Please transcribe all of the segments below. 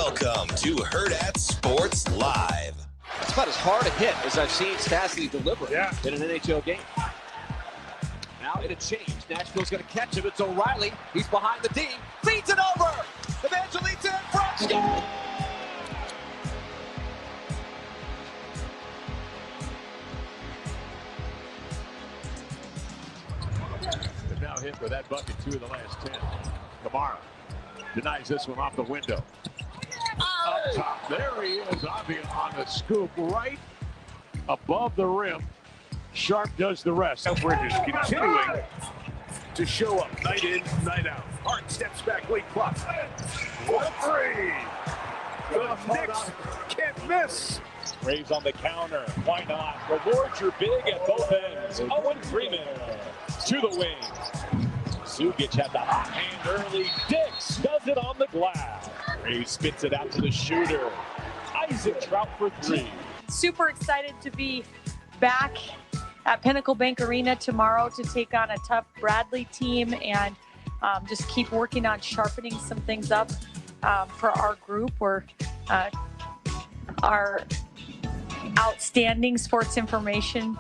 Welcome to Hurrdat Sports Live. It's about as hard a hit as I've seen Stassi deliver in an NHL game. Now it'll change. Nashville's going to catch him. It's O'Reilly. He's behind the D. Feeds it over. Evangelista in front. Score! They've now hit for that bucket 2 of the last 10. Kamara denies this one off the window. Up top, there he is, Ravi on the scoop right above the rim. Sharp does the rest. Alvarez is continuing to show up night in, night out. Hart steps back, late clock. For three. The Knicks can't miss. Braves on the counter. Why not? Rewards your big at both ends. Owen Freeman to the wing. Zugic at the hot hand early. Dix does it on the glass. He spits it out to the shooter. Isaac Trout for 3. Super excited to be back at Pinnacle Bank Arena tomorrow to take on a tough Bradley team and just keep working on sharpening some things up for our group. Our outstanding sports information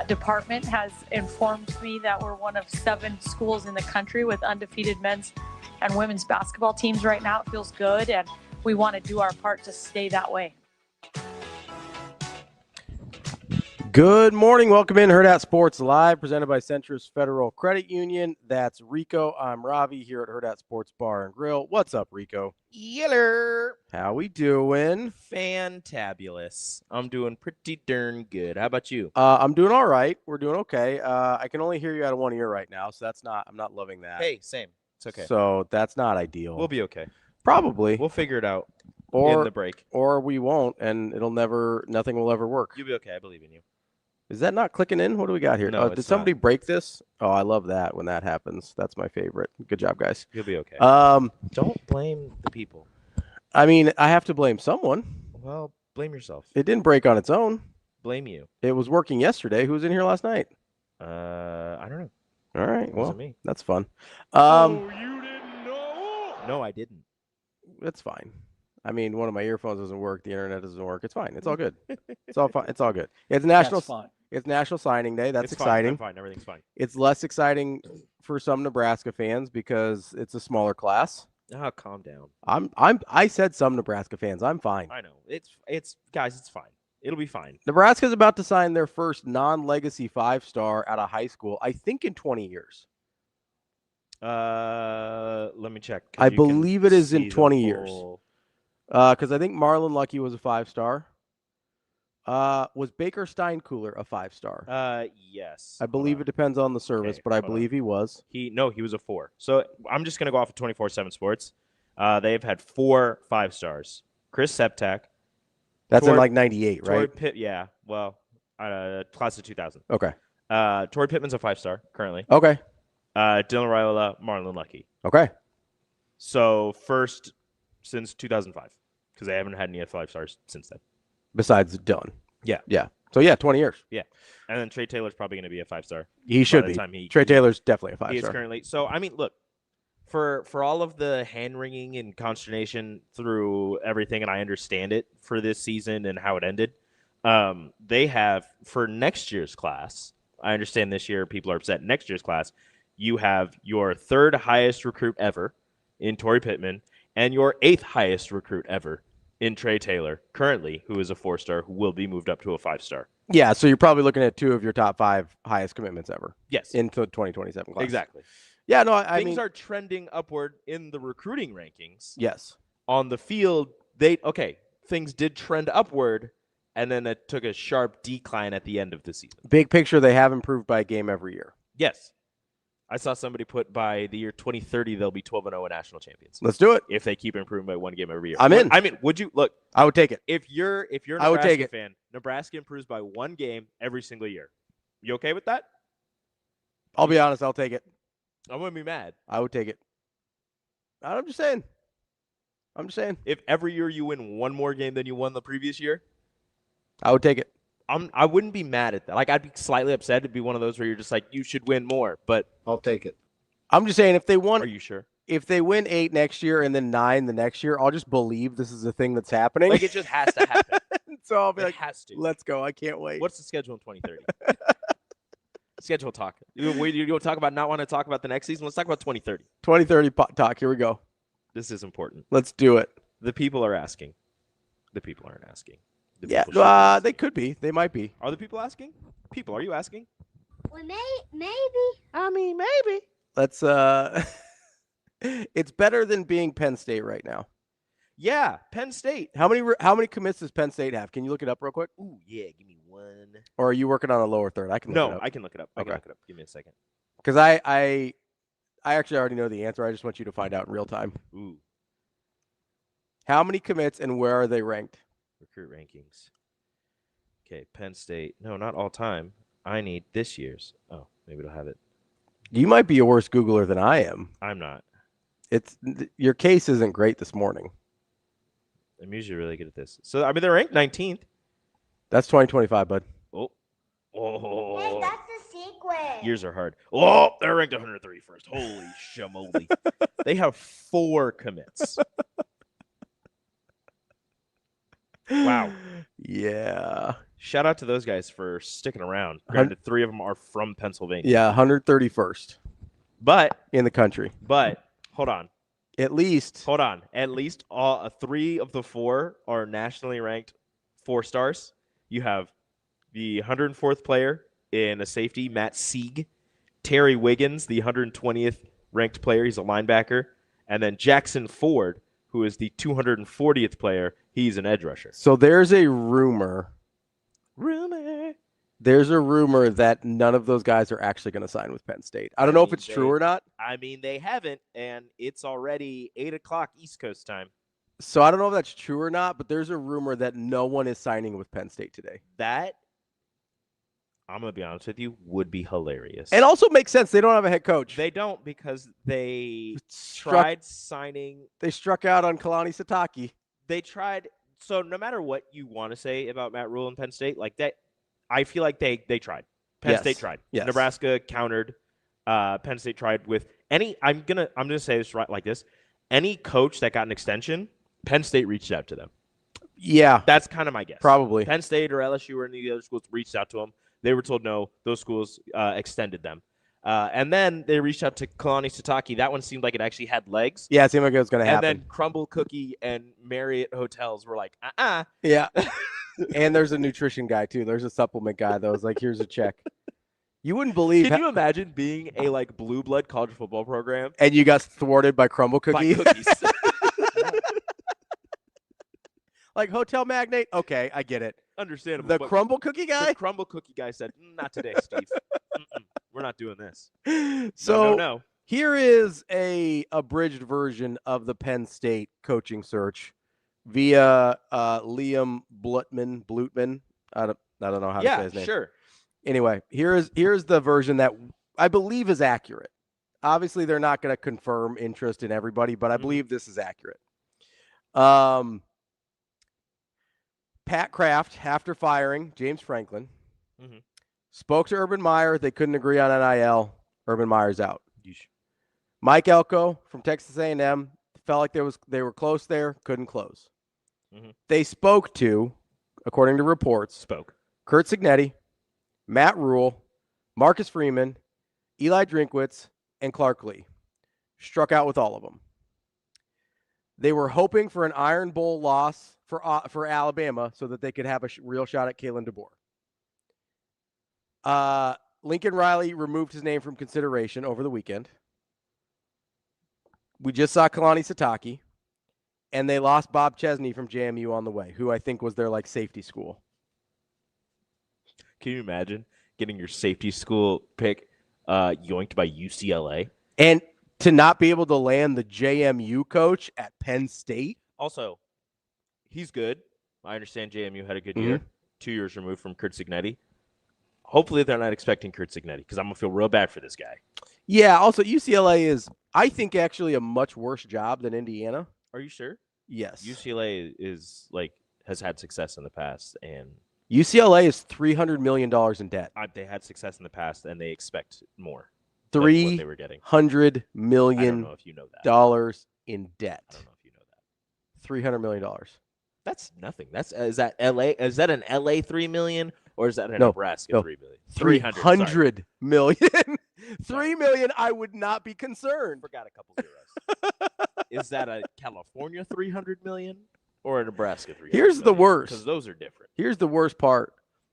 department has informed me that we're one of 7 schools in the country with undefeated men's and women's basketball teams right now. It feels good, and we want to do our part to stay that way. Good morning. Welcome in Hurrdat Sports Live, presented by Centris Federal Credit Union. That's Rico. I'm Ravi here at Hurrdat Sports Bar and Grill. What's up, Rico? Yeller. How we doing? Fantabulous. I'm doing pretty darn good. How about you? I'm doing all right. We're doing okay. I can only hear you out of one ear right now, so I'm not loving that. Hey, same. It's okay. So that's not ideal. We'll be okay. Probably. We'll figure it out in the break. Or we won't, and nothing will ever work. You'll be okay. I believe in you. Is that not clicking in? What do we got here? No, did somebody break this? Oh, I love that when that happens. That's my favorite. Good job, guys. You'll be okay. Don't blame the people. I mean, I have to blame someone. Well, blame yourself. It didn't break on its own. Blame you. It was working yesterday. Who was in here last night? I don't know. All right. Well, me. That's fun. You didn't know? No, I didn't. It's fine. I mean, one of my earphones doesn't work. The internet doesn't work. It's fine. It's all good. It's all fine. It's all good. It's National. It's National Signing Day. That's exciting. Fine. I'm fine. Everything's fine. It's less exciting for some Nebraska fans because it's a smaller class. Oh, calm down. I said some Nebraska fans. I'm fine. I know. It's guys. It's fine. It'll be fine. Nebraska's about to sign their first non-legacy 5-star out of high school, I think, in 20 years. Let me check. I believe it is in 20 years. Because I think Marlon Lucky was a 5-star. Was Baker Steinkuhler a 5-star? Yes. I believe it depends on the service, Okay, but I hold believe he was. He was a 4. So I'm just gonna go off of 24/7 Sports. They've had 4 5-stars. Chris Septak. That's in like 98, right? Yeah. Well, class of 2000. Okay. Torrey Pittman's a 5-star currently. Okay. Dylan Raiola, Marlon Lucky. Okay. So first since 2005, because they haven't had any 5-stars since then. Besides Dylan. Yeah. Yeah. So, 20 years. Yeah. And then Trey Taylor's probably going to be a 5-star. He should be. Trey Taylor's definitely a 5-star. He is currently. So, I mean, look, for all of the hand-wringing and consternation through everything, and I understand it for this season and how it ended, they have, for next year's class, I understand this year people are upset. Next year's class, you have your 3rd highest recruit ever in Torrey Pittman and your 8th highest recruit ever in Trey Taylor, currently, who is a 4-star, who will be moved up to a 5-star. Yeah, so you're probably looking at 2 of your top 5 highest commitments ever. Yes. In the 2027 class. Exactly. Yeah, no, I mean. Things are trending upward in the recruiting rankings. Yes. On the field, things did trend upward, and then it took a sharp decline at the end of the season. Big picture, they have improved by a game every year. Yes. I saw somebody put by the year 2030, they'll be 12-0 and national champions. Let's do it. If they keep improving by 1 game every year. I'm in. I mean, would you look? I would take it. If you're a Nebraska fan, Nebraska improves by 1 game every single year. You okay with that? I'll be honest. I'll take it. I'm gonna be mad. I would take it. I'm just saying. If every year you win 1 more game than you won the previous year, I would take it. I wouldn't be mad at that. Like, I'd be slightly upset. It'd be one of those where you're just like, you should win more. But I'll take it. I'm just saying, if they won, are you sure? if they win 8 next year and then 9 the next year, I'll just believe this is a thing that's happening. Like, it just has to happen. So I'll be It like, has to. let's go. I can't wait. What's the schedule in 2030? Schedule talk. You talk about not want to talk about the next season? Let's talk about 2030. 2030 talk. Here we go. This is important. Let's do it. The people are asking. The people aren't asking. The Yeah, people should be asking. they could be. They might be. Are the people asking? People, are you asking? Well, maybe. I mean, maybe. Let's it's better than being Penn State right now. Yeah, Penn State. How many commits does Penn State have? Can you look it up real quick? Ooh, yeah, give me one. Or are you working on a lower third? I can look it up. I can look it up. I can look it up. Give me a second. Because I actually already know the answer. I just want you to find out in real time. Ooh. How many commits and where are they ranked? Recruit rankings. Okay, Penn State. No, not all time. I need this year's. Oh, maybe it'll have it. You might be a worse Googler than I am. I'm not. Your case isn't great this morning. I'm usually really good at this. So, I mean, they're ranked 19th. That's 2025, bud. Oh. Hey, that's the sequence. Years are hard. Oh, they're ranked 131st. Holy shamoly. They have 4 commits. Wow. Yeah. Shout out to those guys for sticking around. Granted, 3 of them are from Pennsylvania. Yeah, 131st But in the country. Hold on. At least. Hold on. At least 3 of the 4 are nationally ranked 4 stars. You have the 104th player in a safety, Matt Sieg. Terry Wiggins, the 120th ranked player. He's a linebacker. And then Jackson Ford, who is the 240th player. He's an edge rusher. So there's a rumor. There's a rumor that none of those guys are actually going to sign with Penn State. I don't know if it's true or not. I mean, they haven't, and it's already 8 o'clock East Coast time. So I don't know if that's true or not, but there's a rumor that no one is signing with Penn State today. That, I'm going to be honest with you, would be hilarious. And also makes sense. They don't have a head coach. They don't, because they tried signing. They struck out on Kalani Sitake. They tried. So no matter what you want to say about Matt Rhule and Penn State, like that, I feel like they tried. Penn State tried. Yes. Nebraska countered. Penn State tried with any. I'm gonna say this right like this. Any coach that got an extension, Penn State reached out to them. Yeah, that's kind of my guess. Probably Penn State or LSU or any of the other schools reached out to them. They were told no. Those schools extended them. And then they reached out to Kalani Sitake. That one seemed like it actually had legs. Yeah, it seemed like it was going to happen. And then Crumble Cookie and Marriott Hotels were like, Yeah. And there's a nutrition guy, too. There's a supplement guy that was like, here's a check. You wouldn't believe. Can you imagine being a blue blood college football program? And you got thwarted by Crumble Cookie? By cookies. Like hotel magnate? Okay, I get it. Understandable. The Crumble Cookie guy? The Crumble Cookie guy said, not today, Steve. We're not doing this. So no. Here is a abridged version of the Penn State coaching search via Liam Blutman. I don't know how to say his name. Yeah, sure. Anyway, here's the version that I believe is accurate. Obviously, they're not going to confirm interest in everybody, but I believe this is accurate. Pat Kraft, after firing James Franklin, spoke to Urban Meyer. They couldn't agree on NIL. Urban Meyer's out. Mike Elko from Texas A&M felt like they were close there, couldn't close. They spoke to, according to reports, Kurt Cignetti, Matt Rhule, Marcus Freeman, Eli Drinkwitz, and Clark Lee. Struck out with all of them. They were hoping for an Iron Bowl loss for Alabama so that they could have a real shot at Kalen DeBoer. Lincoln Riley removed his name from consideration over the weekend. We just saw Kalani Sitake, and they lost Bob Chesney from JMU on the way, who I think was their safety school. Can you imagine getting your safety school pick yoinked by UCLA? And to not be able to land the JMU coach at Penn State? Also, he's good. I understand JMU had a good year. 2 years removed from Kurt Cignetti. Hopefully they're not expecting Kurt Cignetti because I'm going to feel real bad for this guy. Yeah, also UCLA is, I think, actually a much worse job than Indiana. Are you sure? Yes. UCLA is has had success in the past, and UCLA is $300 million in debt. They had success in the past, and they expect more. what they were getting. $300 I million don't know if you know that. in debt. I don't know if you know that. $300 million. That's nothing. Is that LA? Is that an LA 3 million or is that a No, Nebraska no. 3 million? 300 million. 3 million, I would not be concerned. Forgot a couple zeros. Is that a California 300 million or a Nebraska 300 million? Here's the worst. Because those are different. Here's the worst part.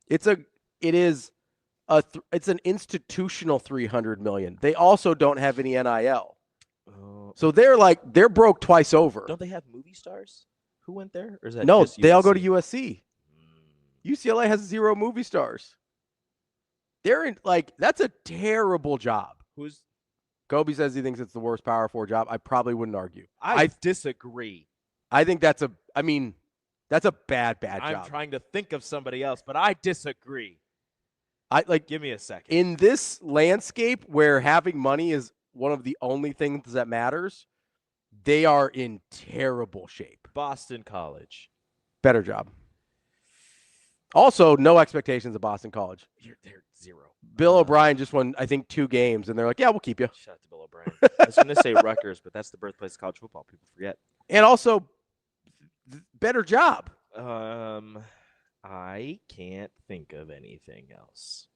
It's an institutional 300 million. They also don't have any NIL. So they're broke twice over. Don't they have movie stars? Who went there? Or is that No, just they all go to USC? USC. UCLA has 0 movie stars. They're in that's a terrible job. Kobe says he thinks it's the worst Power 4 job. I probably wouldn't argue. I disagree. I think that's a bad job. I'm trying to think of somebody else, but I disagree. Give me a second. In this landscape where having money is one of the only things that matters, they are in terrible shape. Boston College. Better job. Also, no expectations of Boston College. They're 0. Bill O'Brien just won, I think, 2 games, and they're like, yeah, we'll keep you. Shout out to Bill O'Brien. I was going to say Rutgers, but that's the birthplace of college football. People forget. And also, better job. I can't think of anything else.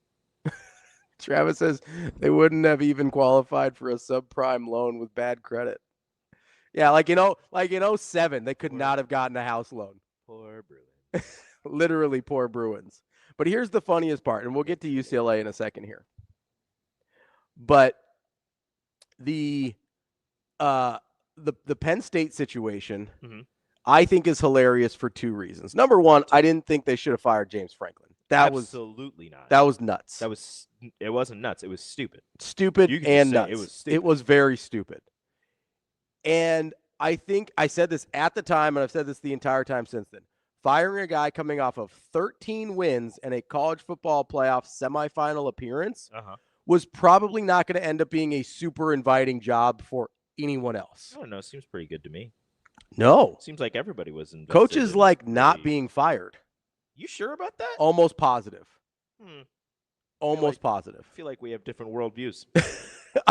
Travis says they wouldn't have even qualified for a subprime loan with bad credit. Yeah, like in 07, they could not have gotten a house loan. Poor Bruins. Literally poor Bruins. But here's the funniest part, and we'll get to UCLA in a second here. But the Penn State situation, I think, is hilarious for 2 reasons. Number one, I didn't think they should have fired James Franklin. Absolutely not. That was nuts. It wasn't nuts. It was stupid. Stupid and nuts. It was stupid. It was very stupid. And I think I said this at the time, and I've said this the entire time since then. Firing a guy coming off of 13 wins and a college football playoff semifinal appearance was probably not going to end up being a super inviting job for anyone else. I don't know. Seems pretty good to me. No. Seems like everybody was invested. Coaches like not being fired. You sure about that? Almost positive. Almost positive. I feel like we have different worldviews.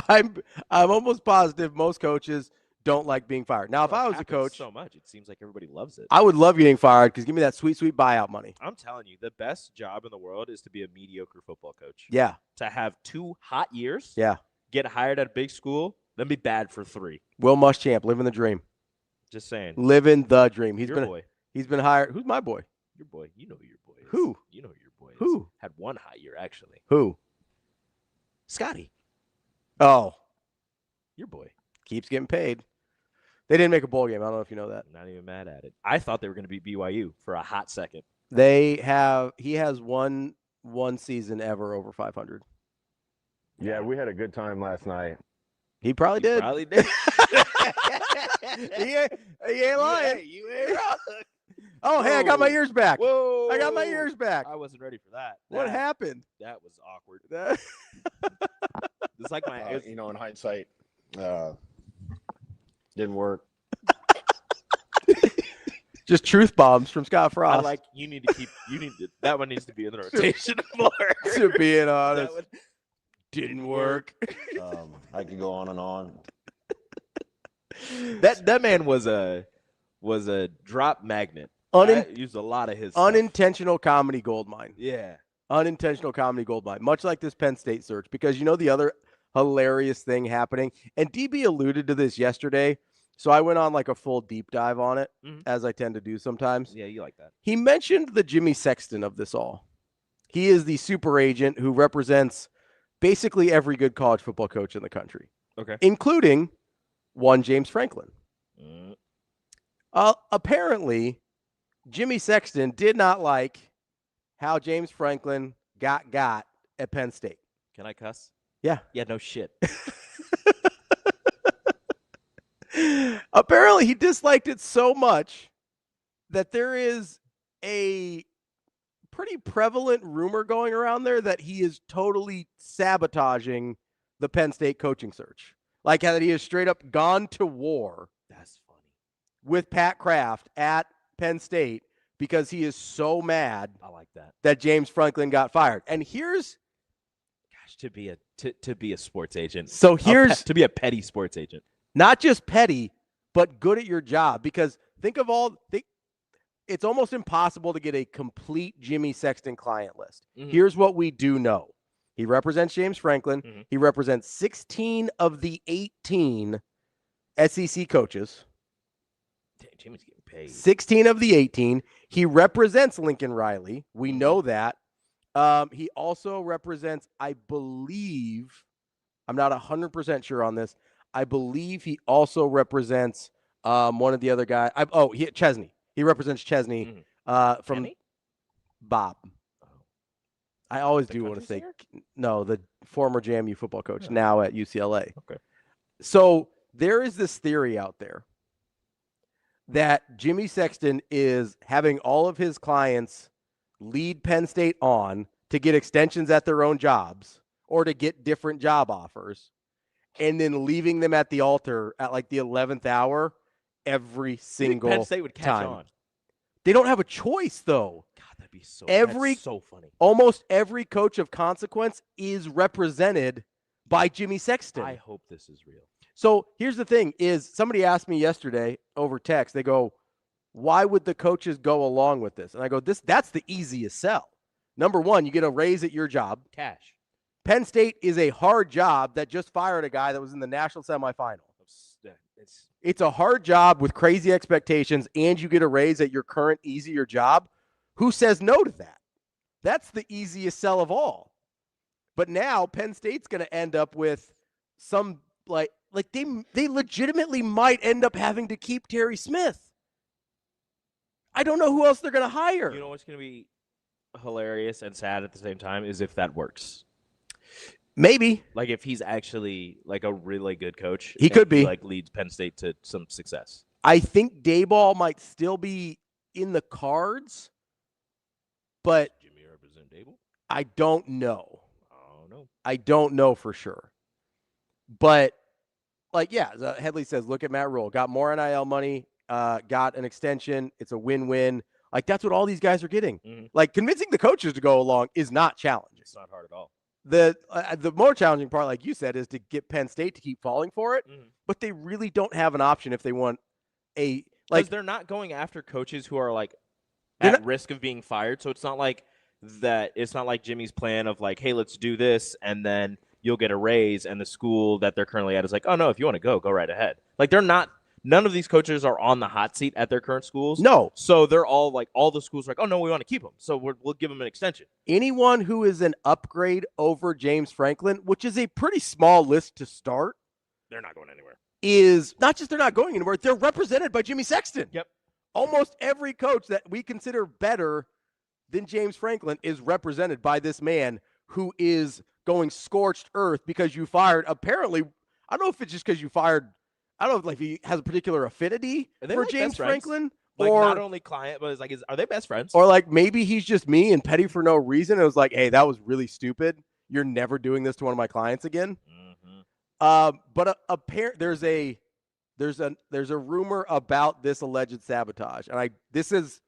I'm almost positive most coaches don't like being fired. Now, if I was a coach, so much, it seems like everybody loves it. I would love getting fired because give me that sweet, sweet buyout money. I'm telling you, the best job in the world is to be a mediocre football coach. Yeah. To have 2 hot years. Yeah. Get hired at a big school, then be bad for 3. Will Muschamp, living the dream. Just saying. Living the dream. He's been hired. Who's my boy? Your boy. You know who your boy is. Who? You know who your boy is. Who? Had 1 hot year, actually. Who? Scotty. Oh. Your boy. Keeps getting paid. They didn't make a bowl game. I don't know if you know that. Not even mad at it. I thought they were going to be BYU for a hot second. He has one season ever over 500. Yeah, we had a good time last night. He probably did. Probably did. he ain't lying. You ain't wrong. Oh, hey, I got my ears back. Whoa. I got my ears back. I wasn't ready for that. What happened? That was awkward. It's like in hindsight, didn't work. Just truth bombs from Scott Frost. That one needs to be in the rotation more. To being honest, didn't work. I could go on and on. That man was a drop magnet. I used a lot of his unintentional comedy goldmine. Yeah. Unintentional comedy goldmine. Much like this Penn State search. Because the other hilarious thing happening, and DB alluded to this yesterday, so I went on like a full deep dive on it, as I tend to do sometimes. Yeah, you like that. He mentioned the Jimmy Sexton of this all. He is the super agent who represents basically every good college football coach in the country. Okay. Including one James Franklin. Apparently, Jimmy Sexton did not like how James Franklin got at Penn State. Can I cuss? Yeah. Yeah, no shit. Apparently, he disliked it so much that there is a pretty prevalent rumor going around there that he is totally sabotaging the Penn State coaching search. Like that he has straight up gone to war. That's funny. With Pat Kraft at Penn State because he is so mad. I like that. That James Franklin got fired. And here's to be a sports agent. So here's to be a petty sports agent. Not just petty, but good at your job. Because think of it's almost impossible to get a complete Jimmy Sexton client list. Mm-hmm. Here's what we do know. He represents James Franklin. Mm-hmm. He represents 16 of the 18 SEC coaches. Damn, Jimmy's getting paid. 16 of the 18. He represents Lincoln Riley. We know that. He also represents, I believe, I'm not 100% sure on this. I believe he also represents one of the other guys. Chesney. He represents Chesney from Kenny? Bob. I always do want to say no, the former JMU football coach, now at UCLA. Okay. So there is this theory out there that Jimmy Sexton is having all of his clients lead Penn State on to get extensions at their own jobs or to get different job offers, and then leaving them at the altar at like the 11th hour every single Penn State would catch time. on. They don't have a choice, though. God, that'd be so. That's so funny. Almost every coach of consequence is represented by Jimmy Sexton. I hope this is real. So here's the thing: is somebody asked me yesterday over text. They go, "Why would the coaches go along with this?" And I go, "That's the easiest sell. Number one, you get a raise at your job. Cash. Penn State is a hard job that just fired a guy that was in the national semifinal. It's a hard job with crazy expectations, and you get a raise at your current easier job. Who says no to that? That's the easiest sell of all. But now Penn State's going to end up with some like they legitimately might end up having to keep Terry Smith. I don't know who else they're going to hire. You know what's going to be hilarious and sad at the same time is if that works. Maybe. Like if he's actually like a really good coach. He could be. Like leads Penn State to some success. I think Dayball might still be in the cards, but Jimmy represent Dayball? I don't know. Oh, no. I don't know for sure. But, Headley says, look at Matt Rhule. Got more NIL money, got an extension. It's a win-win. Like, that's what all these guys are getting. Mm-hmm. Like, convincing the coaches to go along is not challenging. It's not hard at all. The more challenging part, like you said, is to get Penn State to keep falling for it. Mm-hmm. But they really don't have an option if they want a – Because they're not going after coaches who are, like, at risk of being fired. So it's not like that. It's not like Jimmy's plan of, like, hey, let's do this, and then you'll get a raise, and the school that they're currently at is like, oh, no, if you want to go right ahead. Like, they're not – none of these coaches are on the hot seat at their current schools. No. So they're all like, all the schools are like, oh, no, we want to keep them. So we'll give them an extension. Anyone who is an upgrade over James Franklin, which is a pretty small list to start. They're not going anywhere. Is not just they're not going anywhere, they're represented by Jimmy Sexton. Yep. Almost every coach that we consider better than James Franklin is represented by this man who is going scorched earth because you fired, apparently, I don't know if it's just because you fired, I don't know if he has a particular affinity for like James Franklin. Like or not only client, but it's like, are they best friends? Or like maybe he's just me and petty for no reason. It was like, hey, that was really stupid. You're never doing this to one of my clients again. Mm-hmm. But there's a rumor about this alleged sabotage, and this is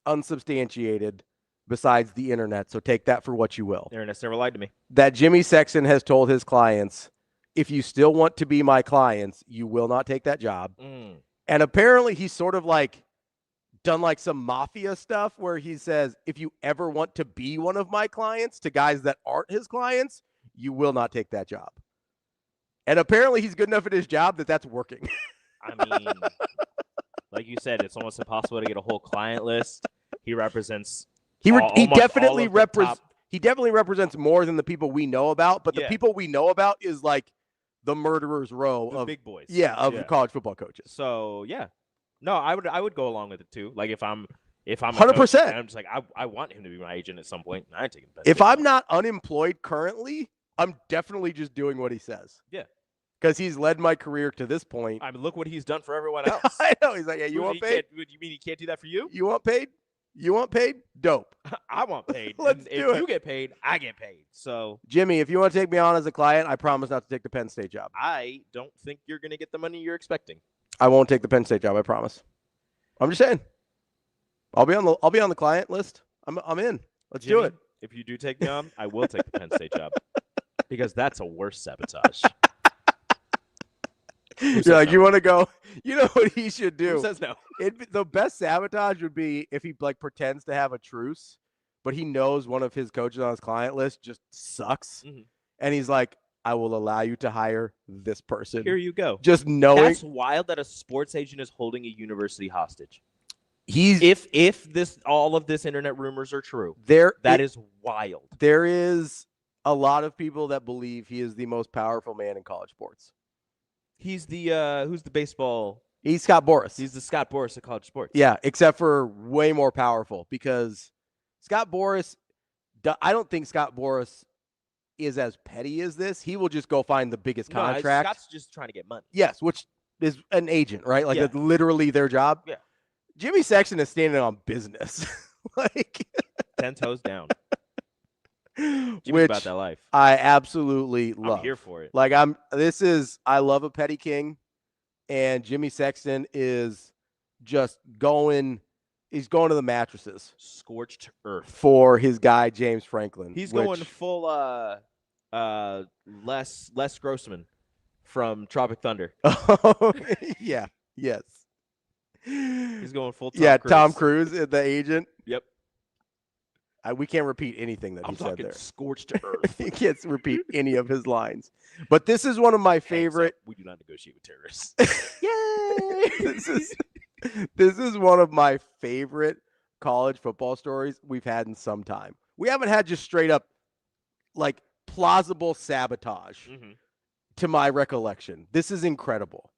unsubstantiated besides the internet. So take that for what you will. The internet's never lied to me. That Jimmy Sexton has told his clients, if you still want to be my clients, you will not take that job. Mm. And apparently he's sort of like done like some mafia stuff where he says, if you ever want to be one of my clients to guys that aren't his clients, you will not take that job. And apparently he's good enough at his job that that's working. I mean, like you said, it's almost impossible to get a whole client list. He represents He definitely definitely represents more than the people we know about, but the people we know about is like the murderer's row of big boys. Of college football coaches. So no, I would go along with it too. Like if I'm 100%. I'm just like I want him to be my agent at some point. I ain't taking the If I'm not unemployed currently, I'm definitely just doing what he says. Yeah. Because he's led my career to this point. I mean, look what he's done for everyone else. I know. He's like, yeah, you want paid? You mean he can't do that for you? You want paid? You want paid? Dope. I want paid. Let's if do it. You get paid, I get paid. So, Jimmy, if you want to take me on as a client, I promise not to take the Penn State job. I don't think you're going to get the money you're expecting. I won't take the Penn State job. I promise. I'm just saying. I'll be on the client list. I'm in. Let's do it. If you do take me on, I will take the Penn State job. Because that's a worse sabotage. You're like, you want to go? You know what he should do? Who says no? The best sabotage would be if he like pretends to have a truce, but he knows one of his coaches on his client list just sucks, and he's like, I will allow you to hire this person. Here you go. Just knowing. That's wild that a sports agent is holding a university hostage. He's if all of this internet rumors are true, that is wild. There is a lot of people that believe he is the most powerful man in college sports. He's the who's the baseball? He's Scott Boras. He's the Scott Boras of college sports. Yeah, except for way more powerful because Scott Boras. I don't think Scott Boras is as petty as this. He will just go find the biggest contract. Scott's just trying to get money. Yes, which is an agent, right? Like that's literally their job. Yeah. Jimmy Sexton is standing on business, like 10 toes down. Jimmy's which about that life. I absolutely love. I'm here for it. Like I love a petty king, and Jimmy Sexton is just going. He's going to the mattresses, scorched earth for his guy James Franklin. He's going full Les Grossman from Tropic Thunder. Oh yeah, yes. He's going full. Tom Cruise, the agent. Yep. We can't repeat anything that he said there. Scorched earth. He can't repeat any of his lines. But this is one of my favorite. We do not negotiate with terrorists. Yay! This is one of my favorite college football stories we've had in some time. We haven't had just straight up, like, plausible sabotage, to my recollection. This is incredible.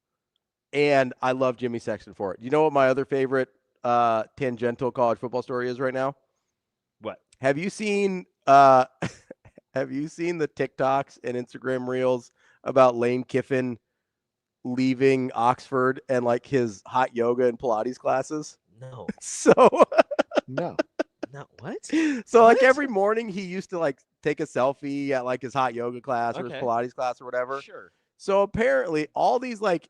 And I love Jimmy Sexton for it. You know what my other favorite tangential college football story is right now? What? Have you seen the TikToks and Instagram reels about Lane Kiffin leaving Oxford and like his hot yoga and Pilates classes? No. So no. Not what? So like every morning he used to like take a selfie at like his hot yoga class or his Pilates class or whatever. Sure. So apparently all these like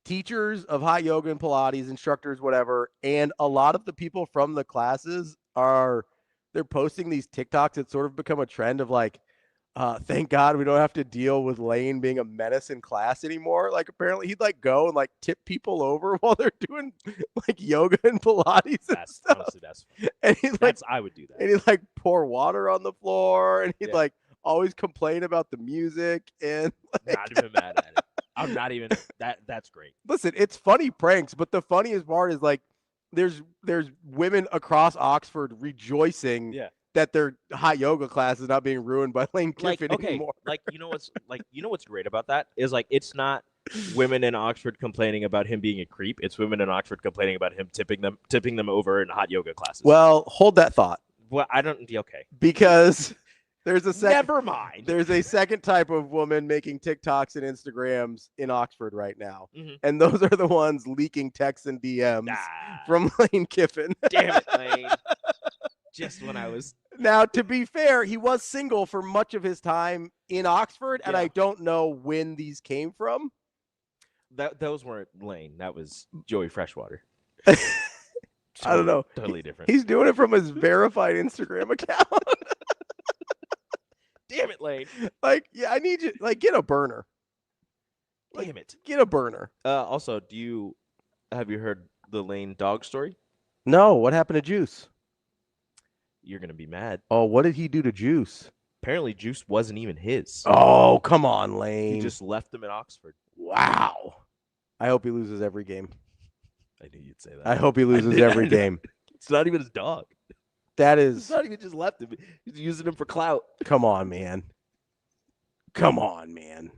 teachers of hot yoga and Pilates, instructors, whatever, and a lot of the people from the classes they're posting these TikToks that sort of become a trend of like, thank God we don't have to deal with Lane being a menace in class anymore. Like apparently he'd like go and like tip people over while they're doing like yoga and Pilates. Honestly, that's and he'd like, I would do that. And he'd like pour water on the floor and he'd like always complain about the music and like, not even mad at it. I'm not even that's great. Listen, it's funny pranks, but the funniest part is like there's women across Oxford rejoicing that their hot yoga class is not being ruined by Lane Kiffin anymore. Like you know what's great about that is like it's not women in Oxford complaining about him being a creep. It's women in Oxford complaining about him tipping them over in hot yoga classes. Well, hold that thought. Well, I don't. Okay. Because there's a second. Never mind. There's a second type of woman making TikToks and Instagrams in Oxford right now, and those are the ones leaking texts and DMs from Lane Kiffin. Damn it, Lane. Just when I was. Now, to be fair, he was single for much of his time in Oxford, and I don't know when these came from. Those weren't Lane. That was Joey Freshwater. I don't know. Totally different. He's doing it from his verified Instagram account. Damn it, Lane. Like, I need you. Like, get a burner. Damn it. Get a burner. Also, have you heard the Lane dog story? No. What happened to Juice? You're gonna be mad. Oh, what did he do to Juice? Apparently, Juice wasn't even his. Oh, come on, Lane. He just left him in Oxford. Wow. I hope he loses every game. I knew you'd say that. I hope he loses every game. It's not even his dog. That is. It's not even just left him. He's using him for clout. Come on, man. Come on, man.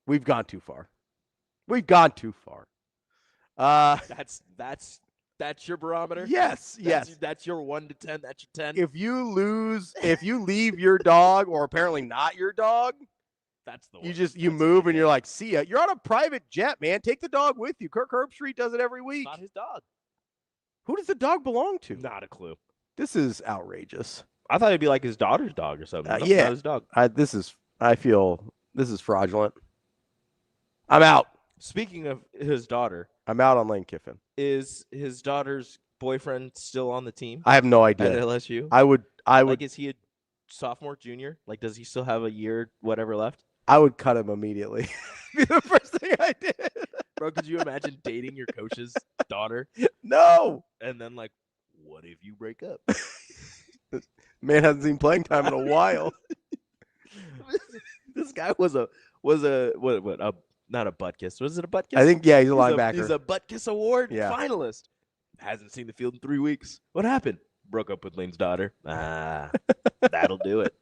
We've gone too far. We've gone too far. That's your barometer? Yes. That's your 1 to 10. That's your 10. If you leave your dog, or apparently not your dog, that's the one. You move and you're like, see ya. You're on a private jet, man. Take the dog with you. Kirk Herbstreit does it every week. Not his dog. Who does the dog belong to? Not a clue. This is outrageous. I thought it'd be like his daughter's dog or something. Yeah. Not his dog. I feel this is fraudulent. I'm out. Speaking of his daughter, I'm out on Lane Kiffin. Is his daughter's boyfriend still on the team? I have no idea. At LSU? I would. Like, is he a sophomore, junior? Like, does he still have a year, whatever, left? I would cut him immediately. Be the first thing I did. Bro, could you imagine dating your coach's daughter? No. And then, like, what if you break up? Man hasn't seen playing time in a while. This guy was a not a butt kiss. Was it a butt kiss? I think, yeah, he's a linebacker. He's a butt kiss award finalist. Hasn't seen the field in 3 weeks. What happened? Broke up with Lane's daughter. That'll do it.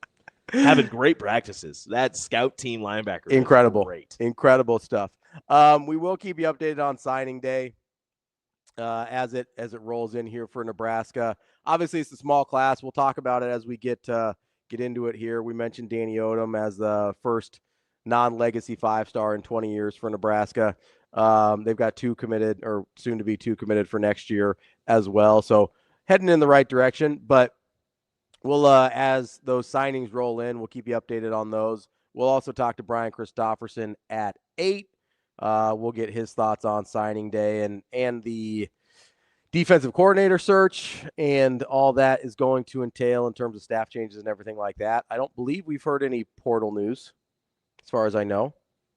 Having great practices. That scout team linebacker. Incredible. Great. Incredible stuff. We will keep you updated on signing day as it rolls in here for Nebraska. Obviously, it's a small class. We'll talk about it as we get into it here. We mentioned Danny Odom as the first non-legacy 5-star in 20 years for Nebraska. They've got 2 committed, or soon to be 2 committed for next year as well. So heading in the right direction. But we'll, as those signings roll in, we'll keep you updated on those. We'll also talk to Brian Christopherson at 8. We'll get his thoughts on signing day and the defensive coordinator search and all that is going to entail in terms of staff changes and everything like that. I don't believe we've heard any portal news as far as I know.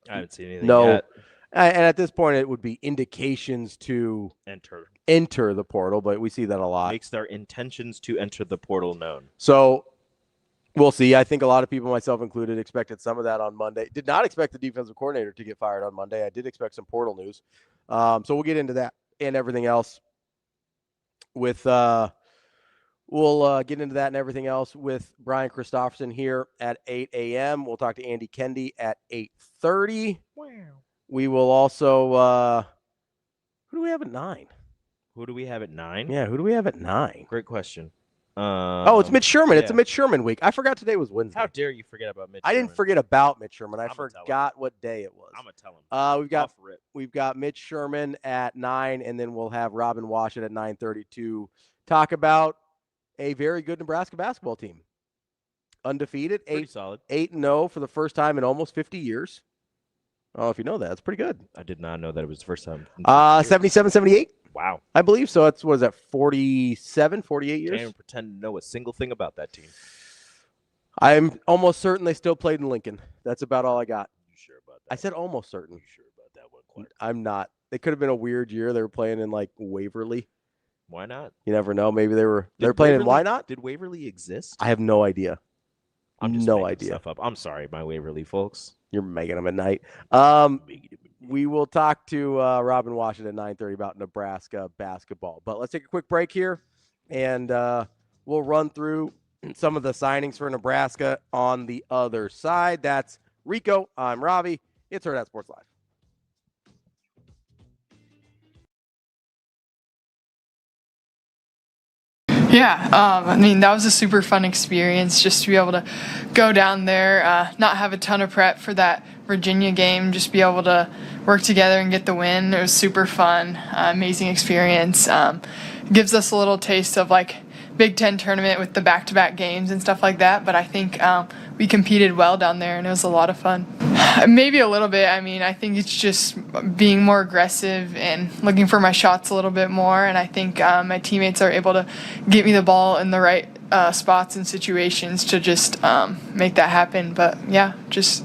I haven't seen anything yet. And at this point, it would be indications to enter the portal, but we see that a lot. Makes their intentions to enter the portal known. So we'll see. I think a lot of people, myself included, expected some of that on Monday. Did not expect the defensive coordinator to get fired on Monday. I did expect some portal news. So we'll get into that and everything else with we'll get into that and everything else with Brian Christopherson here at 8 a.m. We'll talk to Andy Kendi at 8:30. Wow. We will also who do we have at 9? Who do we have at 9? Yeah, who do we have at 9? Great question. It's Mitch Sherman. Yeah. It's a Mitch Sherman week. I forgot today was Wednesday. How dare you forget about Mitch Sherman? I didn't forget about Mitch Sherman. I forgot what day it was. I'm going to tell him. We've got Mitch Sherman at 9, and then we'll have Robin WASHUT at 9:30 to talk about a very good Nebraska basketball team. Undefeated, solid. 8-0 for the first time in almost 50 years. Oh, if you know that, it's pretty good. I did not know that it was the first time. 77-78. Wow. I believe so. That's, what is that, 47, 48 years? Can't even pretend to know a single thing about that team. I'm almost certain they still played in Lincoln. That's about all I got. You sure about that? I said almost certain. You sure about that one, Clark? I'm not. It could have been a weird year. They were playing in, like, Waverly. Why not? You never know. Maybe they were playing in Why Not? Did Waverly exist? I have no idea. I'm just no making idea. Stuff up. I'm sorry, my Waverly folks. You're making them at night. We will talk to Robin WASHUT at 9:30 about Nebraska basketball. But let's take a quick break here, and we'll run through some of the signings for Nebraska on the other side. That's Rico. I'm Ravi. It's Hurrdat Sports Live. Yeah, I mean, that was a super fun experience just to be able to go down there, not have a ton of prep for that Virginia game, just be able to work together and get the win. It was super fun, amazing experience. Gives us a little taste of like Big Ten tournament with the back-to-back games and stuff like that, but I think we competed well down there and it was a lot of fun. Maybe a little bit. I mean, I think it's just being more aggressive and looking for my shots a little bit more, and I think my teammates are able to get me the ball in the right spots and situations to just make that happen. But yeah, just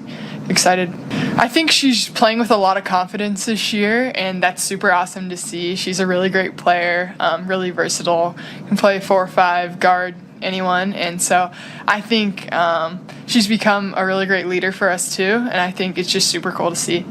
excited. I think she's playing with a lot of confidence this year, and that's super awesome to see. She's a really great player, really versatile, can play 4 or 5, guard anyone, and so I think she's become a really great leader for us too, and I think it's just super cool to see.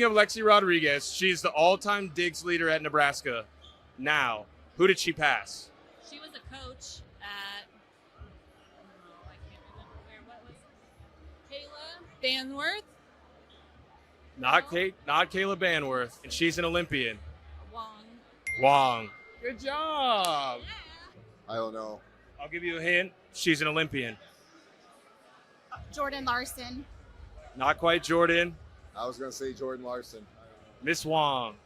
Speaking of Lexi Rodriguez, she's the all-time digs leader at Nebraska. Now, who did she pass? She was a coach at, I can't remember what was it? Kayla Banworth? Not Kayla Banworth, and she's an Olympian. Wong. Good job. I don't know. I'll give you a hint. She's an Olympian. Jordan Larson. Not quite Jordan. I was going to say Jordan Larson. Miss Wong.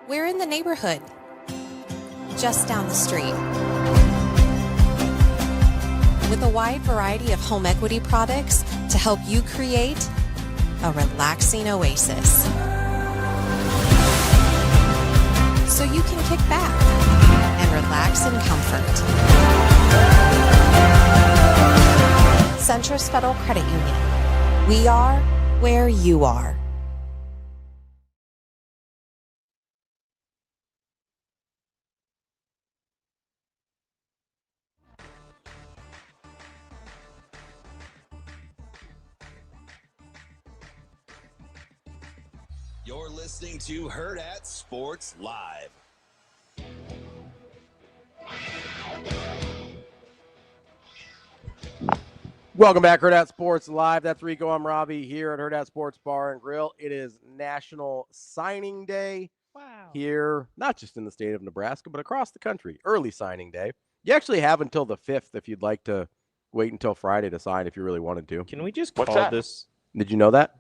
We're in the neighborhood, just down the street. With a wide variety of home equity products to help you create a relaxing oasis. So you can kick back and relax in comfort. Centris Federal Credit Union. We are where you are. You're listening to Hurrdat Sports Live. Welcome back, Hurrdat Sports Live. That's Rico. I'm Ravi here at Hurrdat Sports Bar and Grill. It is National Signing Day here, not just in the state of Nebraska, but across the country. Early signing day. You actually have until the 5th if you'd like to wait until Friday to sign if you really wanted to. Can we just call this? Did you know that?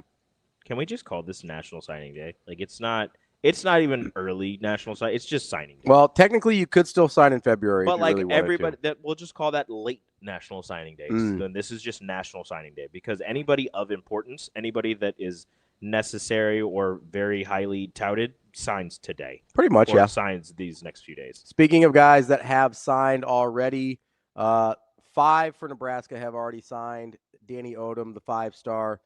Can we just call this National Signing Day? Like it's not even early National Signing. It's just signing day. Well, technically, you could still sign in February. But if you like really wanted everybody, to. that we'll just call that late National Signing Day. Then this is just National Signing Day because anybody of importance, anybody that is necessary or very highly touted, signs today. Pretty much, or yeah. Signs these next few days. Speaking of guys that have signed already, 5 for Nebraska have already signed. Danny Odom, the 5-star.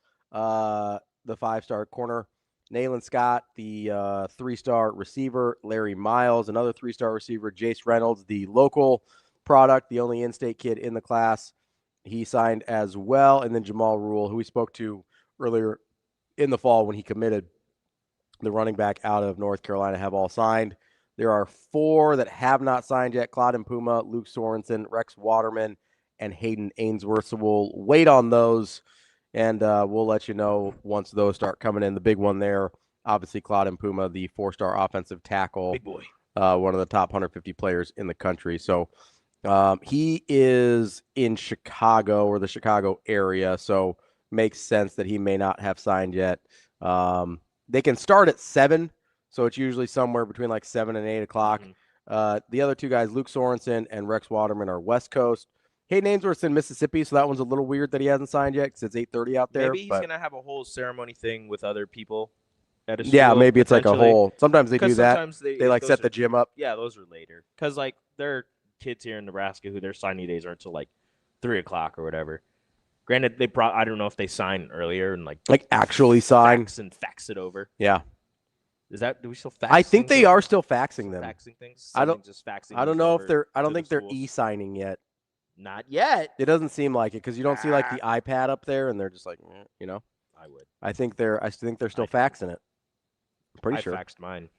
The 5-star corner, Nayland Scott, the 3-star receiver, Larry Miles, another 3-star receiver, Jace Reynolds, the local product, the only in-state kid in the class. He signed as well. And then Jamal Rhule, who we spoke to earlier in the fall when he committed, the running back out of North Carolina, have all signed. There are 4 that have not signed yet: Claude Mpuma, Luke Sorensen, Rex Waterman, and Hayden Ainsworth. So we'll wait on those. And we'll let you know once those start coming in. The big one there, obviously, Claude Mpuma, the 4-star offensive tackle. Big boy. One of the top 150 players in the country. So he is in Chicago or the Chicago area. So makes sense that he may not have signed yet. They can start at 7. So it's usually somewhere between like 7 and 8 o'clock. The other 2 guys, Luke Sorensen and Rex Waterman, are West Coast. Hayden Ainsworth's in Mississippi, so that one's a little weird that he hasn't signed yet because it's 8:30 out there. Maybe he's going to have a whole ceremony thing with other people at a school. Yeah, maybe it's like a whole – sometimes they do that. Sometimes they like set the gym up. Yeah, those are later. Because, like, there are kids here in Nebraska who their signing days are until, like, 3 o'clock or whatever. Granted, I don't know if they sign earlier and, like actually sign. Fax it over. Yeah. Do we still fax? I think they are still faxing them. Faxing things? I don't know if they're – I don't think they're schools. e-signing yet. Not yet. It doesn't seem like it because you don't see like the iPad up there, and they're just like, you know. I would. I think they're still faxing it. I'm pretty sure. I faxed mine.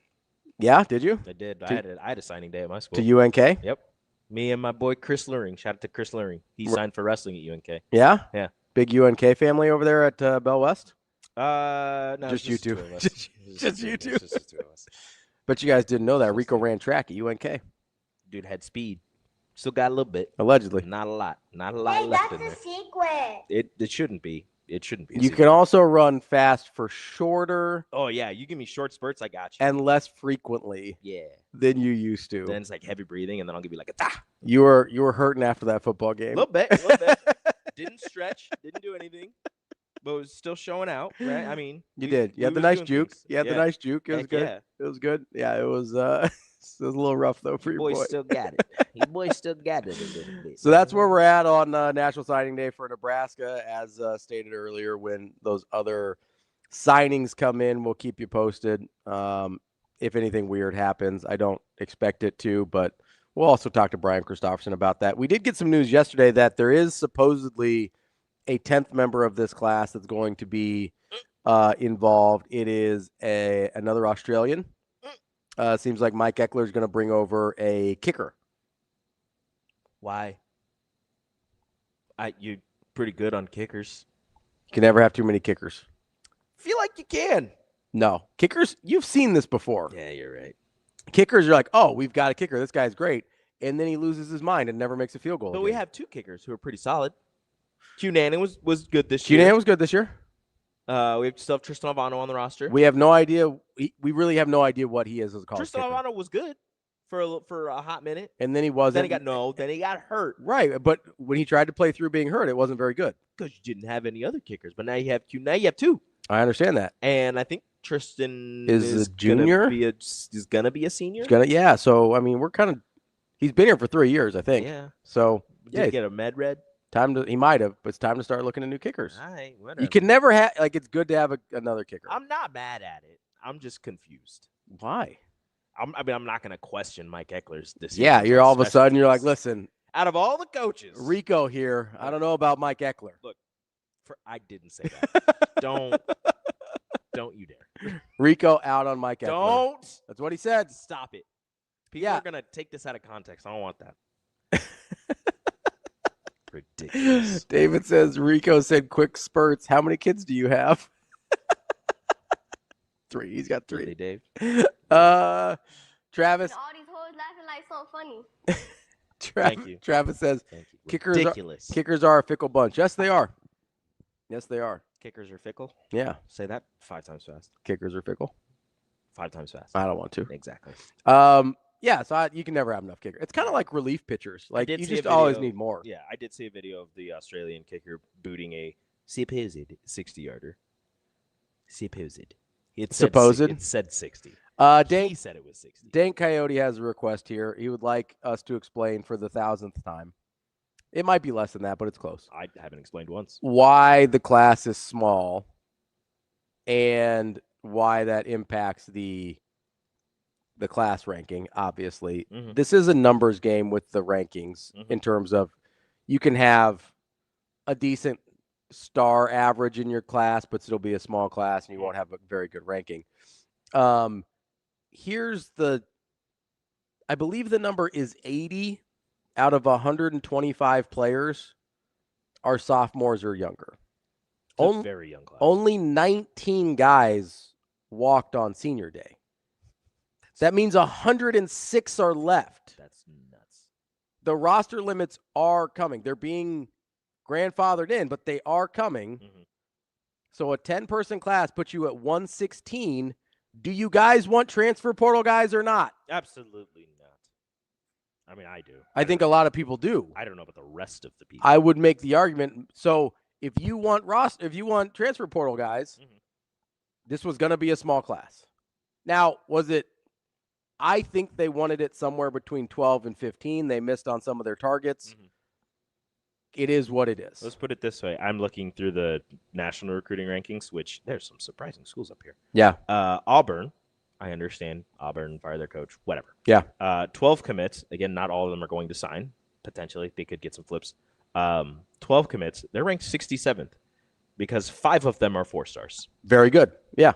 Yeah, did you? I did. I had a signing day at my school. To UNK? Yep. Me and my boy Chris Luring. Shout out to Chris Luring. He signed for wrestling at UNK. Yeah. Yeah. Big UNK family over there at Bell West. No, just you two. Just you two. Just the 2 of us. But you guys didn't know that Rico ran track at UNK. Dude had speed. Still got a little bit. Allegedly. Not a lot. Not a lot left in there. That's a secret. It shouldn't be. It shouldn't be. You can also run fast for shorter. Oh, yeah. You give me short spurts, I got you. And less frequently. Yeah. Than you used to. Then it's like heavy breathing, and then I'll give you like a ta. You were hurting after that football game. A little bit. Didn't stretch. Didn't do anything. But it was still showing out, right? I mean. You did. You had the nice juke. You had the nice juke. It was good. Yeah. It was good. Yeah, it was It was a little rough, though, for your boy. Still got it. Your boy still got it a little bit. So that's where we're at on National Signing Day for Nebraska. As stated earlier, when those other signings come in, we'll keep you posted. If anything weird happens, I don't expect it to, but we'll also talk to Brian Christopherson about that. We did get some news yesterday that there is supposedly a 10th member of this class that's going to be involved. It is another Australian. Seems like Mike Eckler is going to bring over a kicker. Why? You're pretty good on kickers. You can never have too many kickers. Feel like you can. No. Kickers, you've seen this before. Yeah, you're right. Kickers are like, oh, we've got a kicker. This guy's great. And then he loses his mind and never makes a field goal. But again. we have 2 kickers who are pretty solid. Cunanan was good this year. Cunanan was good this year. We still have Tristan Alvano on the roster. We have no idea. We really have no idea what he is as a college Tristan kicker. Alvano was good for a hot minute. And then he wasn't. Then he got hurt. Right, but when he tried to play through being hurt, it wasn't very good. Because you didn't have any other kickers. But now you have Now you have 2. I understand that. And I think Tristan is a junior. Is gonna be a senior. Yeah. So I mean, he's been here for 3 years, I think. Yeah. So Did he get a med red? He might have, but it's time to start looking at new kickers. All right, whatever. You can never have it's good to have another kicker. I'm not mad at it. I'm just confused. Why? I'm not going to question Mike Eckler's decision. Yeah, you're all of a sudden you're like, listen, out of all the coaches, Rico here. I don't know about Mike Eckler. Look, I didn't say that. Don't you dare. Rico out on Mike Eckler. Don't. That's what he said. Stop it. People are going to take this out of context. I don't want that. Ridiculous. David says Rico said quick spurts. How many kids do you have? 3. He's got 3. Really, Dave. Travis. All these hoes laughing like something funny. Thank you. Travis says Ridiculous. Kickers are a fickle bunch. Yes, they are. Yes, they are. Kickers are fickle? Yeah. Say that 5 times fast. Kickers are fickle. 5 times fast. I don't want to. Exactly. Yeah, so you can never have enough kicker. It's kind of like relief pitchers. Like you just always need more. Yeah, I did see a video of the Australian kicker booting a supposed 60-yarder. Supposed. It said 60. He said it was 60. Dane Coyote has a request here. He would like us to explain for the 1,000th time. It might be less than that, but it's close. I haven't explained once. Why the class is small and why that impacts the class ranking, obviously. Mm-hmm. This is a numbers game with the rankings in terms of you can have a decent star average in your class, but still be a small class, and you won't have a very good ranking. Here's I believe the number is 80 out of 125 players are sophomores or younger. It's a very young class. Only 19 guys walked on senior day. That means 106 are left. That's nuts. The roster limits are coming. They're being grandfathered in, but they are coming. Mm-hmm. So a 10-person class puts you at 116. Do you guys want transfer portal guys or not? Absolutely not. I mean, I do. I think a lot of people do. I don't know about the rest of the people. I would make the argument. So if you want transfer portal guys, this was going to be a small class. Now, was it? I think they wanted it somewhere between 12 and 15. They missed on some of their targets. It is what it is. Let's put it this way. I'm looking through the national recruiting rankings, which there's some surprising schools up here. Yeah. Auburn, I understand. Auburn, fire their coach, whatever. Yeah. 12 commits. Again, not all of them are going to sign. Potentially, they could get some flips. 12 commits. They're ranked 67th because 5 of them are 4 stars. Very good. Yeah.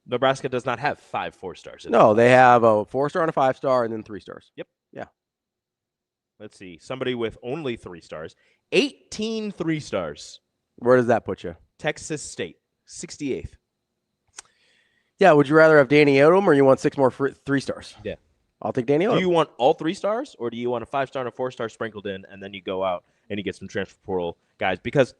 Nebraska does not have 5 4-stars. No, they have a 4-star and a 5-star and then 3 stars. Yep. Yeah. Let's see. Somebody with only 3 stars. 18 3-stars. Where does that put you? Texas State, 68th. Yeah, would you rather have Danny Odom or you want 6 more 3 stars? Yeah. I'll take Danny Odom. Do you want all 3 stars or do you want a 5-star and a 4-star sprinkled in and then you go out and you get some transfer portal guys? Because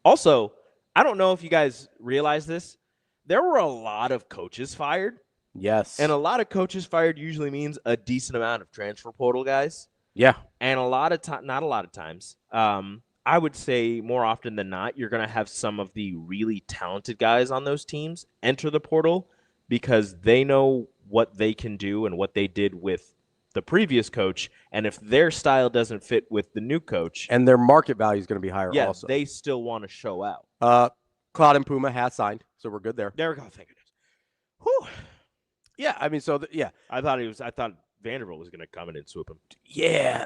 also, I don't know if you guys realize this, there were a lot of coaches fired. Yes. And a lot of coaches fired usually means a decent amount of transfer portal guys. Yeah. And not a lot of times, I would say more often than not, you're going to have some of the really talented guys on those teams enter the portal because they know what they can do and what they did with the previous coach, and if their style doesn't fit with the new coach, and their market value is going to be higher also. they still want to show out. Cloud and Puma has signed, so we're good there. There we go. Thank goodness. Whew. Yeah, I mean, I thought Vanderbilt was going to come in and swoop him. Yeah.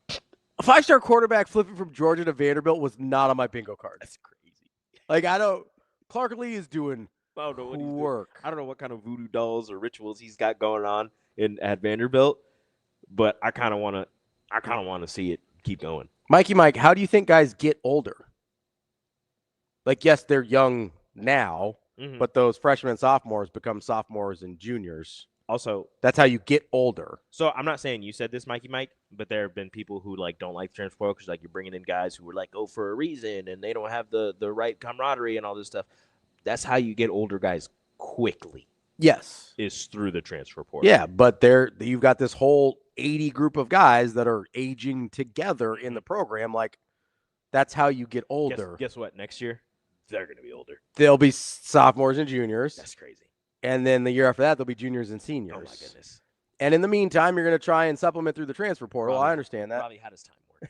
A 5-star quarterback flipping from Georgia to Vanderbilt was not on my bingo card. That's crazy. Like, Clark Lee is doing work. I don't know what kind of voodoo dolls or rituals he's got going on at Vanderbilt, but I kind of want to see it keep going. Mikey Mike, how do you think guys get older? Like, yes, they're young now, but those freshmen and sophomores become sophomores and juniors. Also, that's how you get older. So I'm not saying you said this, Mikey Mike, but there have been people who don't like the transfer portal because you're bringing in guys who were go for a reason and they don't have the right camaraderie and all this stuff. That's how you get older guys quickly. Yes, is through the transfer portal. Yeah, but you've got this whole 80 group of guys that are aging together in the program. Like, that's how you get older. Guess what? Next year, they're going to be older. They'll be sophomores and juniors. That's crazy. And then the year after that, they'll be juniors and seniors. Oh, my goodness. And in the meantime, you're going to try and supplement through the transfer portal. I understand that. Ravi, how does time work?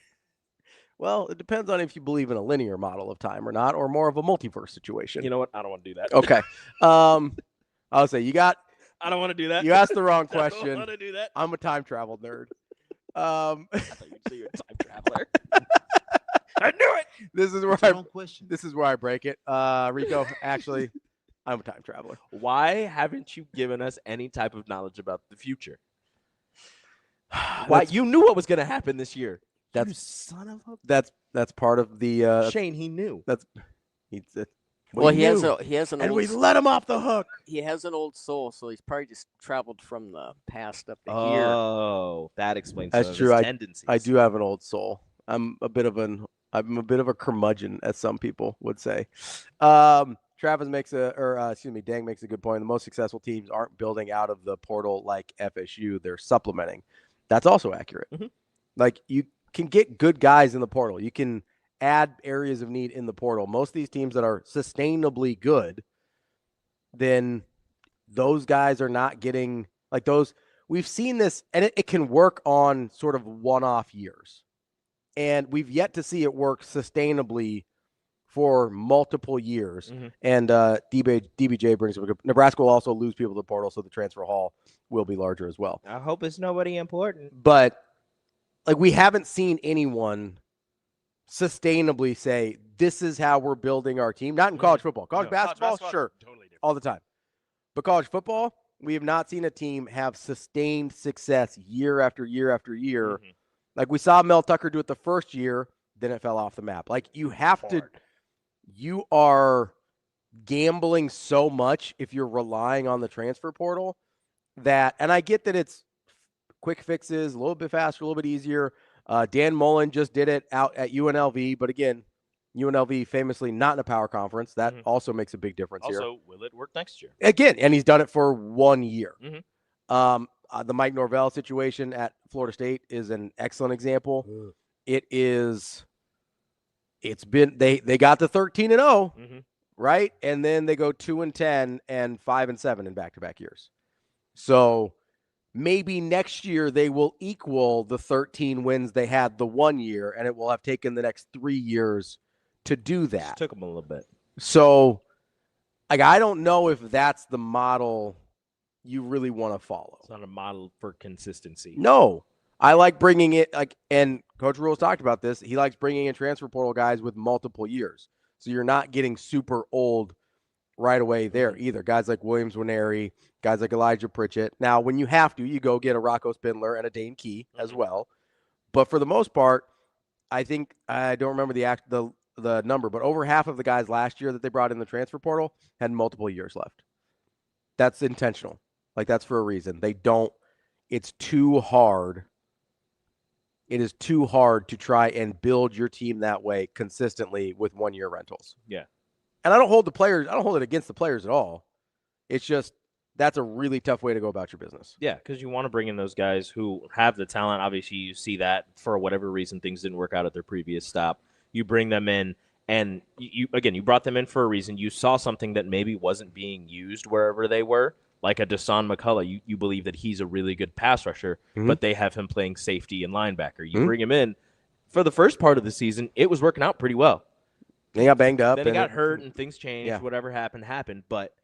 Well, it depends on if you believe in a linear model of time or not, or more of a multiverse situation. You know what? I don't want to do that. Okay. I'll say I don't want to do that. You asked the wrong question. I don't want to do that. I'm a time travel nerd. I thought you'd say you're a time traveler. I knew it. This is where I break it. Rico, actually, I'm a time traveler. Why haven't you given us any type of knowledge about the future? Why you knew what was going to happen this year? You son of a. That's part of the Shane. He knew. He has an and old, we let him off the hook. He has an old soul, so he's probably just traveled from the past up to here. Oh, that explains That's some true. of his tendencies. I do have an old soul. I'm a bit of a curmudgeon, as some people would say. Dang makes a good point. The most successful teams aren't building out of the portal like FSU. They're supplementing. That's also accurate. Like, you can get good guys in the portal. You can add areas of need in the portal. Most of these teams that are sustainably good, then those guys are not getting like those. We've seen this, and it can work on sort of one-off years. And we've yet to see it work sustainably for multiple years. And DBJ brings up a good. Nebraska will also lose people to the portal, so the transfer haul will be larger as well. I hope it's nobody important. But like, we haven't seen anyone sustainably say, this is how we're building our team. Not in college football. College basketball, sure, totally different. All the time. But college football, we have not seen a team have sustained success year after year after year. Like, we saw Mel Tucker do it the first year, then it fell off the map. Like, you are gambling so much if you're relying on the transfer portal that, and I get that it's quick fixes, a little bit faster, a little bit easier. Dan Mullen just did it out at UNLV, but again, UNLV famously not in a power conference. That also makes a big difference here. Also, will it work next year? Again, and he's done it for 1 year. The Mike Norvell situation at Florida State is an excellent example. It's been they got to 13-0, right? And then they go 2-10 and 5-7 in back-to-back years. So maybe next year they will equal the 13 wins they had the 1 year, and it will have taken the next 3 years to do that. Just took them a little bit. So, like, I don't know if that's the model you really want to follow. It's not a model for consistency. No. I like bringing it, and Coach Rhule's talked about this. He likes bringing in transfer portal guys with multiple years. So you're not getting super old right away there either. Guys like Williams Winery, guys like Elijah Pritchett. Now, when you have to, you go get a Rocco Spindler and a Dane Key as well. But for the most part, I think, I don't remember the number, but over half of the guys last year that they brought in the transfer portal had multiple years left. That's intentional. Like, that's for a reason. It's too hard. It is too hard to try and build your team that way consistently with 1 year rentals. Yeah. And I don't hold it against the players at all. It's just, that's a really tough way to go about your business. Yeah, because you want to bring in those guys who have the talent. Obviously, you see that for whatever reason things didn't work out at their previous stop. You bring them in, and you brought them in for a reason. You saw something that maybe wasn't being used wherever they were, like a Deshaun McCullough, you believe that he's a really good pass rusher, but they have him playing safety and linebacker. You bring him in for the first part of the season, it was working out pretty well. He got banged up. Then he got hurt and things changed. Yeah. Whatever happened. But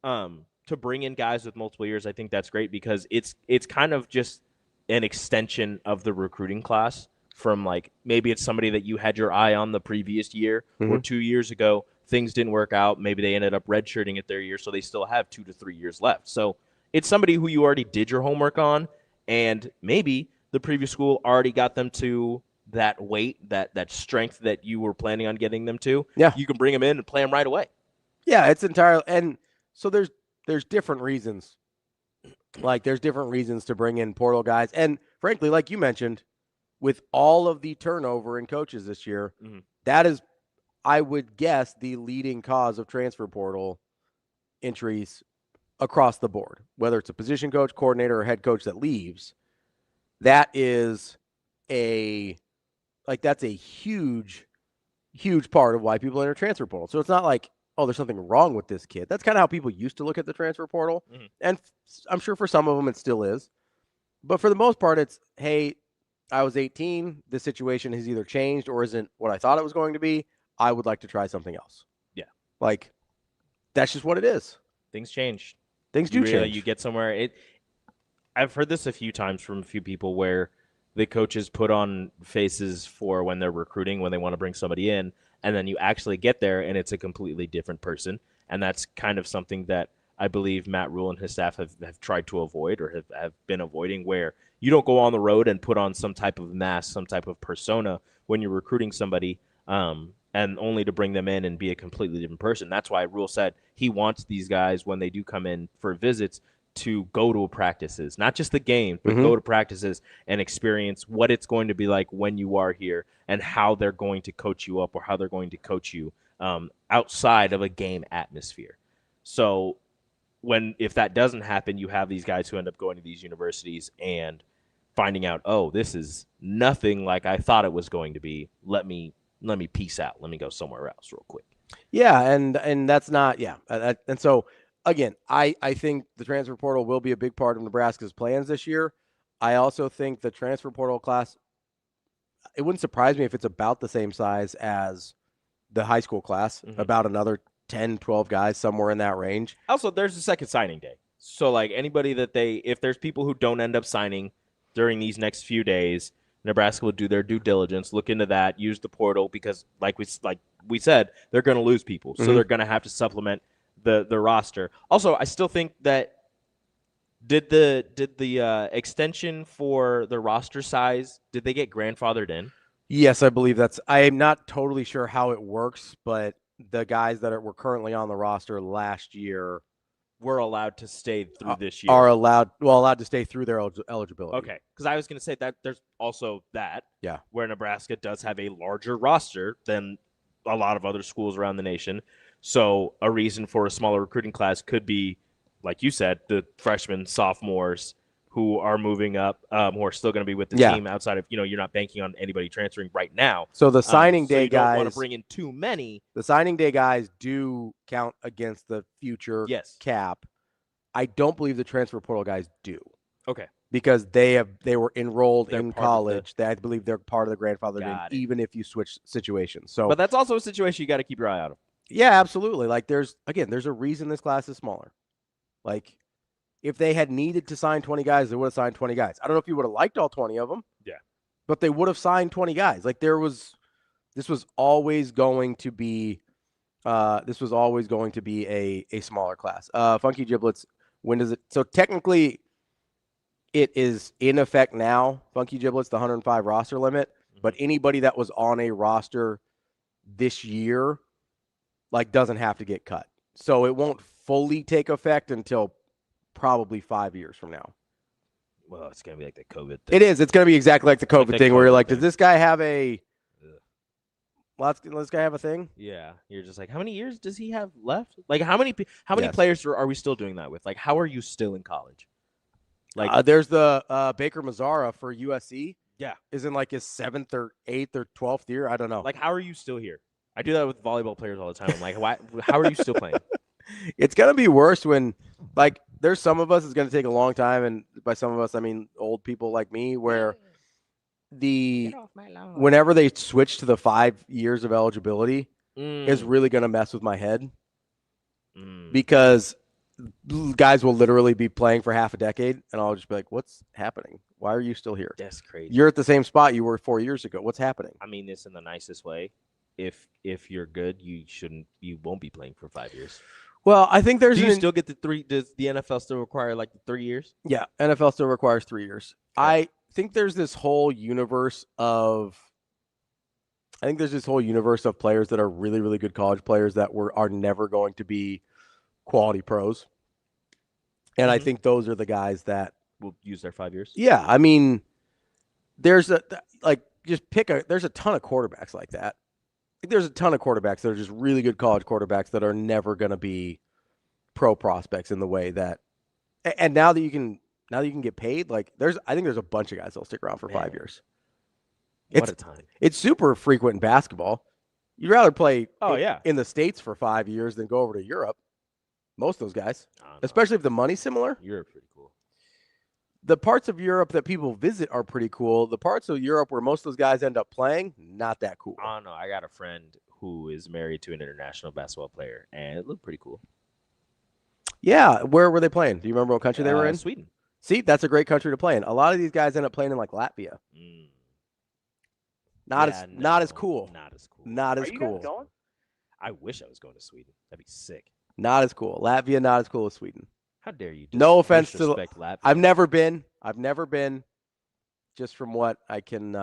to bring in guys with multiple years, I think that's great because it's kind of just an extension of the recruiting class from like maybe it's somebody that you had your eye on the previous year or 2 years ago. Things didn't work out. Maybe they ended up redshirting it their year, so they still have 2 to 3 years left. So it's somebody who you already did your homework on, and maybe the previous school already got them to that weight, that strength that you were planning on getting them to. Yeah. You can bring them in and play them right away. Yeah, it's entirely – and so there's different reasons. Like there's different reasons to bring in portal guys. And frankly, like you mentioned, with all of the turnover in coaches this year, that is – I would guess the leading cause of transfer portal entries across the board, whether it's a position coach, coordinator, or head coach that leaves. That is that's a huge, huge part of why people enter transfer portal. So it's not like, oh, there's something wrong with this kid. That's kind of how people used to look at the transfer portal. And I'm sure for some of them it still is. But for the most part, it's, hey, I was 18. This situation has either changed or isn't what I thought it was going to be. I would like to try something else. Yeah. Like, that's just what it is. Things change. Things do change. You get somewhere. I've heard this a few times from a few people where the coaches put on faces for when they're recruiting, when they want to bring somebody in, and then you actually get there and it's a completely different person. And that's kind of something that I believe Matt Rhule and his staff have tried to avoid or have been avoiding, where you don't go on the road and put on some type of mask, some type of persona when you're recruiting somebody. And only to bring them in and be a completely different person. That's why Rhule said he wants these guys, when they do come in for visits, to go to practices, not just the game, but go to practices and experience what it's going to be like when you are here and how they're going to coach you up or how they're going to coach you outside of a game atmosphere. So if that doesn't happen, you have these guys who end up going to these universities and finding out, oh, this is nothing like I thought it was going to be. Let me peace out. Let me go somewhere else real quick. Yeah, and that's not, yeah. And so, again, I think the transfer portal will be a big part of Nebraska's plans this year. I also think the transfer portal class, it wouldn't surprise me if it's about the same size as the high school class, about another 10, 12 guys, somewhere in that range. Also, there's a second signing day. So, like, anybody if there's people who don't end up signing during these next few days, Nebraska will do their due diligence, look into that, use the portal, because like we said, they're going to lose people. So they're going to have to supplement the roster. Also, I still think that did the extension for the roster size, did they get grandfathered in? Yes, I believe I am not totally sure how it works, but the guys that were currently on the roster last year were allowed to stay through this year. Are allowed to stay through their eligibility. Okay, because I was going to say that there's also that. Yeah. Where Nebraska does have a larger roster than a lot of other schools around the nation. So a reason for a smaller recruiting class could be, like you said, the freshmen, sophomores who are moving up, who are still going to be with the team outside of, you're not banking on anybody transferring right now. So the signing day you guys don't want to bring in too many. The signing day guys do count against the future cap. I don't believe the transfer portal guys do. Okay. Because they were enrolled in college. I believe they're part of the grandfather name, even if you switch situations. So, but that's also a situation you got to keep your eye out of. Yeah, absolutely. Like there's a reason this class is smaller. Like, if they had needed to sign 20 guys, they would have signed 20 guys. I don't know if you would have liked all 20 of them. Yeah. But they would have signed 20 guys. Like this was always going to be a smaller class. Funky Giblets, when does it? So technically it is in effect now, Funky Giblets, the 105 roster limit, but anybody that was on a roster this year doesn't have to get cut. So it won't fully take effect until probably 5 years from now. Well, it's going to be like the COVID thing. It is. It's going to be exactly like the COVID thing where you're like, does this guy have a this guy have a thing? Yeah. You're just like, how many years does he have left? Like, how many players are we still doing that with? Like, how are you still in college? Like, there's the Baker Mazzara for USC. Yeah. Is in like his 7th or 8th or 12th year. I don't know. Like, how are you still here? I do that with volleyball players all the time. I'm like, how are you still playing? It's going to be worse when, there's some of us it's going to take a long time, and by some of us I mean old people like me, where whenever they switch to the 5 years of eligibility is really going to mess with my head because guys will literally be playing for half a decade, and I'll just be like, "What's happening? Why are you still here? That's crazy. You're at the same spot you were 4 years ago. What's happening?" I mean this in the nicest way. If you're good, you won't be playing for 5 years. Well, I think there's. Do you still get the 3? Does the NFL still require like the 3 years? Yeah, NFL still requires 3 years. Yeah. I think there's this whole universe of players that are really, really good college players that are never going to be quality pros. And I think those are the guys that will use their 5 years. Yeah, I mean, there's a ton of quarterbacks like that. There's a ton of quarterbacks that are just really good college quarterbacks that are never going to be pro prospects in the way that. And now that you can get paid, like I think there's a bunch of guys that'll stick around for 5 years. What a time! It's super frequent in basketball. You'd rather play in the States for 5 years than go over to Europe. Most of those guys, especially if the money's similar. Europe's pretty cool. The parts of Europe that people visit are pretty cool. The parts of Europe where most of those guys end up playing, not that cool. I don't know. I got a friend who is married to an international basketball player, and it looked pretty cool. Yeah, where were they playing? Do you remember what country they were in? Sweden. See, that's a great country to play in. A lot of these guys end up playing in like Latvia. Not as cool. Not as cool. Not as Are you cool. guys going? I wish I was going to Sweden. That'd be sick. Not as cool. Latvia, not as cool as Sweden. How dare you? No offense to Latvia. I've never been. Just from what I can,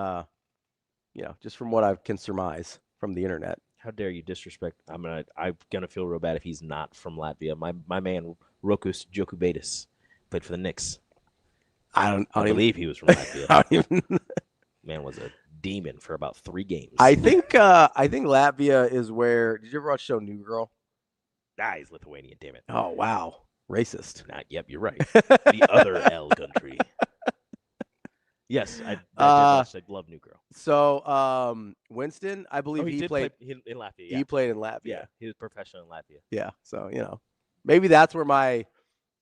just from what I can surmise from the internet. How dare you disrespect? I'm gonna feel real bad if he's not from Latvia. My man Rokus Jokubaitis played for the Knicks. I believe he was from Latvia. Man was a demon for about 3 games. I think Latvia is where. Did you ever watch the show New Girl? He's Lithuanian. Damn it. Oh wow, racist. Yep, you're right. The other L country. Yes, I love New Girl. So, Winston, I believe he played in Latvia. Yeah. He played in Latvia. Yeah, he was professional in Latvia. Yeah, so maybe that's where my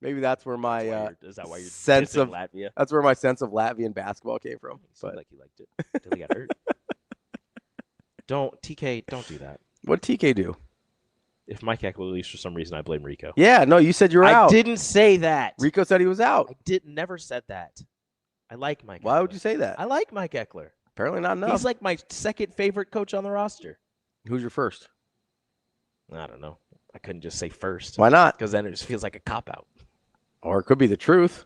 is that why you're sense of Latvia? That's where my sense of Latvian basketball came from. But like you liked it until he got hurt. Don't do that. What did TK do? If Mike Eckler leaves for some reason, I blame Rico. Yeah, no, you said you were out. I didn't say that. Rico said he was out. I never said that. I like Mike Eckler. Why would you say that? I like Mike Eckler. Apparently not enough. He's like my second favorite coach on the roster. Who's your first? I don't know. I couldn't just say first. Why not? Because then it just feels like a cop-out. Or it could be the truth.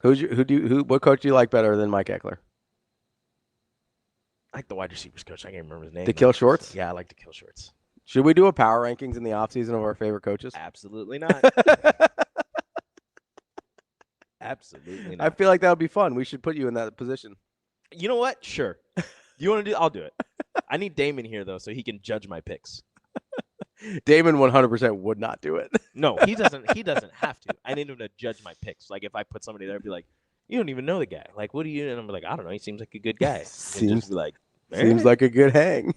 What coach do you like better than Mike Eckler? I like the wide receivers coach. I can't remember his name. To Kill Shorts? Yeah, I like to Kill Shorts. Should we do a power rankings in the offseason of our favorite coaches? Absolutely not. Absolutely not. I feel like that would be fun. We should put you in that position. You know what? Sure. You want to do? I'll do it. I need Damon here though, so he can judge my picks. Damon 100% would not do it. No, he doesn't. He doesn't have to. I need him to judge my picks. Like if I put somebody there, I'd be like, "You don't even know the guy. Like, what do you?" And I'm like, "I don't know. He seems like a good guy." Seems like a good hang.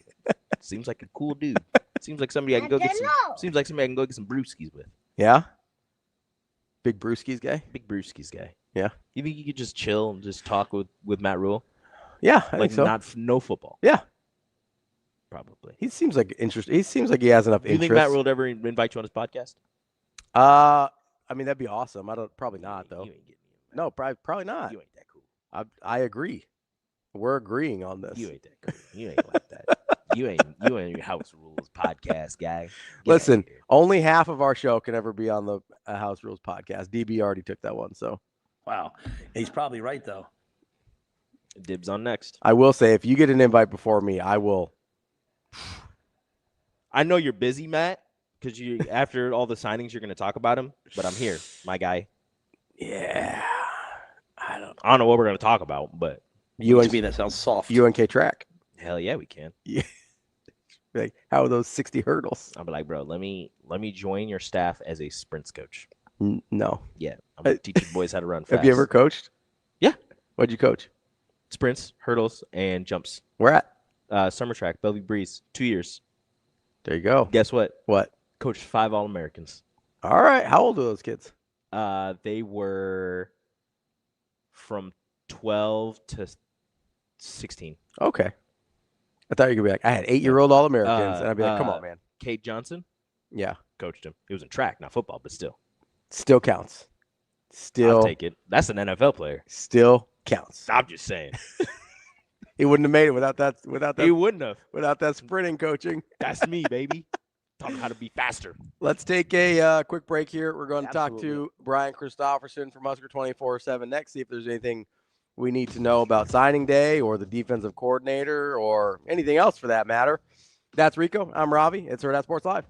Seems like a cool dude. Seems like somebody I can go get some. Seems like somebody I can go get some brewskis with. Yeah. Big brewskis guy. Big brewskis guy. Yeah. You think you could just chill and just talk with Matt Rhule? Yeah, I think so. No football. Yeah. Probably. He seems like interesting. He seems like he has enough interest. Do you think Matt Rhule would ever invite you on his podcast? I mean, that'd be awesome. Probably not though. You ain't getting me. No, probably not. You ain't that cool. I agree. We're agreeing on this. You ain't that cool. You ain't like that. You ain't your House Rules podcast guy. Listen, only half of our show can ever be on the House Rules podcast. DB already took that one, so. Wow, he's probably right though. Dibs on next. I will say, if you get an invite before me, I will. I know you're busy, Matt, because after all the signings, you're going to talk about him. But I'm here, my guy. Yeah, I don't know what we're going to talk about, but that sounds soft. UNK track. Hell yeah, we can. Yeah. Like, how are those 60 hurdles? I'll be like, bro, let me join your staff as a sprints coach. No. Yeah, I'm going to teach you boys how to run fast. Have you ever coached? Yeah. What'd you coach? Sprints, hurdles, and jumps. Where at? Summer track, Bellevue Breeze, 2 years. There you go. Guess what? What? Coached 5 All-Americans. All right. How old are those kids? They were from 12 to 16. Okay. I thought you could be like, I had 8-year-old All-Americans, and I'd be like, come on, man. Cade Johnson? Yeah. Coached him. He was in track, not football, but still. Still counts. I'll take it. That's an NFL player. Still counts. I'm just saying. He wouldn't have made it without that. He wouldn't have. Without that sprinting coaching. That's me, baby. Taught him how to be faster. Let's take a quick break here. We're going to talk to Brian Christopherson from Husker 24/7 next, see if there's anything we need to know about signing day or the defensive coordinator or anything else for that matter. That's Rico. I'm Ravi. It's Hurrdat Sports Live.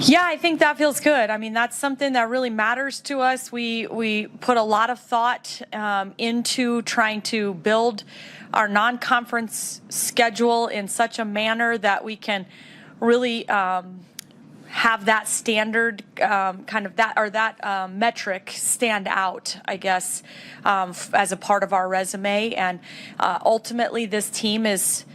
Yeah, I think that feels good. I mean, that's something that really matters to us. We put a lot of thought into trying to build our non-conference schedule in such a manner that we can really have that standard metric stand out, I guess, as a part of our resume. And ultimately, this team is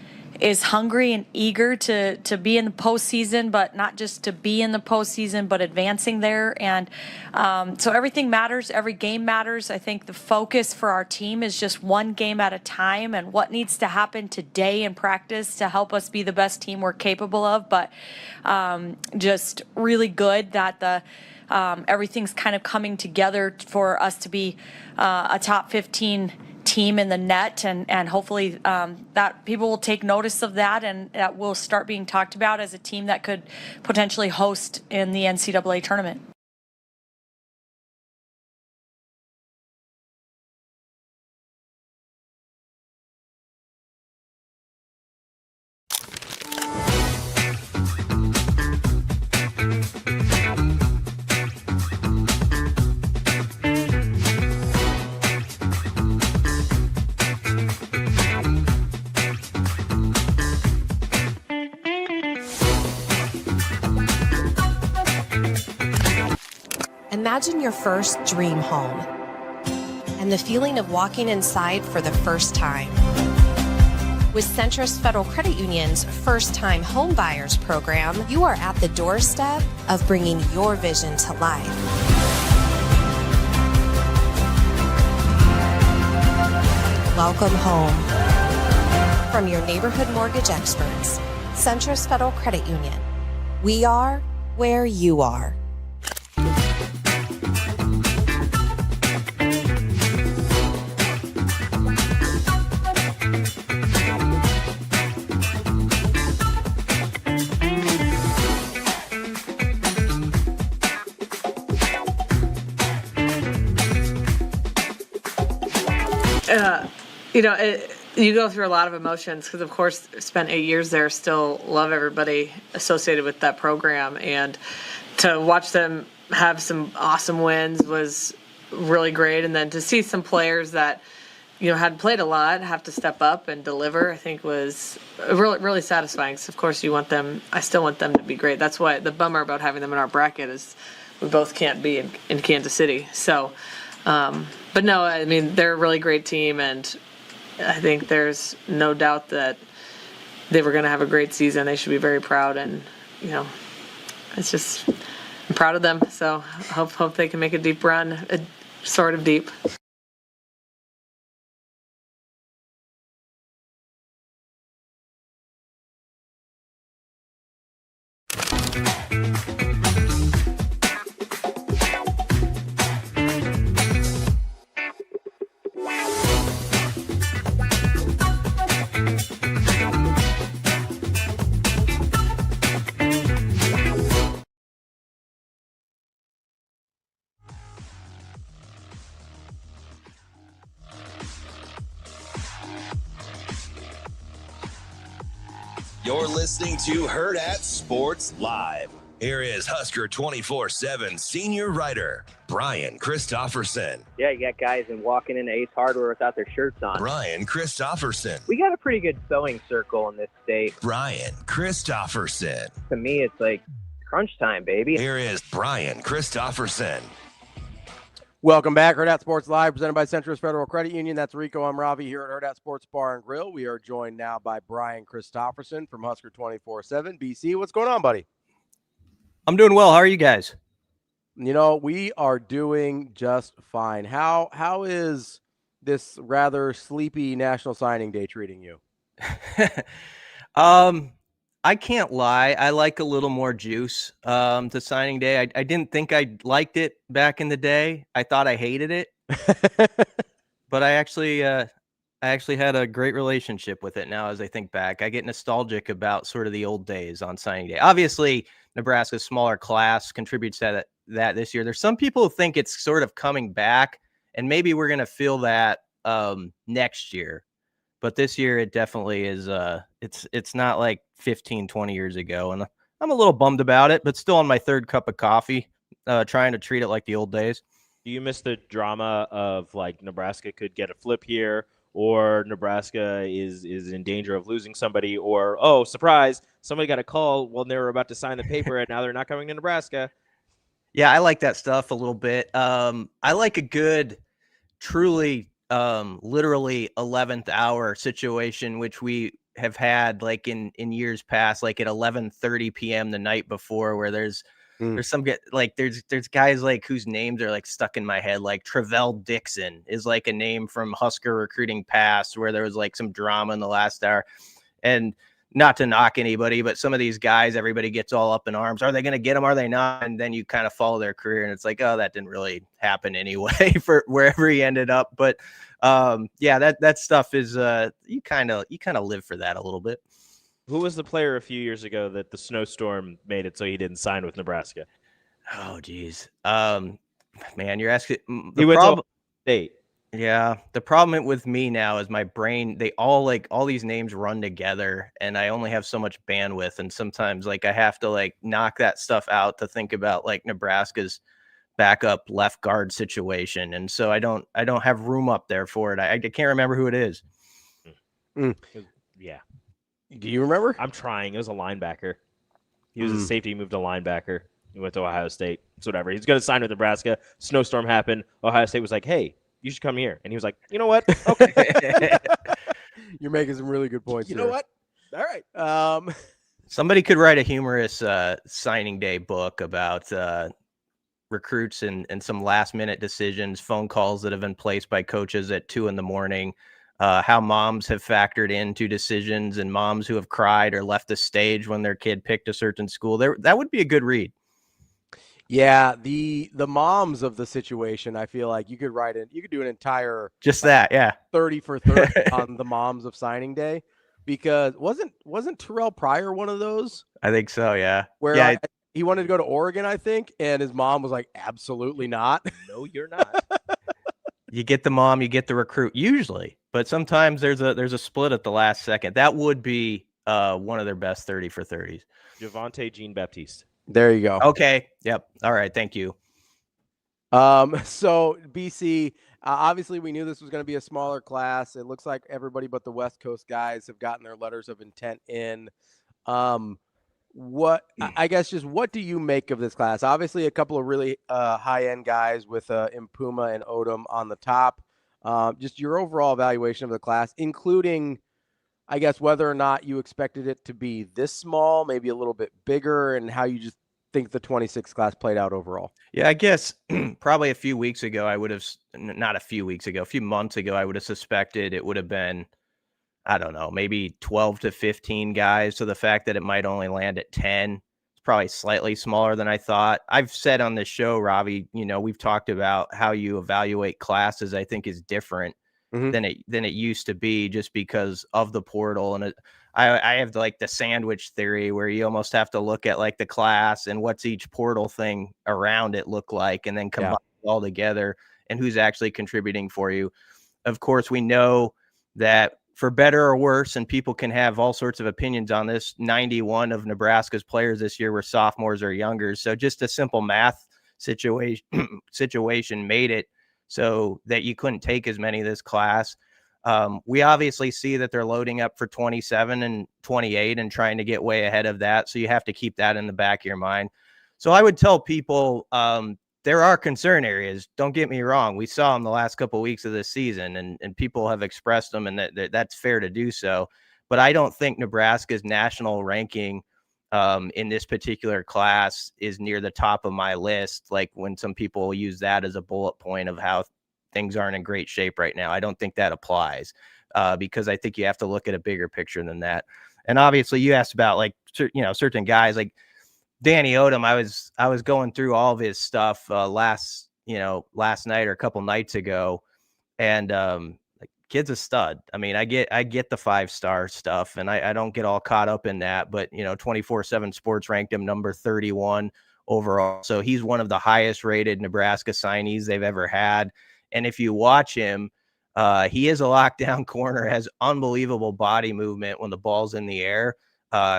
hungry and eager to be in the postseason, but not just to be in the postseason, but advancing there. And so everything matters. Every game matters. I think the focus for our team is just one game at a time and what needs to happen today in practice to help us be the best team we're capable of. But just really good that the everything's kind of coming together for us to be a top 15 team in the net, and hopefully that people will take notice of that, and that will start being talked about as a team that could potentially host in the NCAA tournament. Imagine your first dream home and the feeling of walking inside for the first time. With Centrist Federal Credit Union's First Time Home Buyers program, you are at the doorstep of bringing your vision to life. Welcome home. From your neighborhood mortgage experts, Centrist Federal Credit Union. We are where you are. You go through a lot of emotions because, of course, spent 8 years there, still love everybody associated with that program. And to watch them have some awesome wins was really great. And then to see some players that, had played a lot have to step up and deliver, I think was really, really satisfying. So, of course, I still want them to be great. That's why the bummer about having them in our bracket is we both can't be in Kansas City. So, but no, I mean, they're a really great team, and I think there's no doubt that they were going to have a great season. They should be very proud, and it's just I'm proud of them. So hope they can make a deep run, sort of deep. You're listening to Hurrdat Sports Live. Here is Husker 24/7 senior writer, Brian Christopherson. Yeah, you got guys walking into Ace Hardware without their shirts on. Brian Christopherson. We got a pretty good sewing circle in this state. Brian Christopherson. To me, it's like crunch time, baby. Here is Brian Christopherson. Welcome back. Hurrdat Sports Live, presented by Centrist Federal Credit Union. That's Rico. I'm Ravi here at Hurrdat Sports Bar and Grill. We are joined now by Brian Christopherson from Husker 24/7. BC, what's going on, buddy? I'm doing well. How are you guys? You know, we are doing just fine. How is this rather sleepy National Signing Day treating you? I can't lie. I like a little more juice to signing day. I didn't think I liked it back in the day. I thought I hated it, but I actually had a great relationship with it now. As I think back, I get nostalgic about sort of the old days on signing day. Obviously, Nebraska's smaller class contributes to that this year. There's some people who think it's sort of coming back, and maybe we're going to feel that next year. But this year it definitely is. It's not like 15, 20 years ago. And I'm a little bummed about it, but still on my third cup of coffee, trying to treat it like the old days. Do you miss the drama of like Nebraska could get a flip here, or Nebraska is in danger of losing somebody, or, oh, surprise, somebody got a call when they were about to sign the paper and now they're not coming to Nebraska? Yeah, I like that stuff a little bit. I like a good, truly literally 11th hour situation, which we have had like in years past, like at 11:30 p.m. the night before, where there's some there's guys like whose names are like stuck in my head, like Travell Dixon is like a name from Husker recruiting past, where there was like some drama in the last hour. And not to knock anybody, but some of these guys, everybody gets all up in arms. Are they going to get them? Are they not? And then you kind of follow their career, and it's like, oh, that didn't really happen anyway for wherever he ended up. But yeah, that stuff is you kind of live for that a little bit. Who was the player a few years ago that the snowstorm made it so he didn't sign with Nebraska? Oh, geez. Man, you're asking. He went to State. Yeah, the problem with me now is my brain, they all these names run together, and I only have so much bandwidth, and sometimes like I have to like knock that stuff out to think about like Nebraska's backup left guard situation, and so I don't have room up there for it. I can't remember who it is. Yeah. Do you remember? I'm trying. It was a linebacker. He was a safety, moved to linebacker. He went to Ohio State. It's whatever. He's going to sign with Nebraska. Snowstorm happened. Ohio State was like, hey, you should come here. And he was like, you know what? Okay. You're making some really good points. You know what? All right. Somebody could write a humorous signing day book about recruits and some last minute decisions, phone calls that have been placed by coaches at 2 a.m, how moms have factored into decisions, and moms who have cried or left the stage when their kid picked a certain school. That would be a good read. Yeah, the moms of the situation, I feel like you could write it. You could do an entire just that, yeah, 30 for 30 on the moms of signing day, because wasn't Terrell Pryor one of those? I think so, yeah. Where he wanted to go to Oregon, I think, and his mom was like, absolutely not. No, you're not. You get the mom, you get the recruit usually, but sometimes there's a split at the last second. That would be one of their best 30 for 30s. Javonte Jean-Baptiste. There you go. Okay. Yep. All right. Thank you. So BC, obviously we knew this was going to be a smaller class. It looks like everybody but the West Coast guys have gotten their letters of intent in. What do you make of this class? Obviously a couple of really high-end guys with Impuma and Odom on the top. Just your overall evaluation of the class, including, I guess, whether or not you expected it to be this small, maybe a little bit bigger, and how you just think the 26 class played out overall. Yeah, I guess probably a few months ago, I would have suspected it would have been, I don't know, maybe 12 to 15 guys. So the fact that it might only land at 10 is probably slightly smaller than I thought. I've said on this show, Ravi, we've talked about how you evaluate classes, I think is different than it used to be, just because of the portal. And I have like the sandwich theory, where you almost have to look at like the class and what's each portal thing around it look like, and then combine it all together and who's actually contributing for you. Of course, we know that for better or worse, and people can have all sorts of opinions on this, 91 of Nebraska's players this year were sophomores or younger. So just a simple math situation made it so that you couldn't take as many of this class. We obviously see that they're loading up for 27 and 28 and trying to get way ahead of that. So you have to keep that in the back of your mind. So I would tell people that there are concern areas. Don't get me wrong. We saw them the last couple of weeks of this season, and people have expressed them, and that's fair to do so. But I don't think Nebraska's national ranking in this particular class is near the top of my list. Like when some people use that as a bullet point of how things aren't in great shape right now. I don't think that applies because I think you have to look at a bigger picture than that. And obviously you asked about like, certain guys like Danny Odom. I was going through all of his stuff last night or a couple nights ago. And kid's a stud. I mean, I get the 5-star stuff, and I don't get all caught up in that, but 24/7 Sports ranked him number 31 overall. So he's one of the highest rated Nebraska signees they've ever had. And if you watch him, he is a lockdown corner, has unbelievable body movement when the ball's in the air,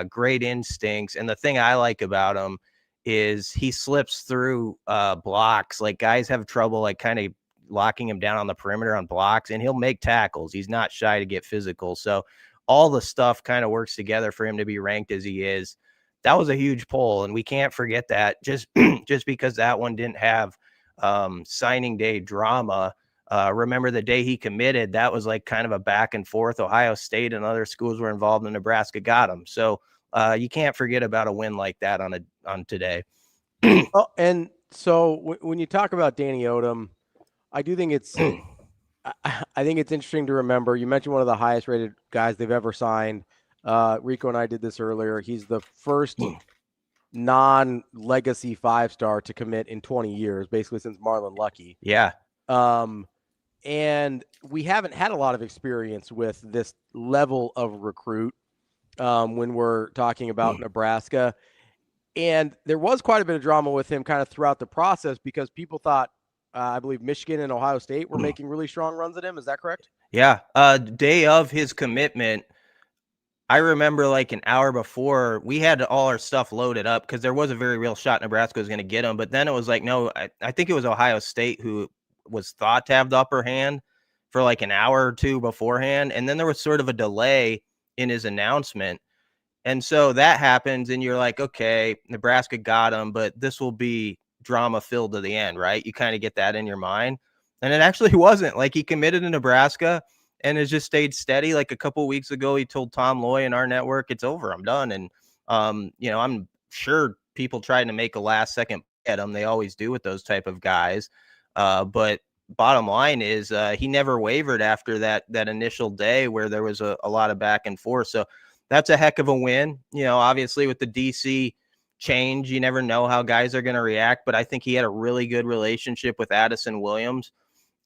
great instincts. And the thing I like about him is he slips through blocks. Like guys have trouble like kind of locking him down on the perimeter on blocks, and he'll make tackles. He's not shy to get physical. So all the stuff kind of works together for him to be ranked as he is. That was a huge poll, and we can't forget that just because that one didn't have signing day drama. Remember the day he committed, that was like kind of a back and forth. Ohio State and other schools were involved, and Nebraska got him. So you can't forget about a win like that on today. Oh, and so when you talk about Danny Odom, I do think I think it's interesting to remember. You mentioned one of the highest rated guys they've ever signed. Rico and I did this earlier. He's the first non-legacy 5-star to commit in 20 years, basically since Marlon Lucky. Yeah. And we haven't had a lot of experience with this level of recruit when we're talking about Nebraska. And there was quite a bit of drama with him kind of throughout the process because people thought, I believe Michigan and Ohio State were making really strong runs at him. Is that correct? Yeah. Day of his commitment, I remember like an hour before we had all our stuff loaded up because there was a very real shot Nebraska was going to get him. But then it was like, no, I think it was Ohio State who was thought to have the upper hand for like an hour or two beforehand. And then there was sort of a delay in his announcement. And so that happens and you're like, okay, Nebraska got him, but this will be drama filled to the end, right? You kind of get that in your mind. And it actually wasn't. Like he committed to Nebraska and has just stayed steady. Like a couple of weeks ago, he told Tom Loy in our network, it's over, I'm done. And, I'm sure people trying to make a last second at him. They always do with those type of guys. But bottom line is he never wavered after that initial day where there was a lot of back and forth. So that's a heck of a win. Obviously with the DC change, you never know how guys are going to react, but I think he had a really good relationship with Addison Williams,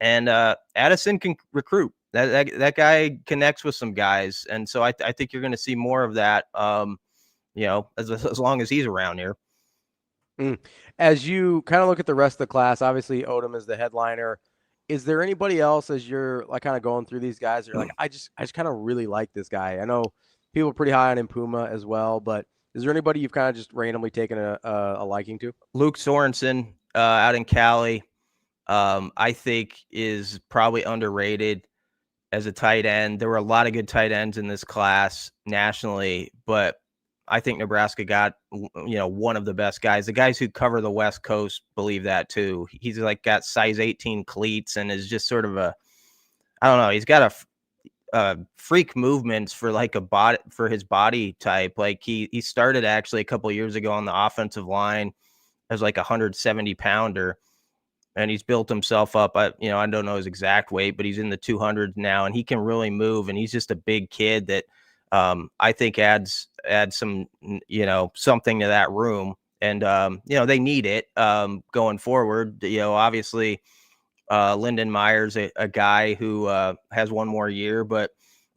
and Addison can recruit. That guy connects with some guys, and so I think you're going to see more of that. As long as he's around here. As you kind of look at the rest of the class, obviously Odom is the headliner. Is there anybody else as you're like kind of going through these guys? You're like, I just kind of really like this guy. I know people are pretty high on Impuma as well, but is there anybody you've kind of just randomly taken a liking to? Luke Sorensen out in Cali, I think is probably underrated as a tight end. There were a lot of good tight ends in this class nationally, but I think Nebraska got, one of the best guys. The guys who cover the West Coast believe that too. He's like got size 18 cleats and is just sort of he's got a freak movements for like a body for his body type. Like he started actually a couple of years ago on the offensive line as like 170 pounder, and he's built himself up. I don't know his exact weight, but he's in the 200s now, and he can really move. And he's just a big kid that I think adds some, something to that room. And, they need it going forward. Obviously Lyndon Myers, a guy who has one more year, but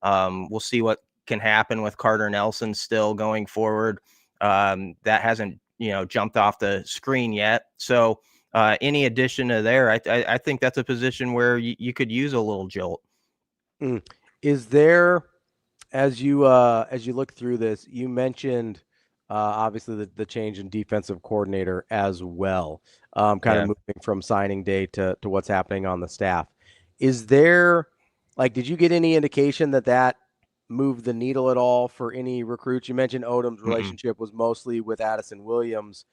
we'll see what can happen with Carter Nelson still going forward. That hasn't, jumped off the screen yet. So any addition to there, I think that's a position where you could use a little jolt. Is there, as you look through this, you mentioned obviously the change in defensive coordinator as well, of moving from signing day to what's happening on the staff. Is there, did you get any indication that moved the needle at all for any recruits? You mentioned Odom's relationship was mostly with Addison Williams.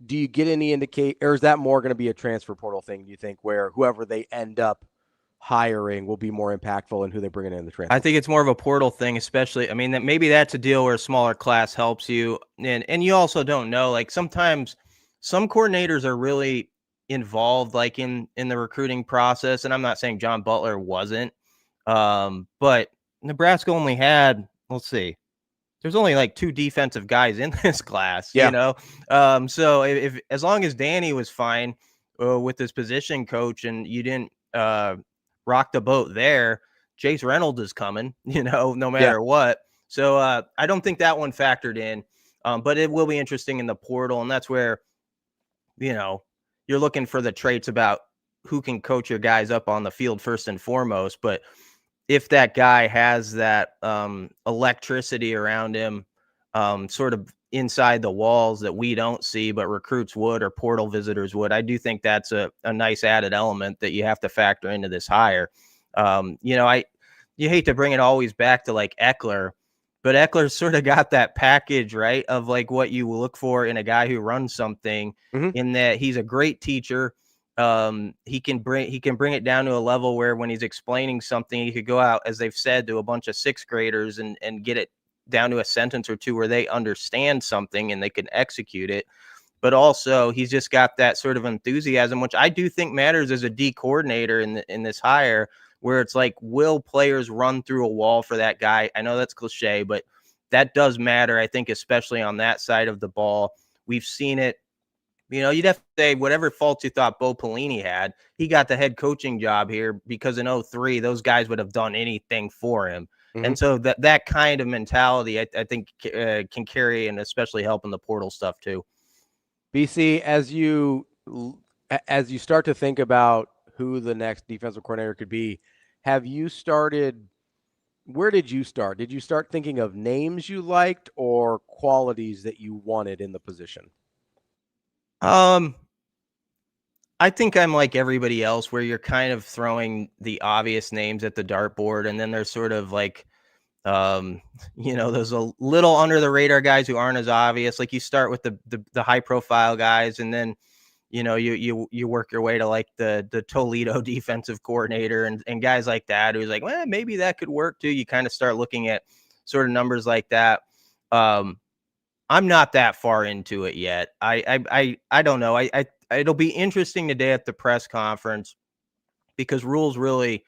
do you get any or is that more going to be a transfer portal thing, do you think, where whoever they end up hiring will be more impactful in who they bring in the transfer? I think it's more of a portal thing, especially. I mean, that maybe that's a deal where a smaller class helps you. And you also don't know, like sometimes some coordinators are really involved like in the recruiting process. And I'm not saying John Butler wasn't, but Nebraska only had, let's see, there's only like 2 defensive guys in this class, you know? So if as long as Danny was fine with his position coach and you didn't rock the boat there, Chase Reynolds is coming, you know, no matter what. So I don't think that one factored in, but it will be interesting in the portal. And that's where, you know, you're looking for the traits about who can coach your guys up on the field first and foremost. But if that guy has that electricity around him, sort of inside the walls that we don't see, but recruits would or portal visitors would, I do think that's a nice added element that you have to factor into this hire. You know, you hate to bring it always back to like Eckler, but Eckler sort of got that package, right, of like what you look for in a guy who runs something, in that he's a great teacher. He can bring it down to a level where when he's explaining something, he could go out, as they've said, to a bunch of 6th graders and get it down to a sentence or 2 where they understand something and they can execute it. But also he's just got that sort of enthusiasm, which I do think matters as a D coordinator in this hire, where it's like, will players run through a wall for that guy? I know that's cliche, but that does matter, I think, especially on that side of the ball. We've seen it. You know, you'd have to say whatever faults you thought Bo Pelini had, he got the head coaching job here because in 2003, those guys would have done anything for him. And so that kind of mentality, I think, can carry and especially help in the portal stuff too. BC, as you start to think about who the next defensive coordinator could be, where did you start? Did you start thinking of names you liked or qualities that you wanted in the position? I think I'm like everybody else, where you're kind of throwing the obvious names at the dartboard, and then there's sort of like, you know, there's a little under the radar guys who aren't as obvious. Like you start with the high profile guys, and then, you know, you work your way to like the Toledo defensive coordinator and guys like that, who's like, well, maybe that could work too. You kind of start looking at sort of numbers like that. I'm not that far into it yet. I don't know. It'll be interesting today at the press conference because Rhule's really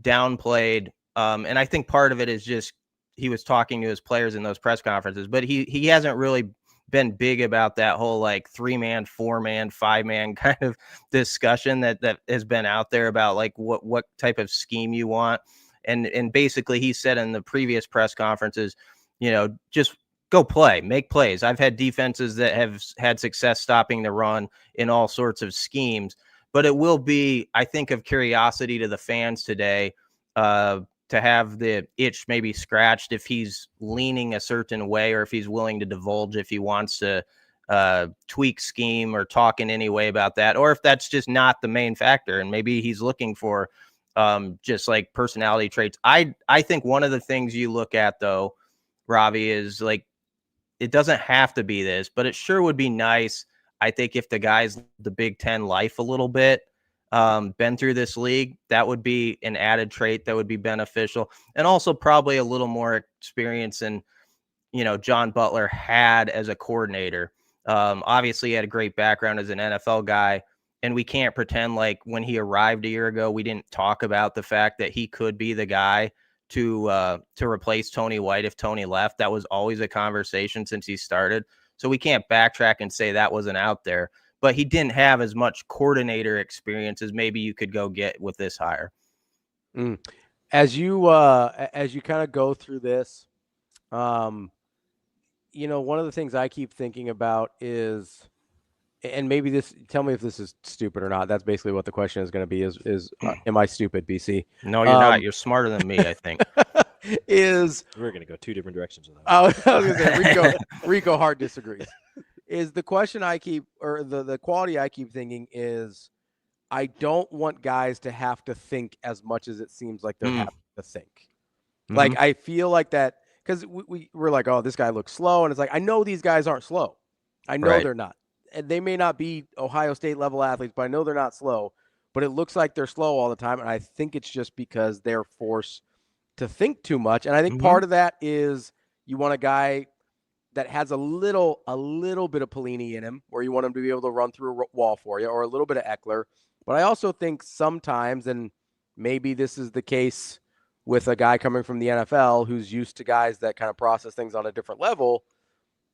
downplayed. And I think part of it is just he was talking to his players in those press conferences, but he hasn't really been big about that whole like 3-man, 4-man, 5-man kind of discussion that has been out there about like what type of scheme you want. And basically he said in the previous press conferences, you know, just go play, make plays. I've had defenses that have had success stopping the run in all sorts of schemes, but it will be, I think, of curiosity to the fans today to have the itch maybe scratched if he's leaning a certain way or if he's willing to divulge if he wants to tweak scheme or talk in any way about that, or if that's just not the main factor and maybe he's looking for just like personality traits. I think one of the things you look at though, Ravi, is like, it doesn't have to be this, but it sure would be nice, I think, if the guys the Big Ten life a little bit, been through this league. That would be an added trait that would be beneficial, and also probably a little more experience than, you know, John Butler had as a coordinator. Obviously, he had a great background as an NFL guy, and we can't pretend like when he arrived a year ago, we didn't talk about the fact that he could be the guy to replace Tony White if Tony left. That was always a conversation since he started. So we can't backtrack and say that wasn't out there, but he didn't have as much coordinator experience as maybe you could go get with this hire. As you kind of go through this, you know, one of the things I keep thinking about is, and maybe this, tell me if this is stupid or not. That's basically what the question is going to be is am I stupid, BC? No, you're not. You're smarter than me, I think. We're going to go 2 different directions with that. I was going to say, Rico hard disagrees. Is the question I keep, or the quality I keep thinking is, I don't want guys to have to think as much as it seems like they're having to think. Like, I feel like that, because we're like, oh, this guy looks slow. And it's like, I know these guys aren't slow. I know they're not. they may not be Ohio State level athletes, but I know they're not slow. But it looks like they're slow all the time, and I think it's just because they're forced to think too much. And I think part of that is you want a guy that has a little bit of Pelini in him, where you want him to be able to run through a wall for you, or a little bit of Eckler. But I also think sometimes, and maybe this is the case with a guy coming from the NFL who's used to guys that kind of process things on a different level,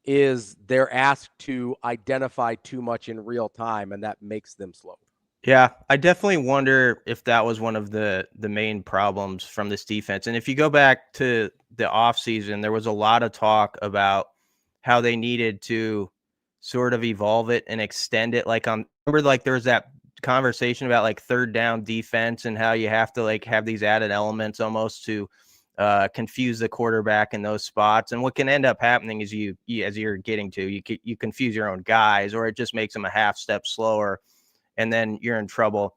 is they're asked to identify too much in real time, and that makes them slow. Yeah, I definitely wonder if that was one of the main problems from this defense. And if you go back to the offseason, there was a lot of talk about how they needed to sort of evolve it and extend it. Remember there was that conversation about like third down defense and how you have to like have these added elements almost to confuse the quarterback in those spots. And what can end up happening is you as you're getting to, you confuse your own guys, or it just makes them a half step slower. And then you're in trouble.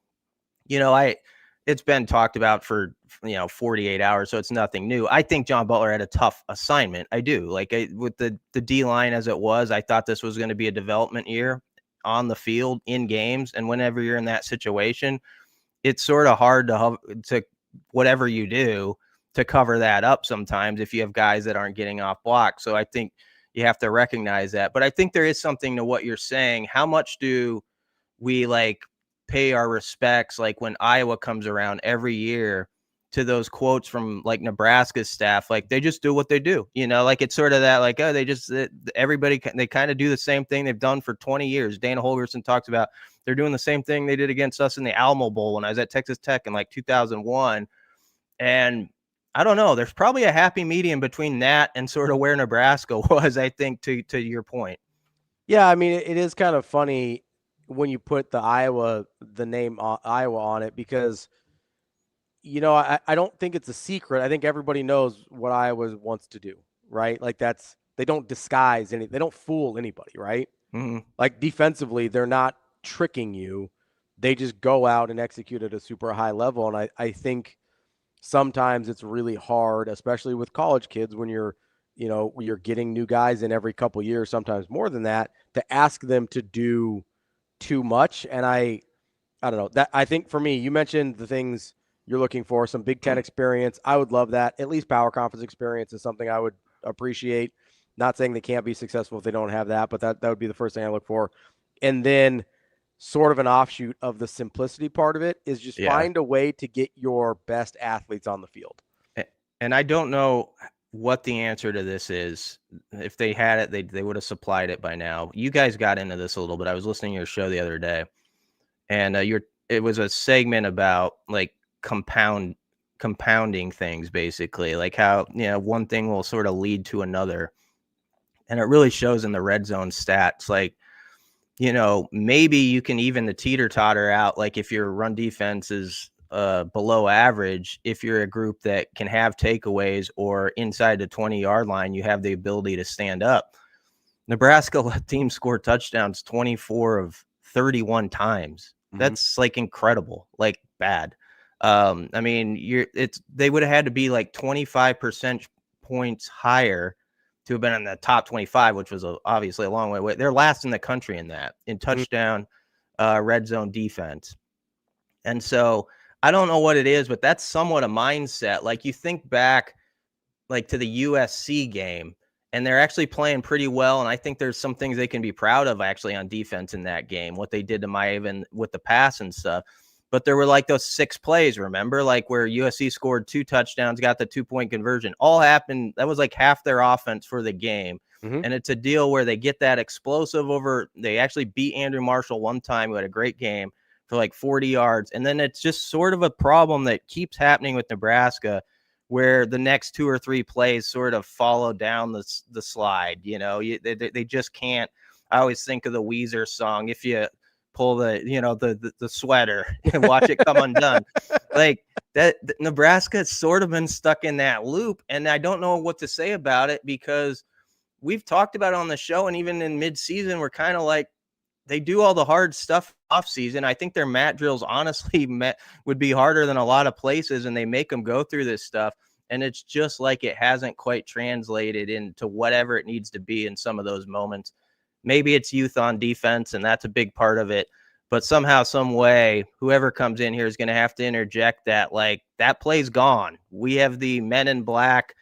It's been talked about for 48 hours, so it's nothing new. I think John Butler had a tough assignment. I do. With the D line as it was, I thought this was going to be a development year on the field in games. And whenever you're in that situation, it's sort of hard to whatever you do to cover that up sometimes if you have guys that aren't getting off block. So I think you have to recognize that. But I think there is something to what you're saying. How much do we pay our respects when Iowa comes around every year to those quotes from Nebraska's staff? They just do what they do, it's sort of that everybody, they kind of do the same thing they've done for 20 years. Dana Holgerson talks about they're doing the same thing they did against us in the Alamo Bowl when I was at Texas Tech in 2001. And I don't know, there's probably a happy medium between that and sort of where Nebraska was, I think, to your point. Yeah, I mean, it is kind of funny when you put the name Iowa on it, because, I don't think it's a secret. I think everybody knows what Iowa wants to do, right? They don't disguise they don't fool anybody, right? Mm-hmm. Defensively, they're not tricking you. They just go out and execute at a super high level. And I think sometimes it's really hard, especially with college kids, when you're getting new guys in every couple years, sometimes more than that, to ask them to do too much. And I don't know, that I think for me, you mentioned the things you're looking for, some Big Ten experience. I would love that. At least power conference experience is something I would appreciate. Not saying they can't be successful if they don't have that, but that would be the first thing I look for. And then sort of an offshoot of the simplicity part of it is just find a way to get your best athletes on the field. And I don't know what the answer to this is. If they had it, they would have supplied it by now. You guys got into this a little bit. I was listening to your show the other day, and it was a segment about compounding things, basically, how one thing will sort of lead to another, and it really shows in the red zone stats. Maybe you can even the teeter-totter out, if your run defense is below average, if you're a group that can have takeaways or inside the 20-yard line, you have the ability to stand up. Nebraska let teams score touchdowns 24 of 31 times. Mm-hmm. That's incredible, bad. I mean, they would have had to be 25% points higher to have been in the top 25, which was obviously a long way away. They're last in the country in touchdown, red zone defense. And so I don't know what it is, but that's somewhat a mindset. You think back to the USC game, and they're actually playing pretty well. And I think there's some things they can be proud of actually on defense in that game, what they did to Maven with the pass and stuff. But there were those 6 plays, remember, where USC scored 2 touchdowns, got the 2-point conversion. All happened. That was half their offense for the game. Mm-hmm. And it's a deal where they get that explosive they actually beat Andrew Marshall one time, who had a great game, for 40 yards. And then it's just sort of a problem that keeps happening with Nebraska, where the next 2 or 3 plays sort of follow down the slide. They just can't. I always think of the Weezer song, if you pull the sweater and watch it come undone. That Nebraska has sort of been stuck in that loop, and I don't know what to say about it, because we've talked about it on the show, and even in mid-season, we're kind of they do all the hard stuff off season. I think their mat drills honestly would be harder than a lot of places, and they make them go through this stuff, and it's just it hasn't quite translated into whatever it needs to be in some of those moments. maybe it's youth on defense, and that's a big part of it. But somehow, some way, whoever comes in here is going to have to interject that, like, that play's gone. We have the men in black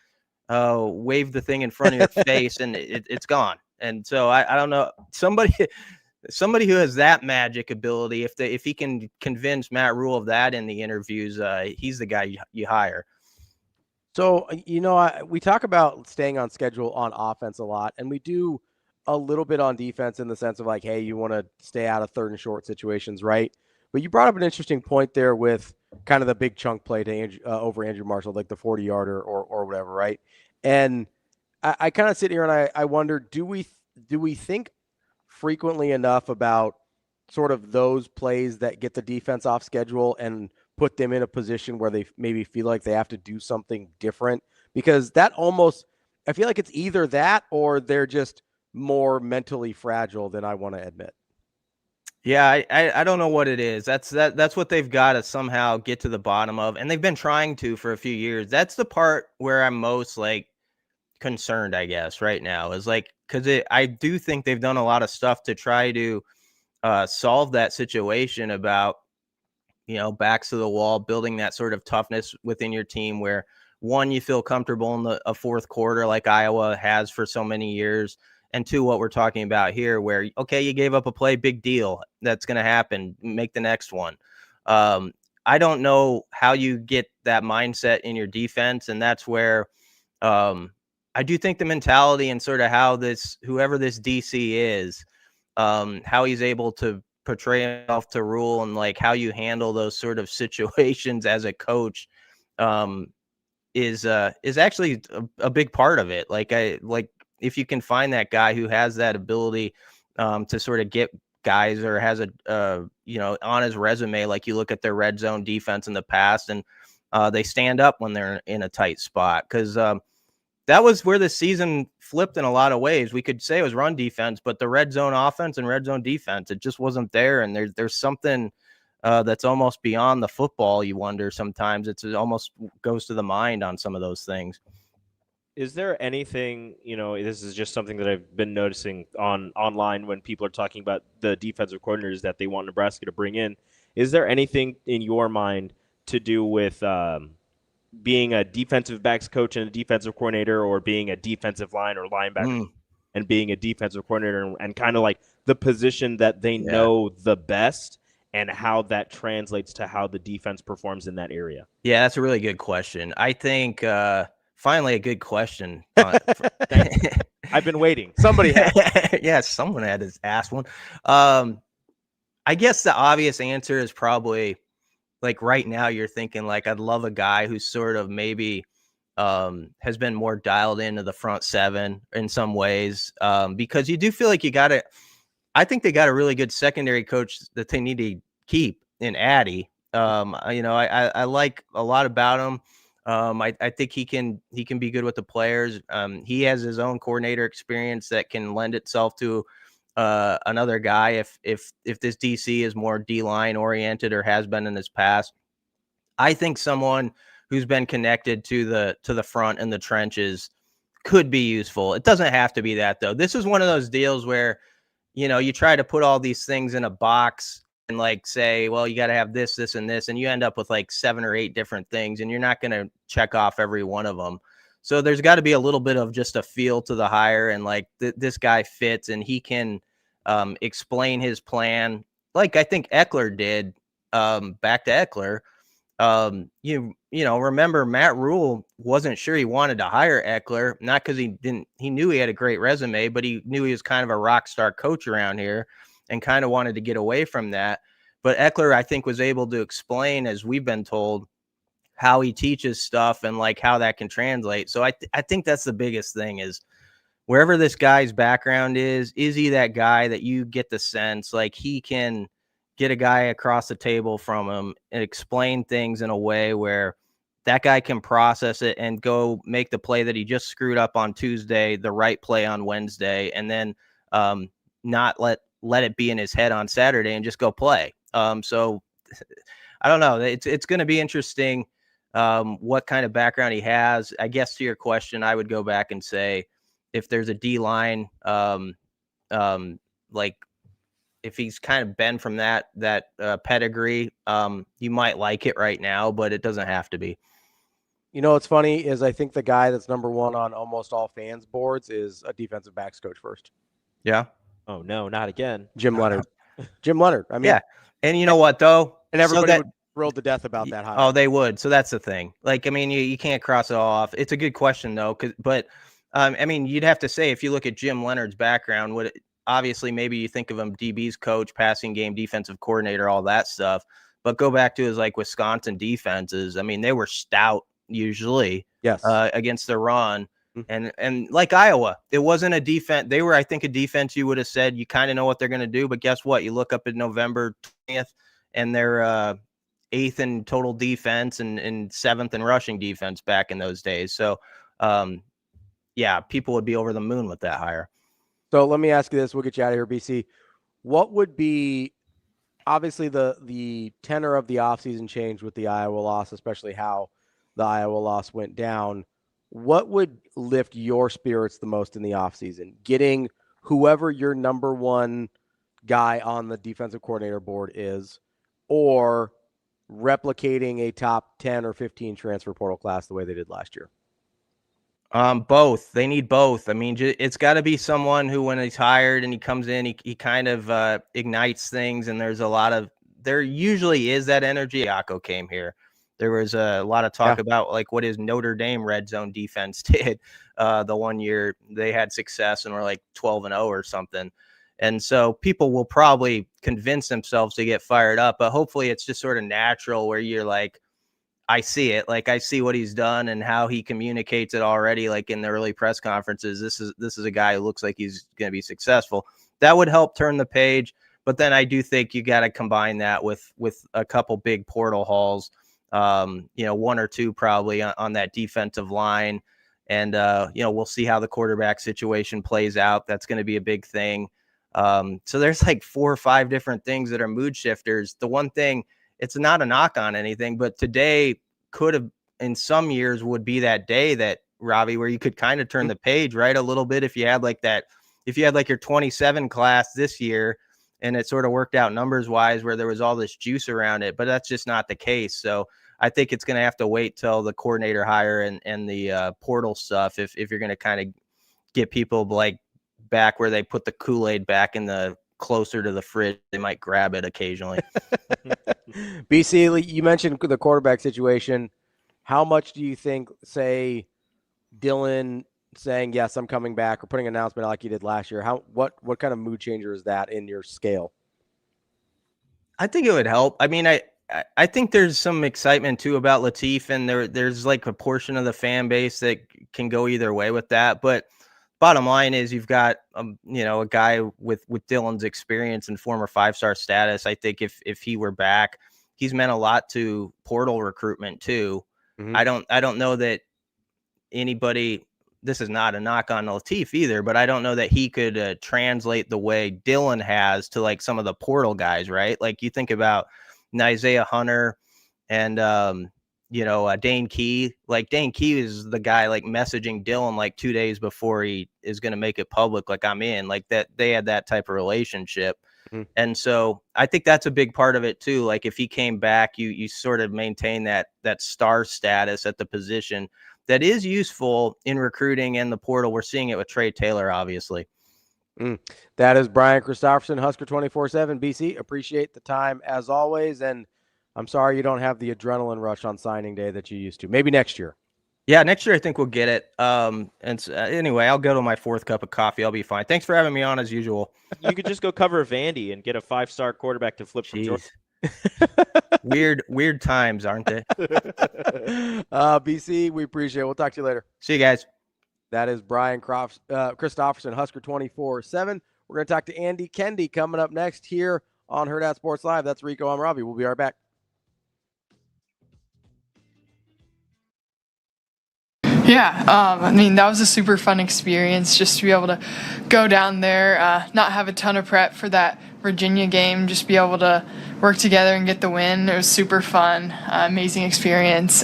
wave the thing in front of your face, and it's gone. And so I don't know, somebody who has that magic ability, if he can convince Matt Rhule of that in the interviews, he's the guy you hire. So, we talk about staying on schedule on offense a lot, and we do a little bit on defense in the sense of like, hey, you want to stay out of 3rd and short situations, right? But you brought up an interesting point there with kind of the big chunk play to over Andrew Marshall, like the 40-yarder or whatever, right? And I kind of sit here and I wonder, do we think frequently enough about sort of those plays that get the defense off schedule and put them in a position where they maybe feel like they have to do something different? Because that almost, I feel like it's either that or they're just more mentally fragile than I want to admit. Yeah, I don't know what it is. That's what they've got to somehow get to the bottom of, and they've been trying to for a few years. That's the part where I'm most like concerned, I guess, right now, is like, because I do think they've done a lot of stuff to try to solve that situation about, backs to the wall, building that sort of toughness within your team where, one, you feel comfortable in a 4th quarter like Iowa has for so many years. And 2, what we're talking about here, where, okay, you gave up a play, big deal. That's going to happen. Make the next one. I don't know how you get that mindset in your defense. And that's where I do think the mentality and sort of how whoever this DC is, how he's able to portray himself to Rhule and like how you handle those sort of situations as a coach is actually a big part of it. If you can find that guy who has that ability to sort of get guys or has on his resume, like you look at their red zone defense in the past and they stand up when they're in a tight spot. Because that was where the season flipped in a lot of ways. We could say it was run defense, but the red zone offense and red zone defense, it just wasn't there. And there's something that's almost beyond the football. You wonder sometimes it almost goes to the mind on some of those things. Is there anything, this is just something that I've been noticing online when people are talking about the defensive coordinators that they want Nebraska to bring in. Is there anything in your mind to do with being a defensive backs coach and a defensive coordinator, or being a defensive line or linebacker and being a defensive coordinator, and kind of like the position that they know the best and how that translates to how the defense performs in that area? Yeah, that's a really good question. I think finally a good question. I've been waiting. Somebody had. Yeah, someone had to ask one. I guess the obvious answer is probably, like, right now you're thinking, like, I'd love a guy who's sort of maybe has been more dialed into the front 7 in some ways, because you do feel like I think they got a really good secondary coach that they need to keep in Addy. I like a lot about him. I think he can be good with the players. He has his own coordinator experience that can lend itself to another guy if this DC is more D-line oriented or has been in his past. I think someone who's been connected to the front and the trenches could be useful. It doesn't have to be that, though. This is one of those deals where, you try to put all these things in a box and like say, well, you got to have this, this, and this, and you end up with like 7 or 8 different things, and you're not going to check off every one of them. So there's got to be a little bit of just a feel to the hire, and like this guy fits, and he can explain his plan, like I think Eckler did. Back to Eckler, remember Matt Rhule wasn't sure he wanted to hire Eckler, not because he knew he had a great resume, but he knew he was kind of a rock star coach around here and kind of wanted to get away from that. But Eckler, I think, was able to explain, as we've been told, how he teaches stuff and like how that can translate. So I think that's the biggest thing, is wherever this guy's background is he that guy that you get the sense like he can get a guy across the table from him and explain things in a way where that guy can process it and go make the play that he just screwed up on Tuesday, the right play on Wednesday, and then not let it be in his head on Saturday and just go play. So I don't know. It's going to be interesting what kind of background he has. I guess to your question, I would go back and say if there's a D-line like if he's kind of been from that pedigree, you might like it right now, but it doesn't have to be. You know what's funny is I think the guy that's number one on almost all fans' boards is a defensive backs coach first. Yeah. Oh no, not again. Jim Leonard. Jim Leonard. I mean, yeah. And you know what though? And everybody would roll to death about that hire. Oh, they would. So that's the thing. Like, I mean, you can't cross it all off. It's a good question though, but I mean, you'd have to say if you look at Jim Leonard's background, obviously maybe you think of him DB's coach, passing game, defensive coordinator, all that stuff. But go back to his like Wisconsin defenses. I mean, they were stout usually. Yes. Against the run. And like Iowa, it wasn't a defense. They were, I think, a defense you would have said you kind of know what they're going to do. But guess what? You look up in November 20th and they're 8th in total defense and 7th in rushing defense back in those days. So, yeah, people would be over the moon with that hire. So let me ask you this. We'll get you out of here, BC. What would be, obviously, the tenor of the offseason changed with the Iowa loss, especially how the Iowa loss went down. What would lift your spirits the most in the offseason? Getting whoever your number one guy on the defensive coordinator board is, or replicating a top 10 or 15 transfer portal class the way they did last year? Both. They need both. I mean, it's got to be someone who, when he's hired and he comes in, he kind of ignites things, and there usually is that energy. Yako came here. There was a lot of talk about like what his Notre Dame red zone defense did the one year they had success and were like 12-0 or something. And so people will probably convince themselves to get fired up, but hopefully it's just sort of natural where you're like, I see it. Like I see what he's done and how he communicates it already. Like in the early press conferences, this is a guy who looks like he's going to be successful. That would help turn the page. But then I do think you got to combine that with a couple big portal hauls. One or two probably on that defensive line. And, we'll see how the quarterback situation plays out. That's going to be a big thing. So there's like 4 or 5 different things that are mood shifters. The one thing, it's not a knock on anything, but today could have, in some years, would be that day that, Ravi, where you could kind of turn the page, right? A little bit if you had like your 27 class this year and it sort of worked out numbers wise where there was all this juice around it, but that's just not the case. So I think it's going to have to wait till the coordinator hire and the portal stuff. If you're going to kind of get people like back where they put the Kool-Aid back in the closer to the fridge, they might grab it occasionally. BC, you mentioned the quarterback situation. How much do you think, say, Dylan saying, yes, I'm coming back, or putting an announcement like you did last year, what kind of mood changer is that in your scale? I think it would help. I mean, I think there's some excitement too about Latif, and there's like a portion of the fan base that can go either way with that. But bottom line is you've got a guy with Dylan's experience and former 5-star status. I think if he were back, he's meant a lot to portal recruitment too. Mm-hmm. I don't know that anybody. This is not a knock on Latif either, but I don't know that he could translate the way Dylan has to like some of the portal guys, right? Like you think about Isaiah Hunter and, Dane Key. Like Dane Key is the guy like messaging Dylan like 2 days before he is going to make it public. Like I'm in, like that. They had that type of relationship. Mm-hmm. And so I think that's a big part of it too. Like if he came back, you sort of maintain that star status at the position that is useful in recruiting and the portal. We're seeing it with Trey Taylor, obviously. That is Brian Christopherson, Husker 24/7. BC, appreciate the time as always. And I'm sorry you don't have the adrenaline rush on signing day that you used to. Maybe next year. Yeah, next year I think we'll get it. Anyway, I'll go to my 4th cup of coffee. I'll be fine. Thanks for having me on as usual. You could just go cover Vandy and get a 5-star quarterback to flip from Georgia. Weird times, aren't they? BC, we appreciate it. We'll talk to you later. See you guys. That is Brian Christopherson, Husker 24/7. We're going to talk to Andy KENDEIGH coming up next here on Hurrdat Sports Live. That's Rico. I'm Ravi. We'll be right back. Yeah, that was a super fun experience just to be able to go down there, not have a ton of prep for that Virginia game, just be able to work together and get the win. It was super fun, amazing experience.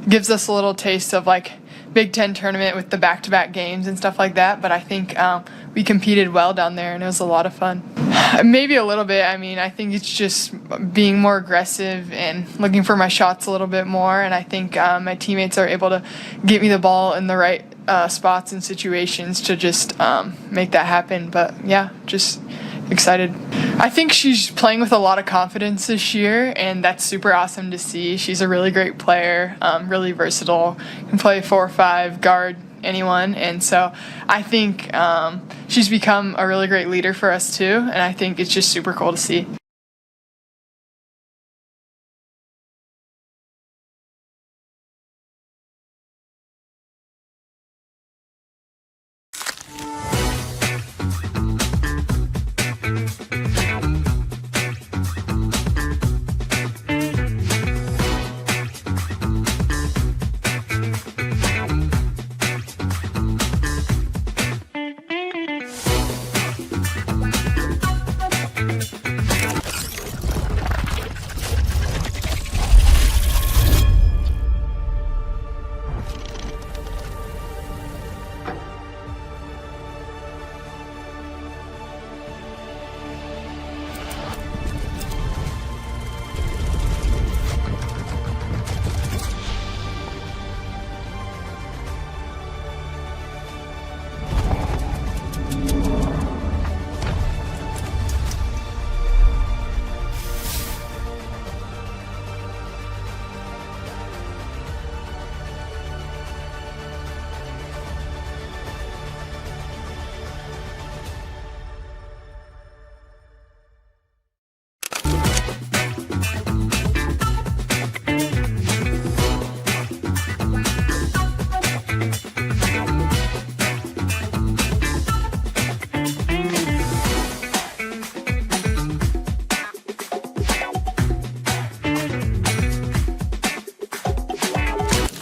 Gives us a little taste of like Big Ten tournament with the back-to-back games and stuff like that, but I think we competed well down there, and it was a lot of fun. Maybe a little bit. I mean, I think it's just being more aggressive and looking for my shots a little bit more, and I think my teammates are able to get me the ball in the right spots and situations to just make that happen. But, yeah, just excited. I think she's playing with a lot of confidence this year, and that's super awesome to see. She's a really great player, really versatile, can play 4 or 5, guard anyone, and so I think she's become a really great leader for us too, and I think it's just super cool to see.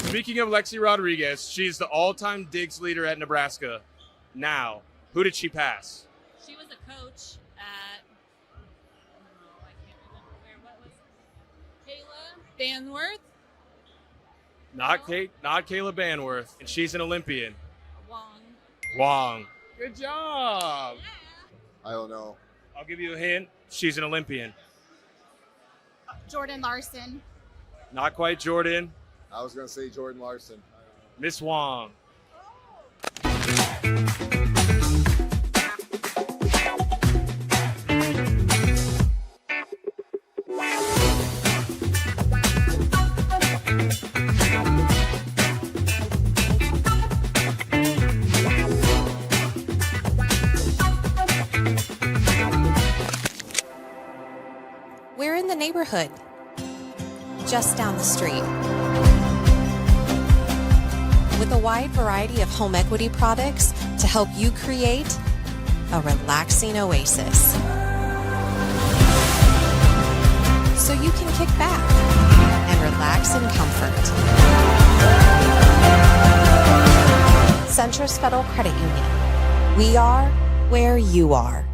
Speaking of Lexi Rodriguez, she's the all-time digs leader at Nebraska. Now, who did she pass? She was a coach at, I can't remember what was it? Kayla Banworth? Not Kayla Banworth, and she's an Olympian. Wong. Good job. I don't know. I'll give you a hint. She's an Olympian. Jordan Larson. Not quite Jordan. I was going to say Jordan Larson. Miss Wong. We're in the neighborhood, just down the street. With a wide variety of home equity products to help you create a relaxing oasis. So you can kick back and relax in comfort. Centris Federal Credit Union. We are where you are.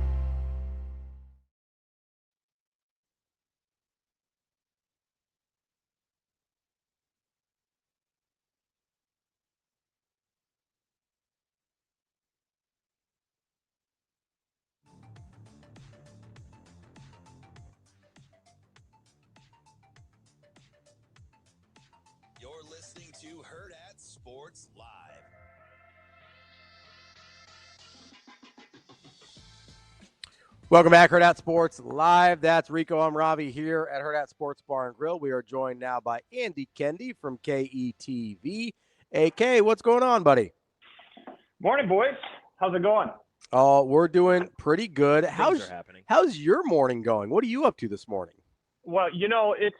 You're listening to Hurrdat Sports Live. Welcome back, Hurrdat Sports Live. That's Rico. I'm Ravi here at Hurrdat Sports Bar and Grill. We are joined now by Andy KENDEIGH from KETV. AK, what's going on, buddy? Morning, boys. How's it going? Oh, we're doing pretty good. Things are happening. How's your morning going? What are you up to this morning? Well, you know, it's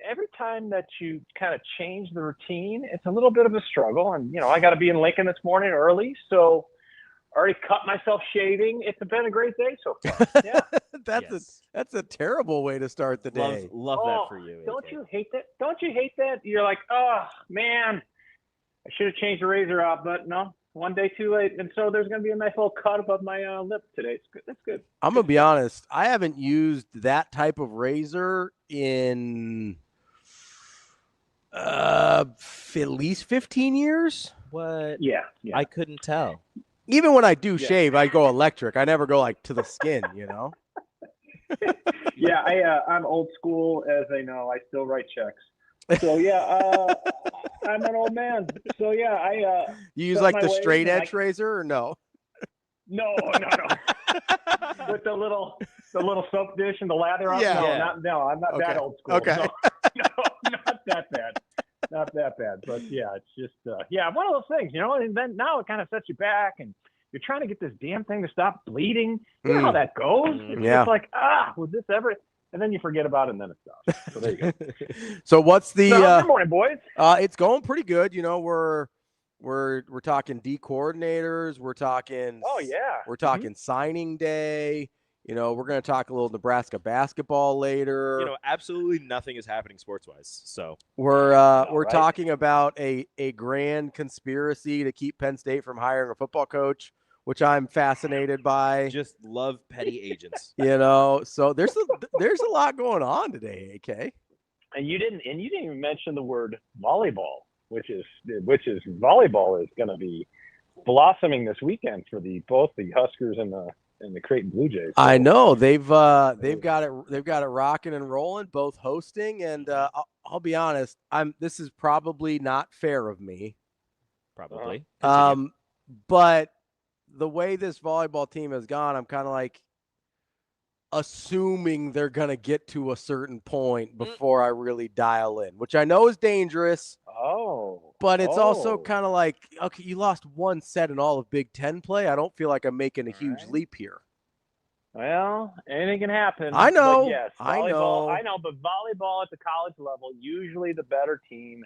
every time that you kind of change the routine, it's a little bit of a struggle. And, you know, I got to be in Lincoln this morning early, so I already cut myself shaving. It's been a great day so far. Yeah. That's a terrible way to start the day. Love that for you. Don't you hate that? Don't you hate that? You're like, oh, man, I should have changed the razor out, but no, one day too late. And so there's going to be a nice little cut above my lip today. It's good. That's good. I'm going to be honest. I haven't used that type of razor in At least 15 years. What? Yeah. I couldn't tell. Even when I do shave, I go electric. I never go like to the skin, Yeah, I'm old school, as they know. I still write checks. So yeah, I'm an old man. So yeah, I. You use like the straight edge razor or no? No. With the little soap dish and the lather on. Yeah. No, I'm not that old school. Okay. No, not that bad. Not that bad. But yeah, it's just one of those things, and then now it kind of sets you back, and you're trying to get this damn thing to stop bleeding. You know how that goes. It's just like, would this ever? And then you forget about it, and then it stops. So there you go. So what's the? Good morning, boys. It's going pretty good. We're talking D coordinators. We're talking. Oh yeah. We're talking signing day. We're going to talk a little Nebraska basketball later. Absolutely nothing is happening sports-wise. So we're talking about a grand conspiracy to keep Penn State from hiring a football coach, which I'm fascinated by. Just love petty agents. So there's a lot going on today, AK. And you didn't even mention the word volleyball, which is volleyball is going to be blossoming this weekend for both the Huskers and the Creighton Blue Jays. So. I know they've got it rocking and rolling, both hosting, and I'll be honest, this is probably not fair of me. Probably. But the way this volleyball team has gone, I'm kind of like assuming they're going to get to a certain point before I really dial in, which I know is dangerous. But it's also kind of like, okay, you lost one set in all of Big Ten play. I don't feel like I'm making a huge leap here. Well, anything can happen. I know. But yes, I know. But volleyball at the college level, usually the better team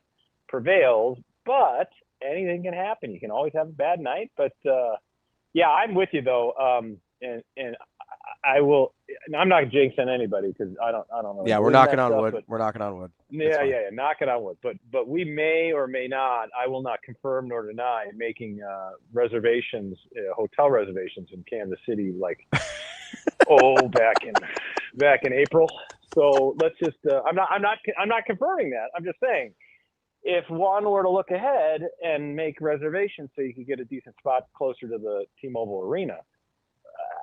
prevails. But anything can happen. You can always have a bad night. But yeah, I'm with you though. And I will. I'm not jinxing anybody because I don't know. Yeah, we're knocking on wood. We're knocking on wood. Yeah, knocking on wood. But we may or may not. I will not confirm nor deny making reservations, hotel reservations in Kansas City, like back in April. So let's just. I'm not confirming that. I'm just saying, if one were to look ahead and make reservations so you could get a decent spot closer to the T-Mobile Arena.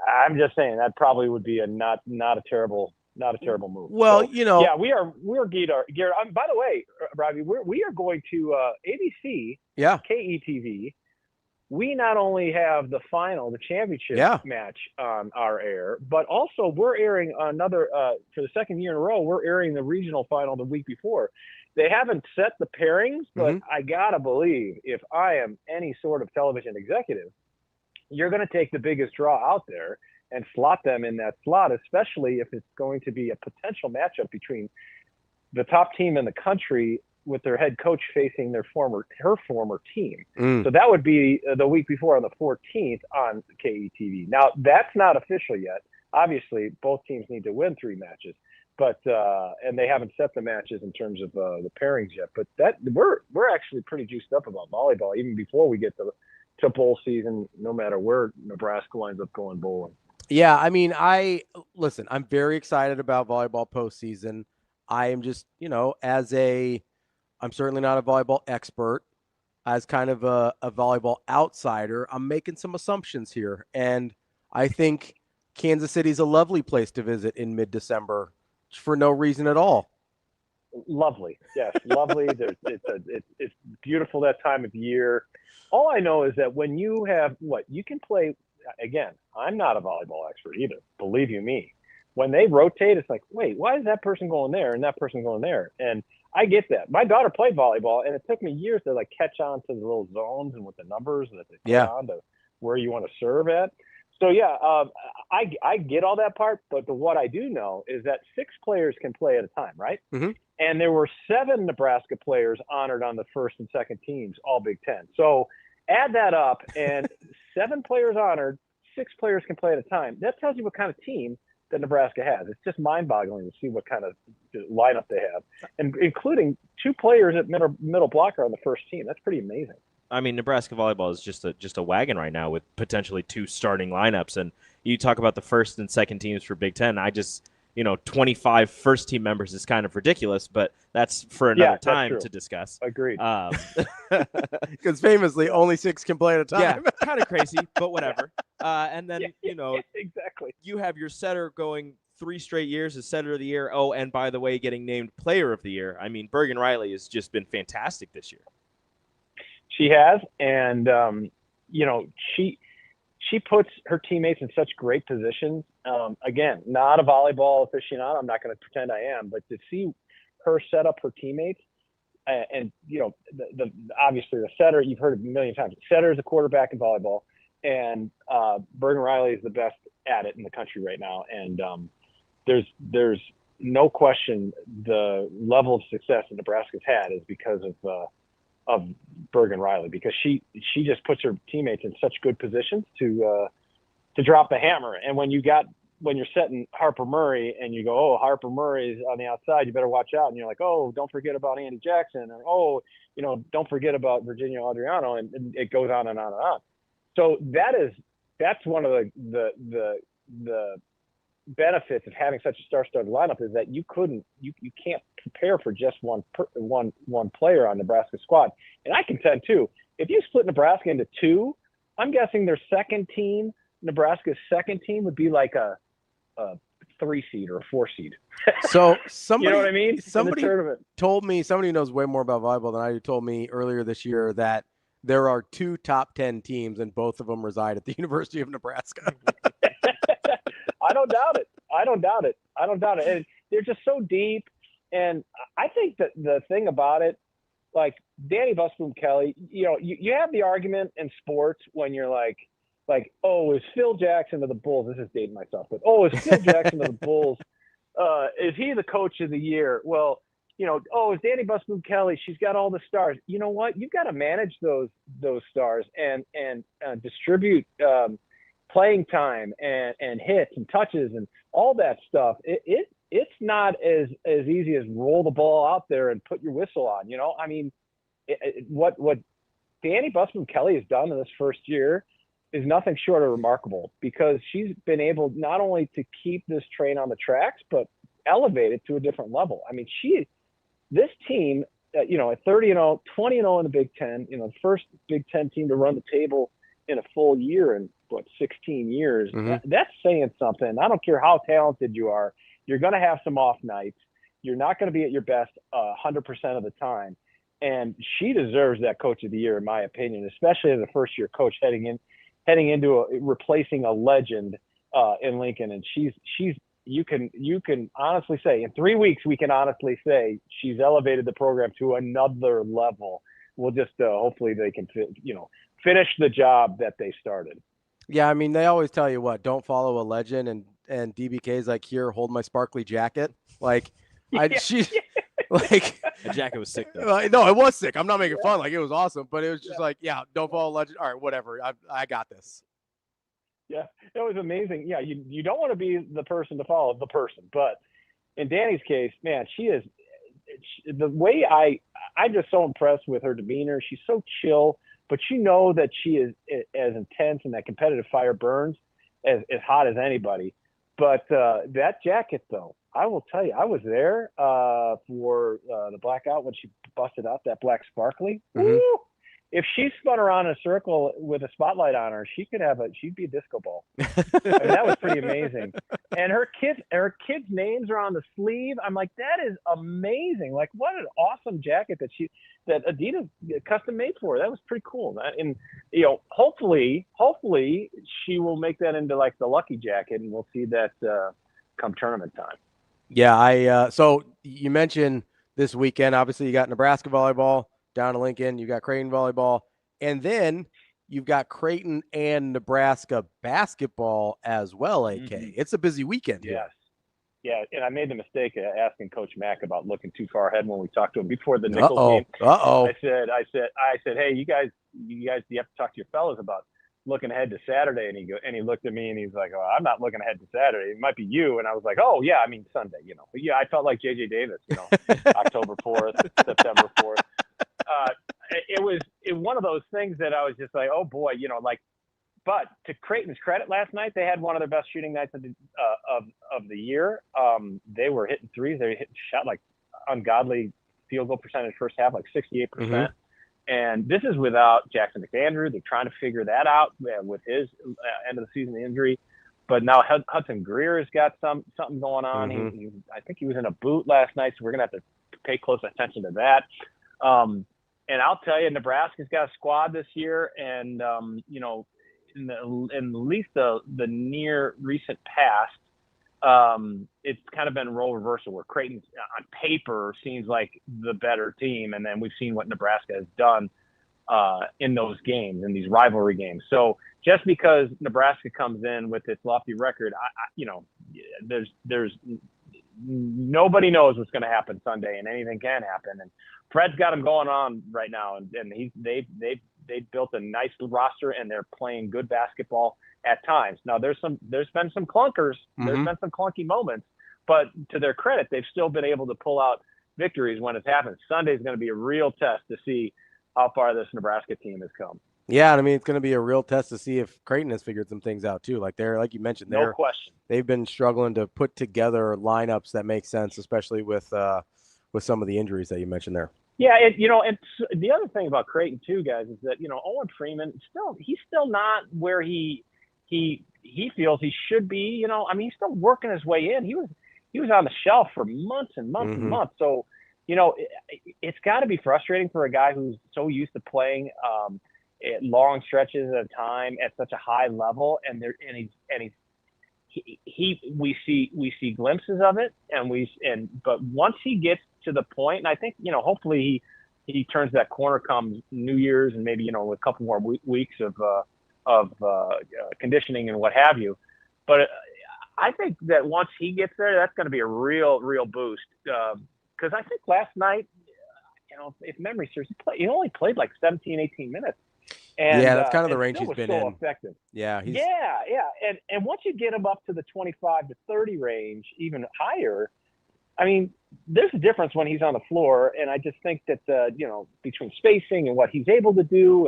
I'm just saying that probably would be not a terrible move. Well, yeah, we're geared. By the way, Ravi, we are going to ABC, KETV. We not only have the championship match on our air, but also we're airing another for the second year in a row. We're airing the regional final the week before. They haven't set the pairings, but I gotta believe if I am any sort of television executive, you're going to take the biggest draw out there and slot them in that slot, especially if it's going to be a potential matchup between the top team in the country with their head coach facing her former team. So that would be the week before on the 14th on KETV. Now, that's not official yet. Obviously, both teams need to win 3 matches, but and they haven't set the matches in terms of the pairings yet. But we're actually pretty juiced up about volleyball even before we get to bowl season, no matter where Nebraska winds up going bowling. Yeah, I mean, I'm very excited about volleyball postseason. I am just, I'm certainly not a volleyball expert. As kind of a volleyball outsider, I'm making some assumptions here. And I think Kansas City's a lovely place to visit in mid-December for no reason at all. Lovely. Yes, lovely. It's beautiful that time of year. All I know is that when you have you can play, again, I'm not a volleyball expert either, believe you me. When they rotate, it's like, wait, why is that person going there and that person going there? And I get that. My daughter played volleyball, and it took me years to catch on to the little zones and with the numbers that they put on to where you want to serve at. So, I get all that part, but what I do know is that 6 players can play at a time, right? Mm-hmm. And there were 7 Nebraska players honored on the first and second teams, all Big Ten. So add that up, and 7 players honored, 6 players can play at a time. That tells you what kind of team that Nebraska has. It's just mind-boggling to see what kind of lineup they have, and including 2 players at middle blocker on the first team. That's pretty amazing. I mean, Nebraska volleyball is just a wagon right now with potentially 2 starting lineups. And you talk about the first and second teams for Big Ten. 25 first team members is kind of ridiculous, but that's for another time to discuss. Agreed. Because famously, only 6 can play at a time. Yeah, kind of crazy, but whatever. And then, exactly. You have your setter going 3 straight years as setter of the year. Oh, and by the way, getting named player of the year. I mean, Bergen Riley has just been fantastic this year. She has, and she puts her teammates in such great positions. Again, not a volleyball aficionado. I'm not going to pretend I am, but to see her set up her teammates, and the obviously the setter, you've heard it a million times. Setter is a quarterback in volleyball, and Bergen Riley is the best at it in the country right now. And there's no question the level of success that Nebraska's had is because of Bergen Riley, because she just puts her teammates in such good positions to drop the hammer. And when you're setting Harper Murray and you go, oh, Harper Murray's on the outside, you better watch out. And you're like, oh, don't forget about Andy Jackson, or oh, don't forget about Virginia Adriano, and it goes on and on and on. So that's one of the benefits of having such a star-studded lineup, is that you can't prepare for just one player on Nebraska's squad. And I contend too, if you split Nebraska into 2, I'm guessing their second team, Nebraska's second team, would be like a 3 seed or a 4 seed. So somebody, you know what I mean? Somebody told me, somebody who knows way more about volleyball than I do, told me earlier this year that there are 2 top 10 teams and both of them reside at the University of Nebraska. I don't doubt it. And they're just so deep. And I think that the thing about it, like Danny Busboom Kelly, you have the argument in sports when you're like, oh, is Phil Jackson of the Bulls? This is dating myself, but is Phil Jackson of the Bulls? Is he the coach of the year? Well, is Danny Busboom Kelly? She's got all the stars. You know what? You've got to manage those stars and distribute playing time and hits and touches and all that stuff. It's not as easy as roll the ball out there and put your whistle on. I mean, what Danny Busboom Kelly has done in this first year is nothing short of remarkable, because she's been able not only to keep this train on the tracks, but elevate it to a different level. I mean, this team, at 30-0, 20-0 in the Big Ten, the first Big Ten team to run the table in a full year in 16 years. Mm-hmm. That's saying something. I don't care how talented you are. You're going to have some off nights. You're not going to be at your best 100% of the time. And she deserves that coach of the year, in my opinion, especially as a first year coach heading into replacing a legend in Lincoln. And you can honestly say, in 3 weeks, we can honestly say she's elevated the program to another level. We'll just hopefully they can finish the job that they started. Yeah, I mean, they always tell you don't follow a legend, and DBK's like, here, hold my sparkly jacket. Like, she's like, the jacket was sick though. No, it was sick. I'm not making fun. Like, it was awesome, but it was just don't follow a legend. All right, whatever. I got this. Yeah, it was amazing. Yeah, you don't want to be the person to follow the person, but in Danny's case, man, she is. The way I'm just so impressed with her demeanor. She's so chill, but that she is as intense, and that competitive fire burns as hot as anybody. But that jacket, though, I will tell you, I was there for the blackout when she busted out that black sparkly. Mm-hmm. Woo! If she spun around in a circle with a spotlight on her, she'd be a disco ball. I mean, that was pretty amazing. And her kids' names are on the sleeve. I'm like, that is amazing. Like, what an awesome jacket that Adidas custom made for her. That was pretty cool. And hopefully she will make that into like the lucky jacket, and we'll see that come tournament time. Yeah, so you mentioned this weekend, obviously you got Nebraska volleyball down in Lincoln, you got Creighton volleyball, and then you've got Creighton and Nebraska basketball as well, AK. Mm-hmm. It's a busy weekend. Yes. Yeah, and I made the mistake of asking Coach Mack about looking too far ahead when we talked to him before the Nichols game. I said, hey, you guys, you have to talk to your fellas about looking ahead to Saturday. And he looked at me and he's like, oh, I'm not looking ahead to Saturday. It might be you. And I was like, oh yeah, I mean Sunday, But yeah, I felt like JJ Davis, October 4th, September 4th. It was one of those things that I was just like, oh boy, like But to Creighton's credit, last night they had one of their best shooting nights of the year. They were hitting threes. They shot like ungodly field goal percentage first half, like 68%. Mm-hmm. And this is without Jackson McAndrew. They're trying to figure that out with his end of the season injury. But now Hudson Greer has got something going on. Mm-hmm. I think he was in a boot last night, so we're going to have to pay close attention to that. And I'll tell you, Nebraska's got a squad this year, and in at least the near recent past, it's kind of been role reversal where Creighton on paper seems like the better team, and then we've seen what Nebraska has done in those games, in these rivalry games. So just because Nebraska comes in with its lofty record, there's nobody knows what's going to happen Sunday, and anything can happen. And Fred's got them going on right now, and they've built a nice roster, and they're playing good basketball at times. Now there's been some clunkers, there's been some clunky moments, but to their credit, they've still been able to pull out victories when it's happened. Sunday's going to be a real test to see how far this Nebraska team has come. Yeah, I mean, it's going to be a real test to see if Creighton has figured some things out too. Like you mentioned, no question, they've been struggling to put together lineups that make sense, especially with some of the injuries that you mentioned there. Yeah, and the other thing about Creighton too, guys, is that Owen Freeman he's still not where he feels he should be. He's still working his way in. He was on the shelf for months and months and months. So it's got to be frustrating for a guy who's so used to playing at long stretches at a time at such a high level, we see glimpses of it, but once he gets to the point, and I think hopefully he turns that corner come New Year's, and maybe with a couple more weeks of conditioning and what have you. But I think that once he gets there, that's going to be a real boost. Because I think last night, if memory serves, he only played like 17, 18 minutes. And, that's kind of the range he's been in. Effective. Yeah. And once you get him up to the 25 to 30 range, even higher, I mean, there's a difference when he's on the floor. And I just think that, between spacing and what he's able to do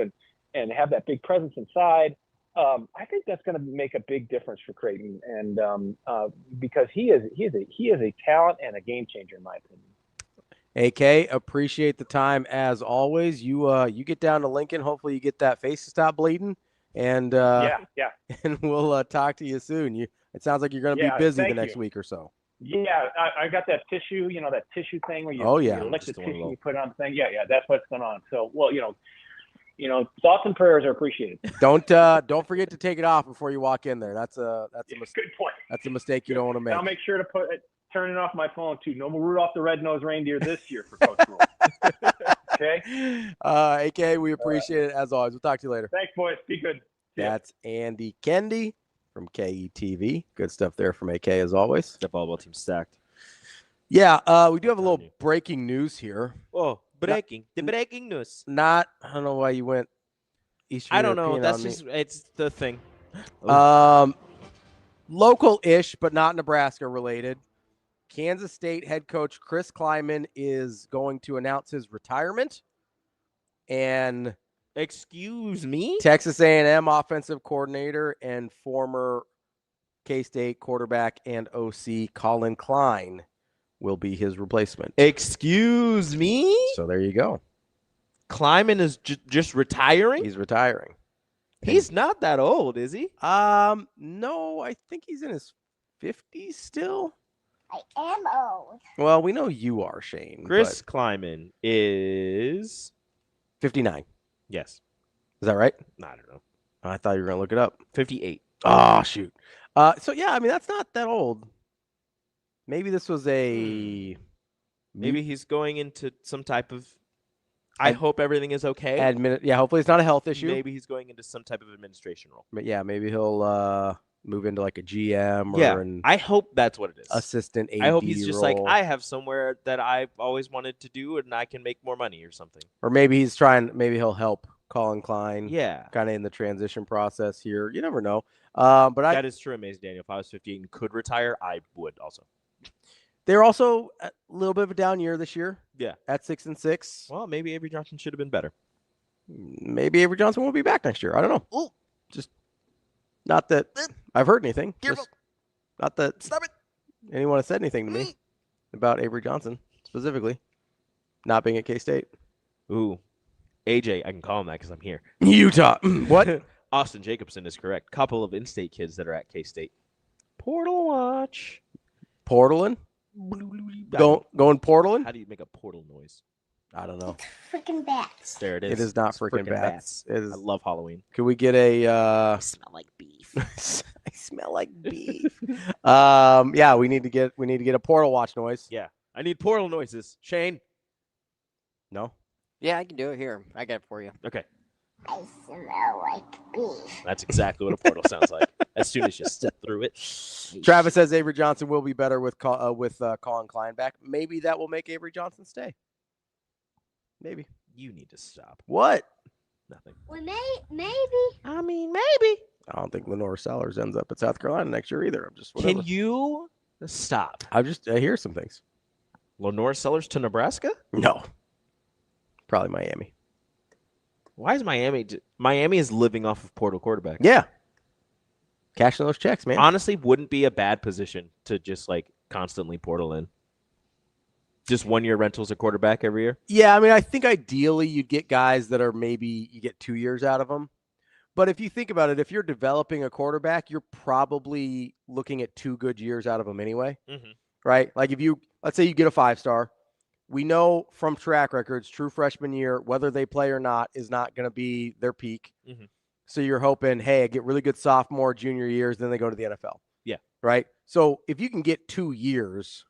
and have that big presence inside, I think that's going to make a big difference for Creighton. And because he is a talent and a game changer, in my opinion. AK, appreciate the time as always. You get down to Lincoln. Hopefully you get that face to stop bleeding. And and we'll talk to you soon. It sounds like you're going to be busy the next week or so. Yeah, I got that tissue, that tissue thing where you lick the tissue, you put it on the thing. Yeah, that's what's going on. So, well, thoughts and prayers are appreciated. Don't forget to take it off before you walk in there. That's a mistake. Good point. That's a mistake you don't want to make. I'll make sure to turn it off my phone too. No more Rudolph the Red-Nosed Reindeer this year for Coach Rhule. Okay. AK, we appreciate it as always. We'll talk to you later. Thanks, boys. Be good. That's Andy KENDEIGH from KETV. Good stuff there from AK as always. The volleyball team stacked. Yeah, we do have a little breaking news here. Oh, breaking news. I don't know why you went Eastern I don't European know. on me. It's the thing. Local-ish, but not Nebraska related. Kansas State head coach Chris Klieman is going to announce his retirement. And excuse me? Texas A&M offensive coordinator and former K-State quarterback and OC Colin Klein will be his replacement. Excuse me? So there you go. Klieman is just retiring? He's retiring. He's not that old, is he? No, I think he's in his 50s still. I am old. Well, we know you are, Shane. Chris Klieman is 59. Yes. Is that right? I don't know. I thought you were going to look it up. 58. Oh, shoot. So, yeah, I mean, that's not that old. Maybe this was a... Maybe he's going into some type of... I hope everything is okay. Yeah, hopefully it's not a health issue. Maybe he's going into some type of administration role. But yeah, maybe he'll move into like a GM or an I hope that's what it is. Assistant AD I hope he's just role. like, I have somewhere that I've always wanted to do and I can make more money or something. Or maybe maybe he'll help Colin Klein. Yeah. Kind of in the transition process here. You never know. But that is true, Amazing Daniel. If I was 58 and could retire, I would also. They're also a little bit of a down year this year. Yeah. At 6-6. Well, maybe Avery Johnson should have been better. Maybe Avery Johnson won't be back next year. I don't know. Ooh. Just Not that I've heard anything. Just not that. Stop it. Anyone has said anything to me about Avery Johnson specifically not being at K-State. Ooh. AJ, I can call him that because I'm here. Utah. What? Austin Jacobson is correct. Couple of in-state kids that are at K-State. Portal watch. Portaling? Going portaling? How do you make a portal noise? I don't know. Freaking bats. There it is. It is not It's freaking bats. It is, I love Halloween. Can we get a I smell like beef. I smell like beef. Yeah, we need to get a portal watch noise. Yeah. I need portal noises. Shane. No? Yeah, I can do it here. I got it for you. Okay. I smell like beef. That's exactly what a portal sounds like. As soon as you step through it. Travis says Avery Johnson will be better with Colin Klein back. Maybe that will make Avery Johnson stay. Maybe. You need to stop. What? Nothing. Well, maybe. I mean, maybe. I don't think Lenore Sellers ends up at South Carolina next year either. I'm just whatever. Can you stop? I hear some things. Lenore Sellers to Nebraska? No. Probably Miami. Why is Miami? Miami is living off of portal quarterbacks. Yeah. Cashing those checks, man. Honestly, wouldn't be a bad position to just like constantly portal in. Just 1 year rentals a quarterback every year? Yeah, I mean, I think ideally you'd get guys that are maybe you get 2 years out of them. But if you think about it, if you're developing a quarterback, you're probably looking at 2 good years out of them anyway, right? Like if let's say you get a 5-star, we know from track records, true freshman year, whether they play or not is not going to be their peak. So you're hoping, hey, I get really good sophomore, junior years, then they go to the NFL. Yeah. Right? So if you can get 2 years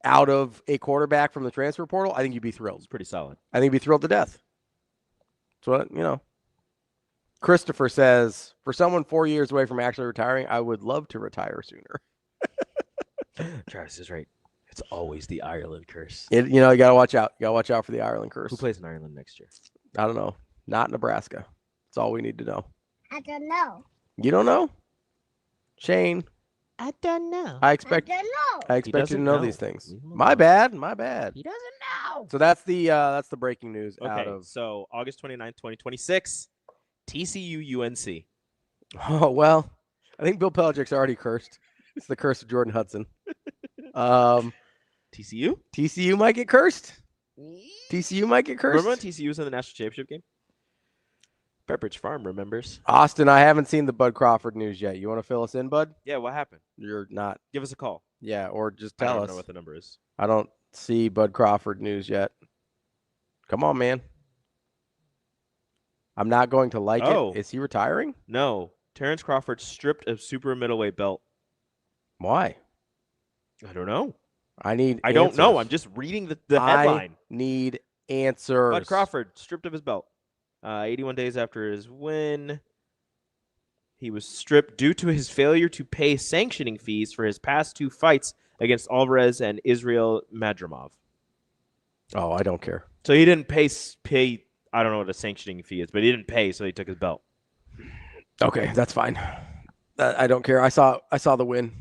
out of a quarterback from the transfer portal, I think you'd be thrilled. It's pretty solid. I think you'd be thrilled to death. That's what, Christopher says, for someone 4 years away from actually retiring, I would love to retire sooner. Travis is right. It's always the Ireland curse. You got to watch out. You got to watch out for the Ireland curse. Who plays in Ireland next year? I don't know. Not Nebraska. That's all we need to know. I don't know. You don't know? Shane. I don't know. I expect you to know these things. My bad. He doesn't know. So that's the breaking news out of. So August 29th, 2026, TCU UNC. Oh, well, I think Bill Belichick's already cursed. It's the curse of Jordan Hudson. TCU? TCU might get cursed. TCU might get cursed. Remember when TCU was in the national championship game? Pepperidge Farm remembers. Austin, I haven't seen the Bud Crawford news yet. You want to fill us in, Bud? Yeah, what happened? You're not. Give us a call. Yeah, or just I tell don't us. know what the number is. I don't see Bud Crawford news yet. Come on, man. I'm not going to like it. Is he retiring? No. Terrence Crawford stripped a super middleweight belt. Why? I don't know. I don't know. I'm just reading the headline. I need answers. Bud Crawford stripped of his belt. 81 days after his win, he was stripped due to his failure to pay sanctioning fees for his past 2 fights against Alvarez and Israel Madrimov. Oh, I don't care. So he didn't pay. I don't know what a sanctioning fee is, but he didn't pay, so he took his belt. Okay, that's fine. I don't care. I saw the win.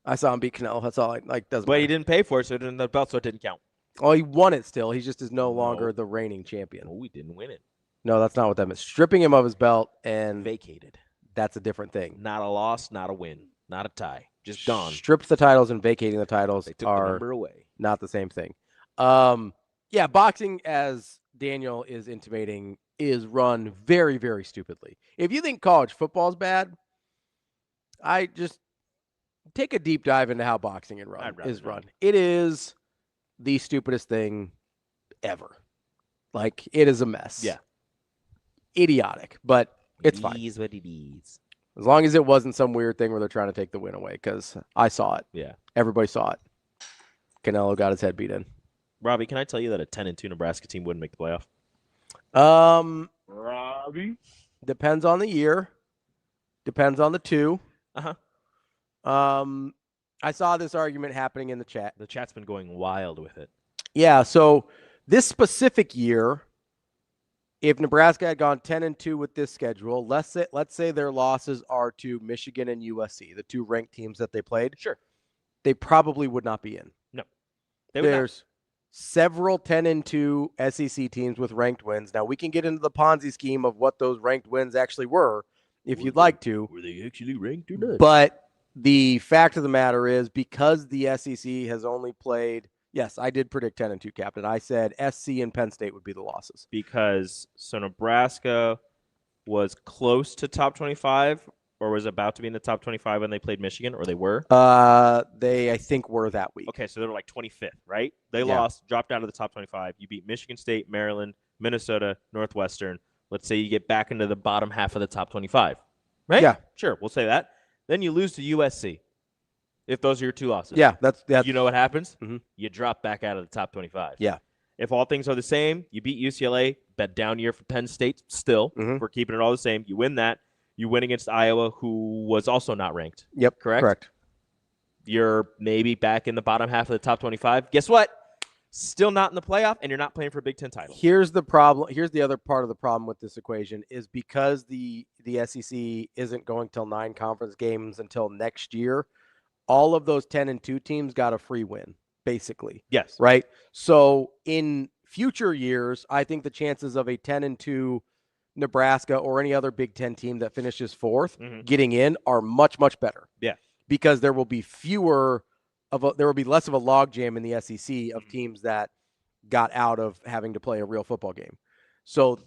I saw him beat Canelo. That's all. Doesn't But matter. he didn't pay for it, so it didn't the belt, so it didn't count. Oh, he won it still. He just is no longer the reigning champion. No, we didn't win it. No, that's not what that means. Stripping him of his belt and vacated. That's a different thing. Not a loss, not a win, not a tie. Just gone. Stripped the titles and vacating the titles They took the are number away. not the same thing. Yeah, boxing, as Daniel is intimating, is run very, very stupidly. If you think college football is bad, I just take a deep dive into how boxing is run. It is the stupidest thing ever. Like, it is a mess. Yeah. Idiotic, but it's fine. It is what it is. As long as it wasn't some weird thing where they're trying to take the win away, because I saw it. Yeah. Everybody saw it. Canelo got his head beat in. Robbie, can I tell you that a 10-2 Nebraska team wouldn't make the playoff? Robbie? Depends on the year. Depends on the two. I saw this argument happening in the chat. The chat's been going wild with it. Yeah, so this specific year, if Nebraska had gone 10-2 with this schedule, let's say their losses are to Michigan and USC, the 2 ranked teams that they played. Sure. They probably would not be in. No. They would There's several 10-2 SEC teams with ranked wins. Now, we can get into the Ponzi scheme of what those ranked wins actually were, if you'd like to. Were they actually ranked or not? But the fact of the matter is, because the SEC has only played, yes, I did predict 10-2, Captain. I said SC and Penn State would be the losses. Because Nebraska was close to top 25 or was about to be in the top 25 when they played Michigan, or they were? They, I think, were that week. Okay, so they were like 25th, right? They lost, dropped out of the top 25. You beat Michigan State, Maryland, Minnesota, Northwestern. Let's say you get back into the bottom half of the top 25, right? Yeah. Sure, we'll say that. Then you lose to USC if those are your two losses. Yeah, that's you know what happens? Mhm. You drop back out of the top 25. Yeah. If all things are the same, you beat UCLA, bet down year for Penn State still. We're keeping it all the same. You win that. You win against Iowa, who was also not ranked. Yep, correct. You're maybe back in the bottom half of the top 25. Guess what? Still not in the playoff, and you're not playing for a Big Ten title. Here's the problem. Here's the other part of the problem with this equation is because the SEC isn't going till 9 conference games until next year, all of those 10-2 teams got a free win, basically. Yes. Right? So in future years, I think the chances of a 10-2 Nebraska or any other Big Ten team that finishes 4th getting in are much, much better. Yeah. Because there will be there will be less of a logjam in the SEC of teams that got out of having to play a real football game. So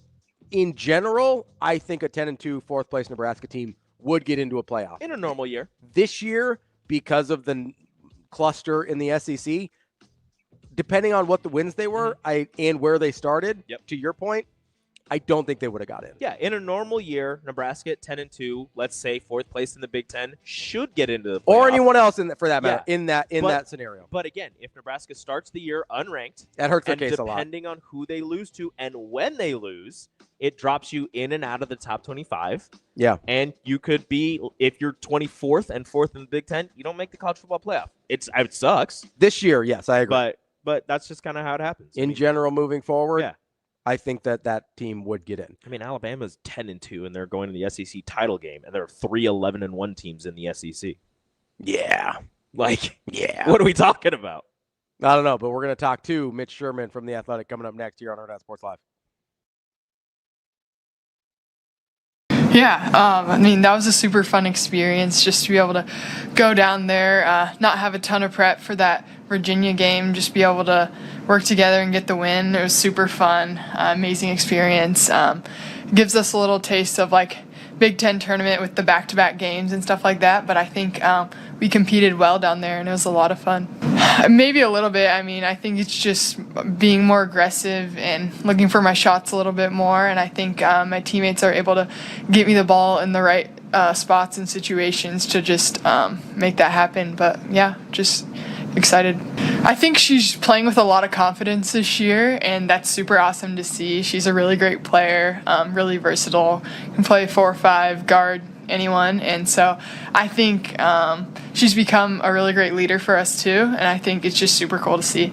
in general, I think a 10-2 4th place Nebraska team would get into a playoff. In a normal year. This year, because of the cluster in the SEC, depending on what the wins they were and where they started, to your point, I don't think they would have got in. Yeah, in a normal year, Nebraska at 10-2, let's say 4th place in the Big Ten, should get into the playoff. Or anyone else for that matter in that scenario. But again, if Nebraska starts the year unranked, that hurts their and case a lot. Depending on who they lose to and when they lose, it drops you in and out of the top 25. Yeah. And you could be, if you're 24th and 4th in the Big Ten, you don't make the college football playoff. It sucks. This year, yes, I agree. But that's just kind of how it happens. In general, moving forward, I think that team would get in. I mean, Alabama's 10-2, and they're going to the SEC title game, and there are 3 11-1 teams in the SEC. Yeah. Yeah. What are we talking about? I don't know, but we're going to talk to Mitch Sherman from The Athletic coming up next here on Hurrdat Sports Live. Yeah, I mean, that was a super fun experience just to be able to go down there, not have a ton of prep for that Virginia game, just be able to work together and get the win. It was super fun, amazing experience. Gives us a little taste of like Big Ten tournament with the back-to-back games and stuff like that, but I think we competed well down there and it was a lot of fun. Maybe a little bit. I mean, I think it's just being more aggressive and looking for my shots a little bit more, and I think my teammates are able to get me the ball in the right spots and situations to just make that happen. But yeah, just excited. I think she's playing with a lot of confidence this year, and that's super awesome to see. She's a really great player, really versatile, can play 4 or 5, guard anyone, and so I think she's become a really great leader for us too, and I think it's just super cool to see.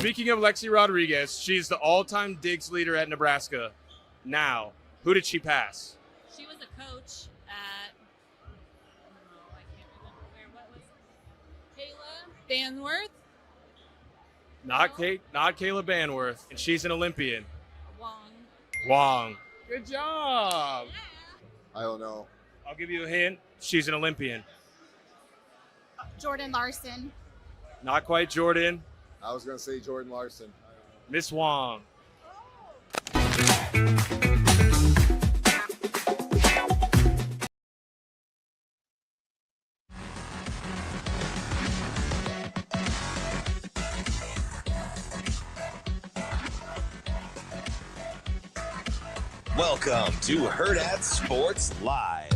Speaking of Lexi Rodriguez, she's the all-time digs leader at Nebraska. Now, who did she pass? She was a coach at, I can't remember what was it? Kayla Banworth? Not Kayla Banworth, and she's an Olympian. Wong. Good job. I don't know. I'll give you a hint. She's an Olympian. Jordan Larson. Not quite Jordan. I was going to say Jordan Larson. Miss Wong. Welcome to Hurrdat Sports Live.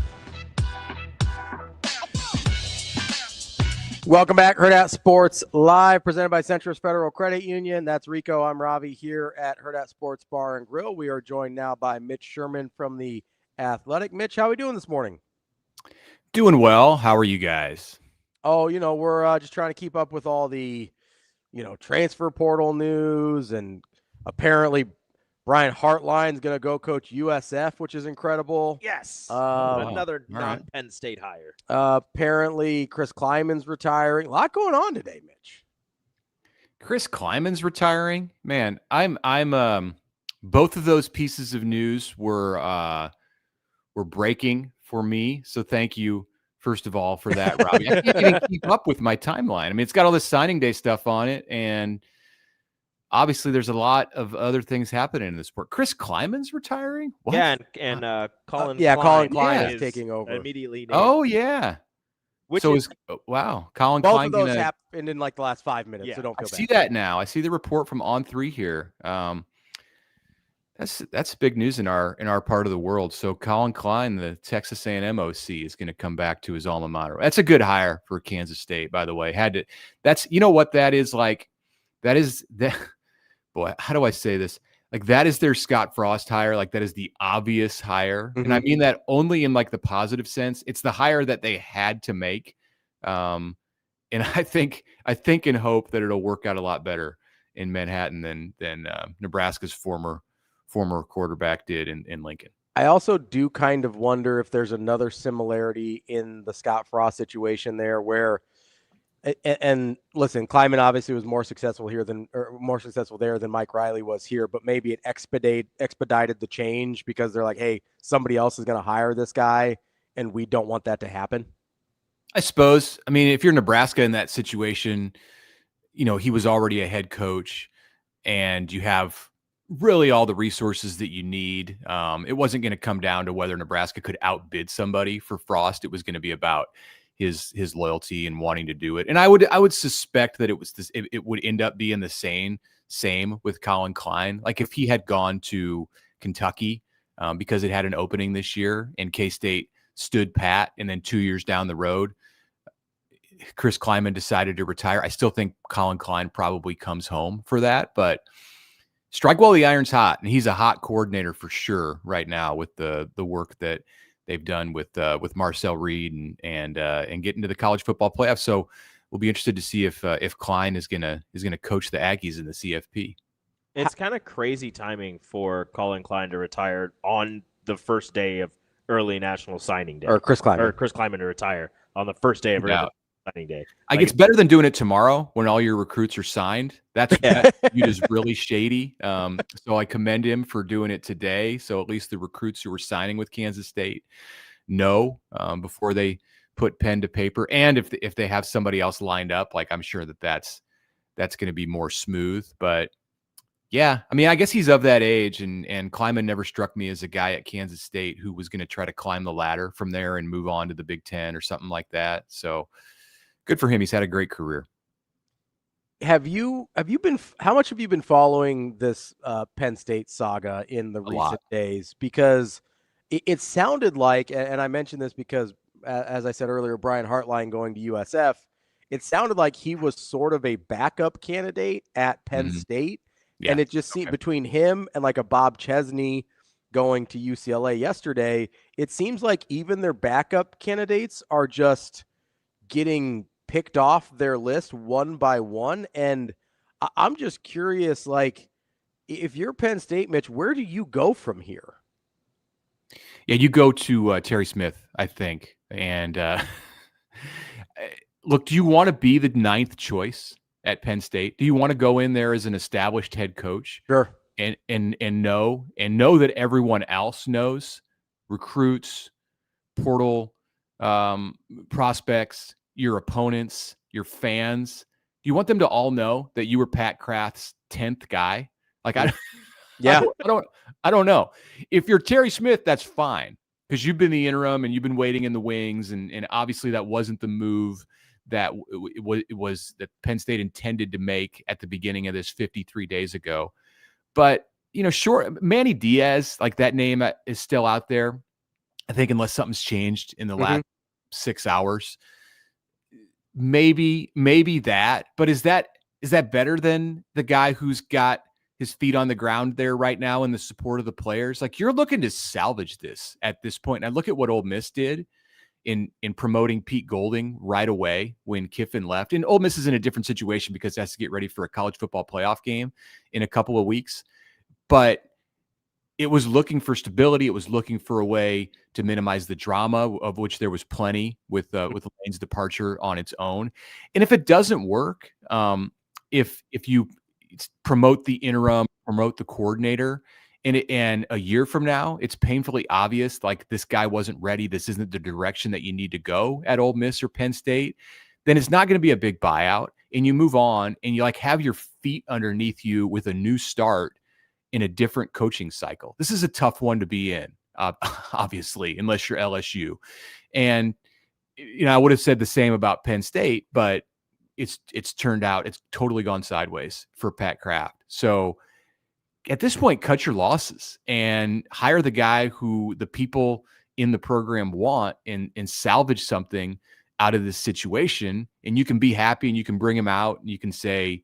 Welcome back, Hurrdat Sports Live, presented by Centris Federal Credit Union. That's Rico. I'm Ravi here at Hurrdat Sports Bar and Grill. We are joined now by Mitch Sherman from The Athletic. Mitch, how are we doing this morning? Doing well. How are you guys? Oh, we're just trying to keep up with all the, transfer portal news, and apparently Brian Hartline's going to go coach USF, which is incredible. Yes. Wow. Another non-Penn State hire. Apparently Chris Klieman's retiring. A lot going on today, Mitch. Chris Klieman's retiring. Man, I'm both of those pieces of news were breaking for me. So thank you, first of all, for that, Robbie. I can't even keep up with my timeline. I mean, it's got all this signing day stuff on it, and obviously, there's a lot of other things happening in the sport. Chris Klieman's retiring? What? Yeah, and Colin Colin Klein is taking over. Immediately named. Oh, yeah. Wow. Colin Both Klein. of those happened in like the last 5 minutes, Yeah. so don't feel bad. I see that now. I see the report from On3 here. That's big news in our part of the world. So Colin Klein, the Texas A&M OC, is going to come back to his alma mater. That's a good hire for Kansas State, by the way. That's what that is like. That is that. Boy, how do I say this? Like, that is their Scott Frost hire. Like, that is the obvious hire. Mm-hmm. And I mean that only in like the positive sense. It's the hire that they had to make. And I think and hope that it'll work out a lot better in Manhattan than Nebraska's former quarterback did in Lincoln. I also do kind of wonder if there's another similarity in the Scott Frost situation there where, and listen, Klieman obviously was more successful there than Mike Riley was here, but maybe it expedited the change because they're like, hey, somebody else is going to hire this guy, and we don't want that to happen. I suppose. I mean, if you're Nebraska in that situation, he was already a head coach, and you have really all the resources that you need. It wasn't going to come down to whether Nebraska could outbid somebody for Frost. It was going to be about his loyalty and wanting to do it. And I would suspect that it would end up being the same with Colin Klein. Like if he had gone to Kentucky because it had an opening this year and K-State stood pat, and then 2 years down the road, Chris Klieman decided to retire. I still think Colin Klein probably comes home for that, but strike while the iron's hot. And he's a hot coordinator for sure right now with the work that they've done with Marcel Reed and getting to the college football playoffs. So we'll be interested to see if Klein is gonna coach the Aggies in the CFP. It's kind of crazy timing for Colin Klein to retire on the first day of early National Signing Day, or Chris Klieman to retire on the first day of early signing day. Like, it's better than doing it tomorrow when all your recruits are signed. That's viewed as really shady. So I commend him for doing it today. So at least the recruits who were signing with Kansas State know before they put pen to paper. And if they have somebody else lined up, like, I'm sure that's going to be more smooth. But yeah, I mean, I guess he's of that age, and Klieman never struck me as a guy at Kansas State who was going to try to climb the ladder from there and move on to the Big Ten or something like that. So good for him. He's had a great career. How much have you been following this Penn State saga in the recent days? Because it sounded like, and I mentioned this because, as I said earlier, Brian Hartline going to USF, it sounded like he was sort of a backup candidate at Penn State. Yeah. And it just seemed between him and like a Bob Chesney going to UCLA yesterday, it seems like even their backup candidates are just getting picked off their list one by one. And I'm just curious, like, if you're Penn State, Mitch, where do you go from here? Yeah, you go to Terry Smith, I think. And look, do you want to be the 9th choice at Penn State? Do you want to go in there as an established head coach? Sure. And know that everyone else knows, recruits, portal, prospects, your opponents, your fans. Do you want them to all know that you were Pat Kraft's 10th guy? Like, yeah, I don't know. If you're Terry Smith, that's fine, because you've been the interim and you've been waiting in the wings, and obviously that wasn't the move that it was that Penn State intended to make at the beginning of this 53 days ago. But Manny Diaz, like, that name is still out there. I think unless something's changed in the last 6 hours, maybe that. But is that better than the guy who's got his feet on the ground there right now in the support of the players? Like, you're looking to salvage this at this point. And I look at what Ole Miss did in promoting Pete Golding right away when Kiffin left. And Ole Miss is in a different situation because it has to get ready for a college football playoff game in a couple of weeks. But it was looking for stability. It was looking for a way to minimize the drama, of which there was plenty with Lane's departure on its own. And if it doesn't work, if you promote the interim, promote the coordinator, and a year from now, it's painfully obvious, like, this guy wasn't ready, this isn't the direction that you need to go at Ole Miss or Penn State, then it's not going to be a big buyout, and you move on, and you, like, have your feet underneath you with a new start in a different coaching cycle. This is a tough one to be in, obviously, unless you're LSU. And, I would have said the same about Penn State, but it's turned out, it's totally gone sideways for Pat Kraft. So at this point, cut your losses and hire the guy who the people in the program want, and salvage something out of this situation. And you can be happy, and you can bring him out, and you can say,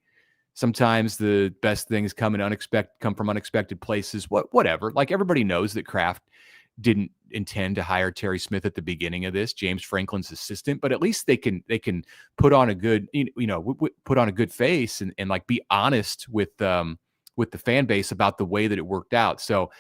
sometimes the best things come from unexpected places, whatever. Like, everybody knows that Kraft didn't intend to hire Terry Smith at the beginning of this, James Franklin's assistant, but at least they can put on a good, put on a good face and like be honest with the fan base about the way that it worked out. So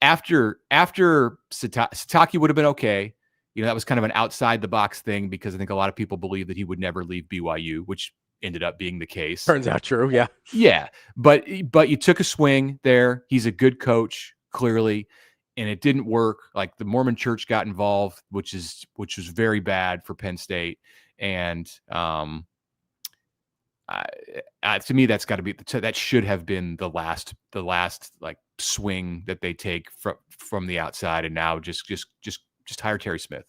after Sataki would have been okay. That was kind of an outside the box thing, because I think a lot of people believe that he would never leave BYU, which ended up being the case. Turns out true. Yeah. Yeah. But you took a swing there. He's a good coach, clearly, and it didn't work. Like, the Mormon Church got involved, which was very bad for Penn State. And to me, that's got to be, that should have been the last like swing that they take from the outside. And now just hire Terry Smith.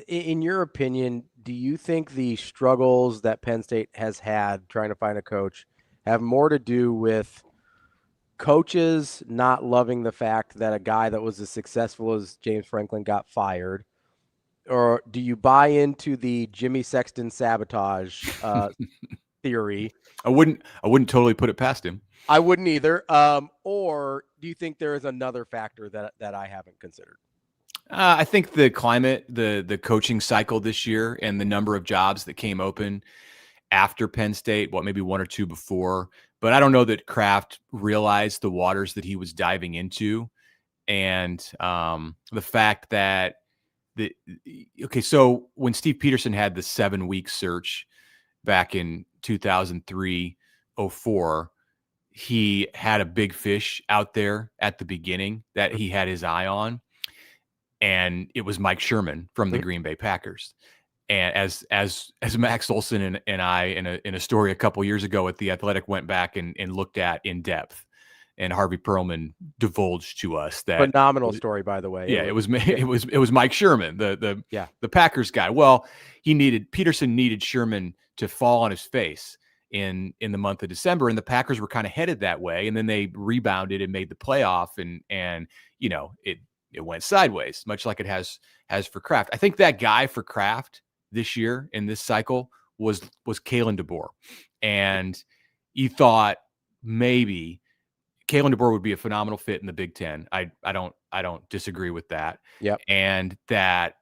In your opinion, do you think the struggles that Penn State has had trying to find a coach have more to do with coaches not loving the fact that a guy that was as successful as James Franklin got fired? Or do you buy into the Jimmy Sexton sabotage theory? I wouldn't totally put it past him. I wouldn't either. Or do you think there is another factor that I haven't considered? I think the climate, the coaching cycle this year, and the number of jobs that came open after Penn State, maybe one or two before, but I don't know that Kraft realized the waters that he was diving into. And the fact that so when Steve Peterson had the 7-week search back in 2003-04, he had a big fish out there at the beginning that he had his eye on. And it was Mike Sherman from the Green Bay Packers. And as Max Olson and I, in a story a couple years ago at The Athletic, went back and looked at in depth, and Harvey Perlman divulged to us that phenomenal story, by the way. Yeah, it was Mike Sherman, the Packers guy. Well, Peterson needed Sherman to fall on his face in the month of December, and the Packers were kind of headed that way, and then they rebounded and made the playoff, and it went sideways, much like it has for Kraft. I think that guy for Kraft this year in this cycle was Kalen DeBoer. And you thought maybe Kalen DeBoer would be a phenomenal fit in the Big Ten. I don't disagree with that. Yep. And that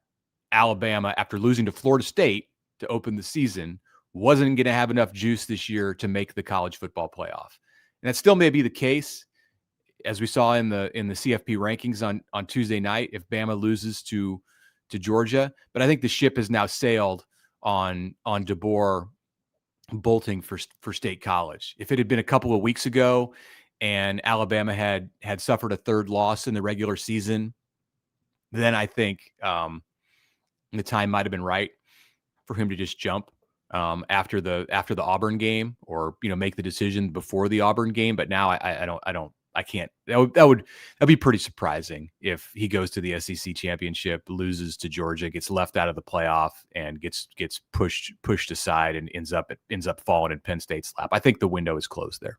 Alabama, after losing to Florida State to open the season, wasn't going to have enough juice this year to make the college football playoff. And that still may be the case, as we saw in the CFP rankings on Tuesday night, if Bama loses to Georgia. But I think the ship has now sailed on DeBoer bolting for State College. If it had been a couple of weeks ago and Alabama had suffered a third loss in the regular season, then I think the time might have been right for him to just jump after the Auburn game, or make the decision before the Auburn game. But now I can't. That'd be pretty surprising if he goes to the SEC championship, loses to Georgia, gets left out of the playoff, and gets pushed aside and ends up falling in Penn State's lap. I think the window is closed there.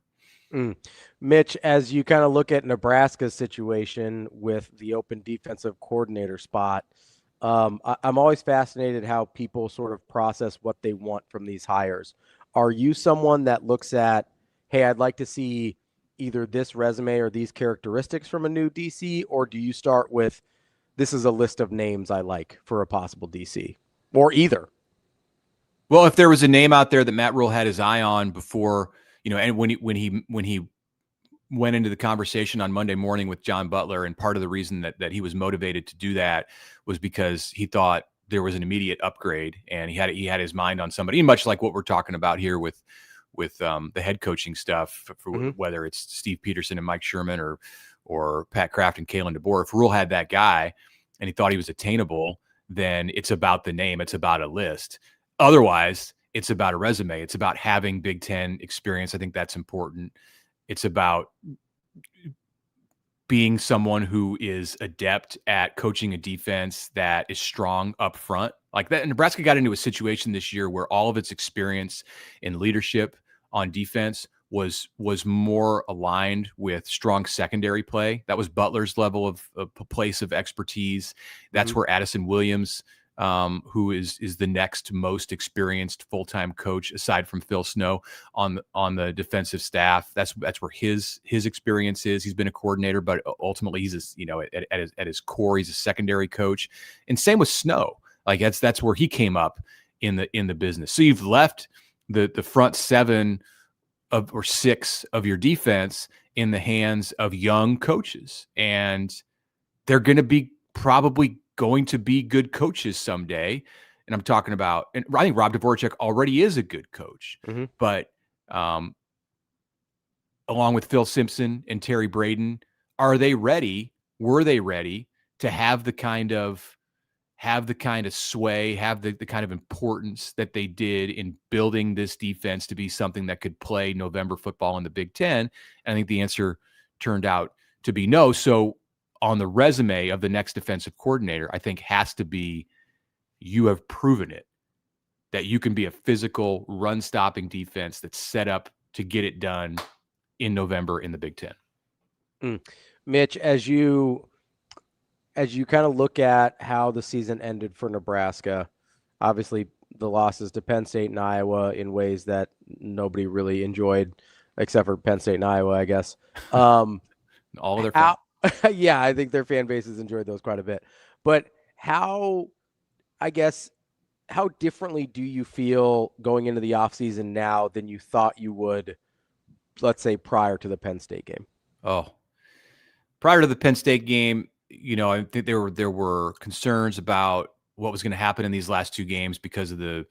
Mitch, as you kind of look at Nebraska's situation with the open defensive coordinator spot, I'm always fascinated how people sort of process what they want from these hires. Are you someone that looks at, hey, I'd like to see either this resume or these characteristics from a new DC, or do you start with, this is a list of names I like for a possible DC, or either? Well, if there was a name out there that Matt Rhule had his eye on before, and when he went into the conversation on Monday morning with John Butler, and part of the reason that he was motivated to do that was because he thought there was an immediate upgrade, and he had his mind on somebody, much like what we're talking about here with the head coaching stuff, for whether it's Steve Peterson and Mike Sherman or Pat Kraft and Kalen DeBoer. If Rhule had that guy and he thought he was attainable, then it's about the name, it's about a list. Otherwise, it's about a resume. It's about having Big Ten experience. I think that's important. It's about being someone who is adept at coaching a defense that is strong up front. Like that, Nebraska got into a situation this year where all of its experience in leadership on defense was more aligned with strong secondary play. That was Butler's level of place of expertise. That's where Addison Williams, who is the next most experienced full-time coach aside from Phil Snow on the defensive staff. That's where his experience is. He's been a coordinator, but ultimately he's at his core, he's a secondary coach. And same with Snow. Like that's where he came up in the business. So you've left the front seven or six of your defense in the hands of young coaches, and they're going to be probably going to be good coaches someday. And I'm talking about, and I think Rob Dvorak already is a good coach, but along with Phil Simpson and Terry Braden, were they ready to have the kind of sway, have the kind of importance that they did in building this defense to be something that could play November football in the Big Ten? And I think the answer turned out to be no. So on the resume of the next defensive coordinator, I think has to be, you have proven it, that you can be a physical run-stopping defense that's set up to get it done in November in the Big Ten. Mitch, as you kind of look at how the season ended for Nebraska, obviously the losses to Penn State and Iowa in ways that nobody really enjoyed, except for Penn State and Iowa, I guess. All of their fans. Yeah, I think their fan bases enjoyed those quite a bit. But how differently do you feel going into the offseason now than you thought you would, let's say, prior to the Penn State game? Prior to the Penn State game, I think there were concerns about what was going to happen in these last two games because of the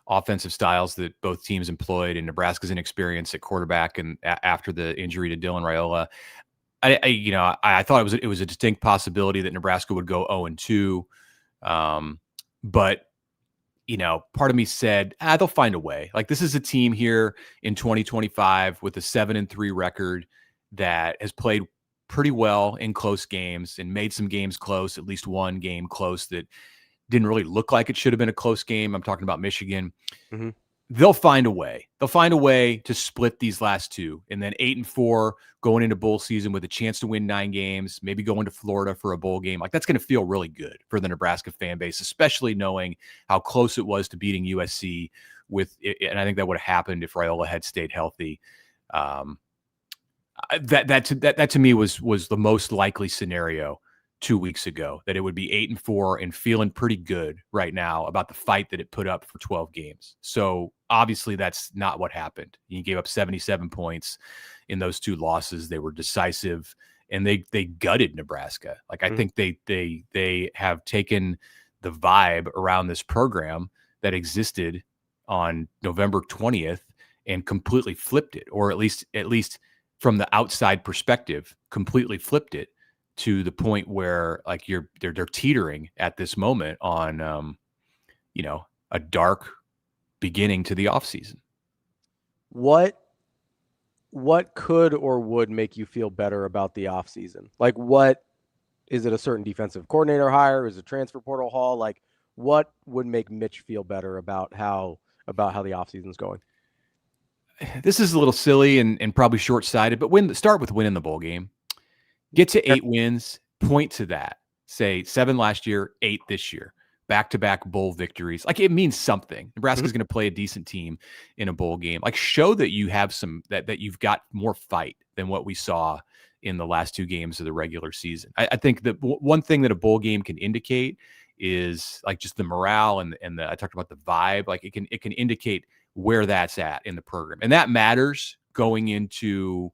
offensive styles that both teams employed, and Nebraska's inexperience at quarterback, and after the injury to Dylan Raiola. I thought it was a distinct possibility that Nebraska would go 0-2. But part of me said, they'll find a way. Like, this is a team here in 2025 with a 7-3 record that has played pretty well in close games and made some games close, at least one game close that didn't really look like it should have been a close game. I'm talking about Michigan. They'll find a way. They'll find a way to split these last two, and then 8-4 going into bowl season with a chance to win 9 games, maybe going to Florida for a bowl game. Like, that's going to feel really good for the Nebraska fan base, especially knowing how close it was to beating USC and I think that would have happened if Raiola had stayed healthy. That to me was the most likely scenario 2 weeks ago, that it would be 8-4 and feeling pretty good right now about the fight that it put up for 12 games. So obviously that's not what happened. He gave up 77 points in those 2 losses. They were decisive, and they gutted Nebraska. Like, I think they have taken the vibe around this program that existed on November 20th and completely flipped it, or at least from the outside perspective, completely flipped it to the point where like they're teetering at this moment on a dark beginning to the offseason. What could or would make you feel better about the offseason? Like, what is it? A certain defensive coordinator hire? Is it transfer portal haul? Like, what would make Mitch feel better about how the offseason's going? This is a little silly and probably short-sighted, but start with winning the bowl game. Get to 8 wins, point to that. Say 7 last year, 8 this year. Back-to-back bowl victories. Like, it means something. Nebraska's going to play a decent team in a bowl game. Like, show that you have that you've got more fight than what we saw in the last 2 games of the regular season. I think that one thing that a bowl game can indicate is like just the morale and I talked about the vibe. Like, it can indicate where that's at in the program. And that matters going into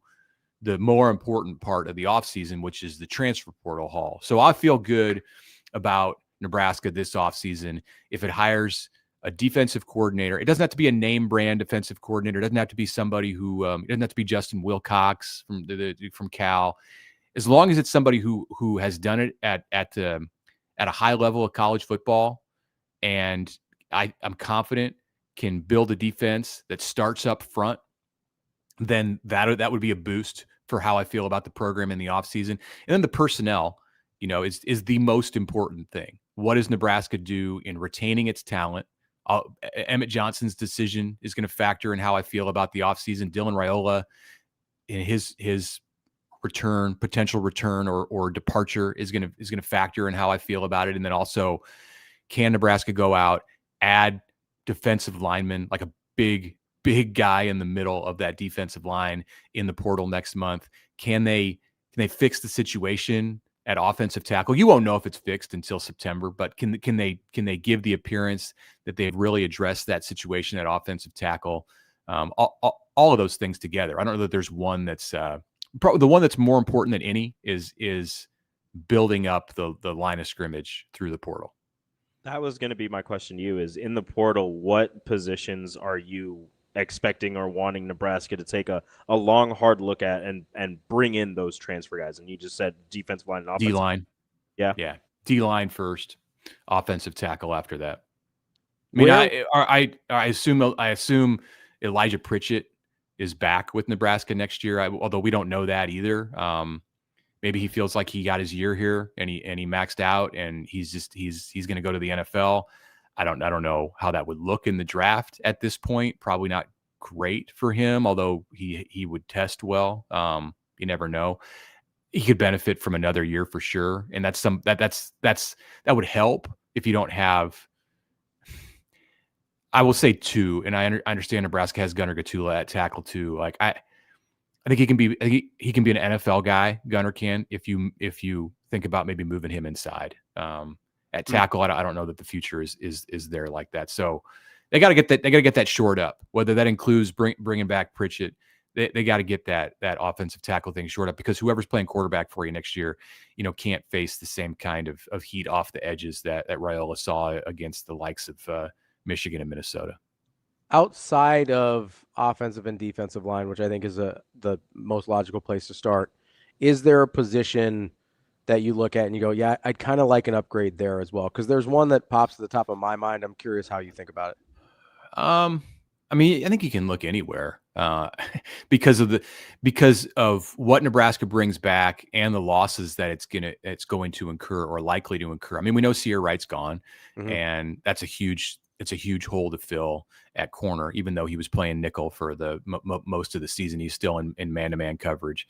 the more important part of the offseason, which is the transfer portal haul. So I feel good about Nebraska this offseason. If it hires a defensive coordinator, it doesn't have to be a name brand defensive coordinator. It doesn't have to be somebody who, it doesn't have to be Justin Wilcox from Cal. As long as it's somebody who has done it at a high level of college football, and I'm confident can build a defense that starts up front, then that would be a boost for how I feel about the program in the offseason. And then the personnel, is the most important thing. What does Nebraska do in retaining its talent? Emmett Johnson's decision is going to factor in how I feel about the offseason. Dylan Raiola, in his potential return or departure is going to factor in how I feel about it. And then also, can Nebraska go out, add defensive linemen, like a big guy in the middle of that defensive line in the portal next month? Can they fix the situation at offensive tackle? You won't know if it's fixed until September, but can they give the appearance that they've really addressed that situation at offensive tackle? All of those things together. I don't know that there's one that's probably the one that's more important than any is building up the line of scrimmage through the portal. That was going to be my question to you, is in the portal, what positions are you expecting or wanting Nebraska to take a long, hard look at and bring in those transfer guys? And you just said defensive line and offensive. D-line. Yeah. D-line first, offensive tackle after that. I mean, I assume Elijah Pritchett is back with Nebraska next year, although we don't know that either. Maybe he feels like he got his year here and he maxed out and he's going to go to the NFL. I don't know how that would look in the draft at this point. Probably not great for him, although he would test well. You never know. He could benefit from another year for sure, and that would help if you don't have. I will say 2, and I understand Nebraska has Gunnar Gatula at tackle too. Like I think he can be an NFL guy. Gunnar can if you think about maybe moving him inside. At tackle, I don't know that the future is there like that. So they got to get that. They got to get that shored up. Whether that includes bringing back Pritchett, they got to get that offensive tackle thing shored up, because whoever's playing quarterback for you next year, can't face the same kind of heat off the edges that Raiola saw against the likes of Michigan and Minnesota. Outside of offensive and defensive line, which I think is the most logical place to start, is there a position that you look at and you go, yeah, I'd kind of like an upgrade there as well? Because there's one that pops to the top of my mind. I'm curious how you think about it. I mean, I think you can look anywhere because of what Nebraska brings back and the losses that it's going to incur or likely to incur. I mean, we know Sierra Wright's gone, and it's a huge hole to fill at corner. Even though he was playing nickel for the most of the season, he's still in man-to-man coverage.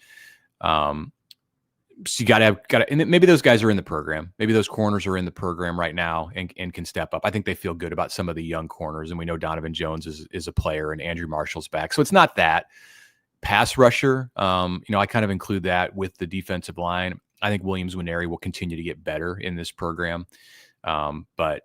So you got to, and maybe those guys are in the program. Maybe those corners are in the program right now and can step up. I think they feel good about some of the young corners, and we know Donovan Jones is a player, and Andrew Marshall's back. So it's not that pass rusher. I kind of include that with the defensive line. I think Williams-Nwaneri will continue to get better in this program. But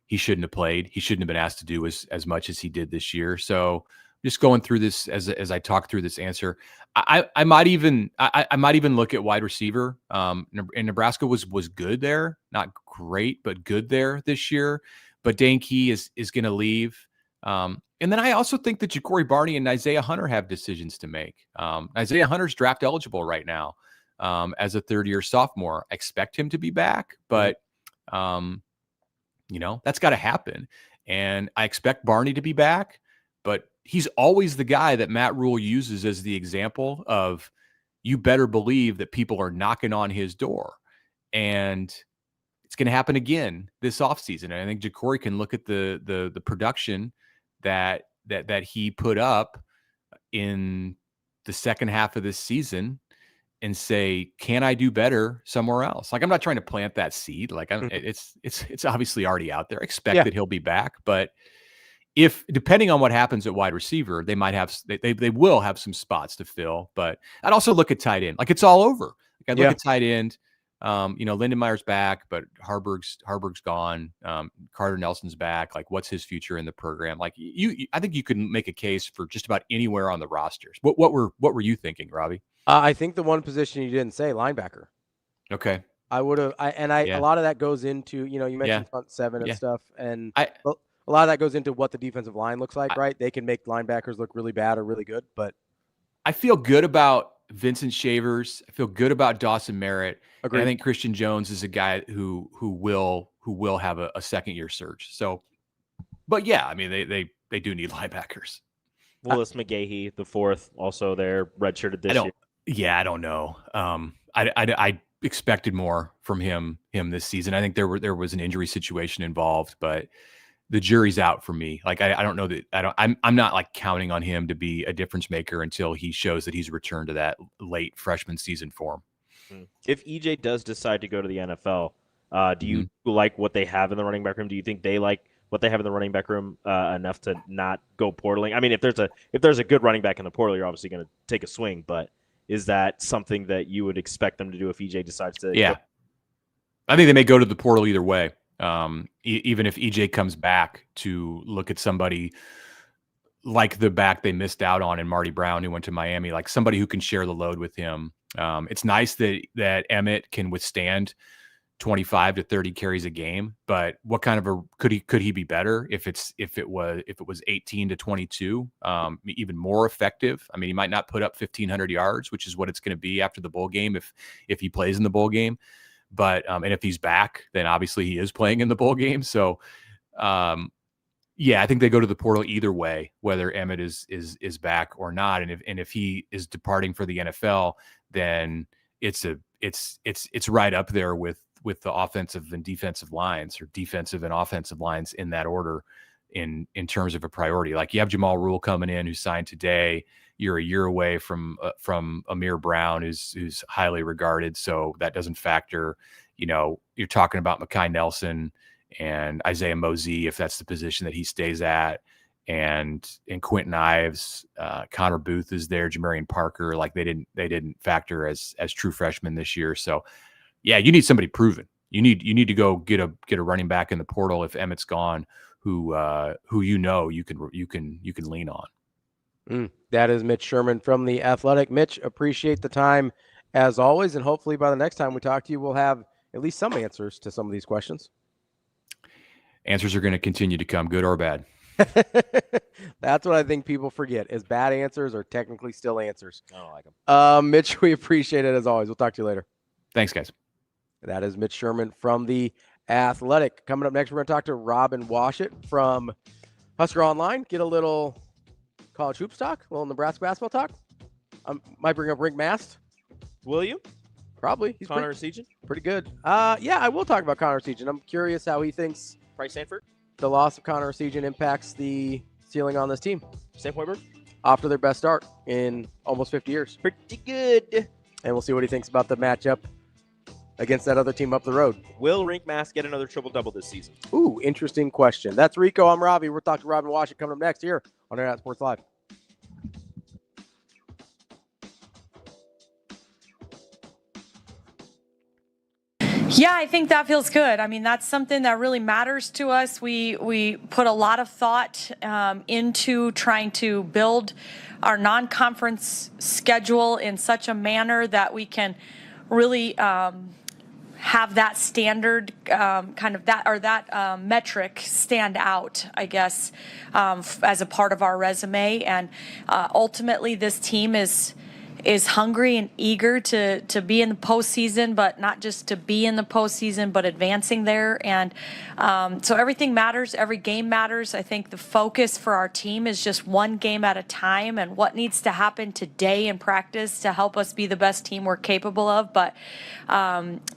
he shouldn't have played. He shouldn't have been asked to do as much as he did this year. So just going through this as I talk through this answer, I might even look at wide receiver. And Nebraska was good there, not great, but good there this year. But Dane Key is going to leave. And then I also think that Ja'Cory Barney and Isaiah Hunter have decisions to make. Isaiah Hunter's draft eligible right now as a third-year sophomore. I expect him to be back, but that's got to happen. And I expect Barney to be back, but he's always the guy that Matt Rhule uses as the example of, you better believe that people are knocking on his door. And it's going to happen again this offseason. And I think Ja'Cory can look at the production that he put up in the second half of this season and say, can I do better somewhere else? Like, I'm not trying to plant that seed. Like, it's obviously already out there. Expect that he'll be back. But if, depending on what happens at wide receiver, they might have, they will have some spots to fill. But I'd also look at tight end. Like, it's all over. Like, I'd look at tight end. Lindenmeyer's back, but Harburg's gone. Carter Nelson's back. Like, what's his future in the program? Like, I think you can make a case for just about anywhere on the rosters. What were you thinking, Ravi? I think the one position you didn't say, linebacker. Okay. I would have, a lot of that goes into, you mentioned front seven and stuff, and a lot of that goes into what the defensive line looks like, right? They can make linebackers look really bad or really good, but I feel good about Vincent Shavers. I feel good about Dawson Merritt. Agreed. I think Christian Jones is a guy who will have a second year surge. So, but yeah, I mean, they do need linebackers. Willis McGahee, the fourth, also there, redshirted this year. Yeah, I don't know. I expected more from him this season. I think there was an injury situation involved, but the jury's out for me. Like, I don't know that I'm not like counting on him to be a difference maker until he shows that he's returned to that late freshman season form. If EJ does decide to go to the NFL, do you like what they have in the running back room? Do you think they like what they have in the running back room enough to not go portaling? I mean, if there's a good running back in the portal, you're obviously going to take a swing, but is that something that you would expect them to do if EJ decides to? Yeah. I think they may go to the portal either way. Even if EJ comes back, to look at somebody like the back they missed out on in Marty Brown, who went to Miami, like somebody who can share the load with him. It's nice that Emmett can withstand 25 to 30 carries a game, but what kind of could he be better if it was 18 to 22, even more effective? I mean, he might not put up 1,500 yards, which is what it's going to be after the bowl game if he plays in the bowl game. But and if he's back, then obviously he is playing in the bowl game. So I think they go to the portal either way, whether Emmett is back or not. And if he is departing for the NFL, then it's right up there with the offensive and defensive lines, or defensive and offensive lines in that order in terms of a priority. Like, you have Jamal Rhule coming in, who signed today. You're a year away from Amir Brown, who's highly regarded. So that doesn't factor. You're talking about Mekhi Nelson and Isaiah Mosey, if that's the position that he stays at, and Quentin Ives, Connor Booth is there, Jamarian Parker. Like, they didn't factor as true freshmen this year. So yeah, you need somebody proven. You need to go get a running back in the portal if Emmett's gone, who you can lean on. That is Mitch Sherman from The Athletic. Mitch, appreciate the time as always, and hopefully by the next time we talk to you, we'll have at least some answers to some of these questions. Answers are going to continue to come, good or bad. That's what I think people forget, is bad answers are technically still answers. I don't like them. Mitch, we appreciate it as always. We'll talk to you later. Thanks, guys. That is Mitch Sherman from The Athletic. Coming up next, we're going to talk to Robin WASHUT from Husker Online. Get a little college hoops talk, a little Nebraska basketball talk. Might bring up Rick Mast. Will you? Probably. He's Connor Essegian? Pretty good. Yeah, I will talk about Connor Essegian. I'm curious how he thinks Price Sanford? The loss of Connor Essegian impacts the ceiling on this team. Sam Hoiberg? Off to their best start in almost 50 years. Pretty good. And we'll see what he thinks about the matchup against that other team up the road. Will Rink Mass get another triple-double this season? Ooh, interesting question. That's Rico. I'm Ravi. We're talking to Robin WASHUT coming up next here on Hurrdat Sports Live. Yeah, I think that feels good. I mean, that's something that really matters to us. We put a lot of thought into trying to build our non-conference schedule in such a manner that we can really have that standard metric stand out, I guess, as a part of our resume. And ultimately, this team is hungry and eager to be in the postseason, but not just to be in the postseason, but advancing there. And so everything matters. Every game matters. I think the focus for our team is just one game at a time and what needs to happen today in practice to help us be the best team we're capable of. But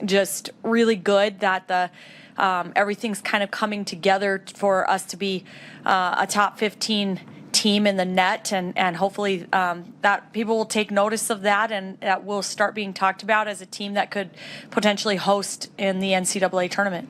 just really good that everything's kind of coming together for us to be a top 15 team in the net, and hopefully that people will take notice of that, and that will start being talked about as a team that could potentially host in the NCAA tournament.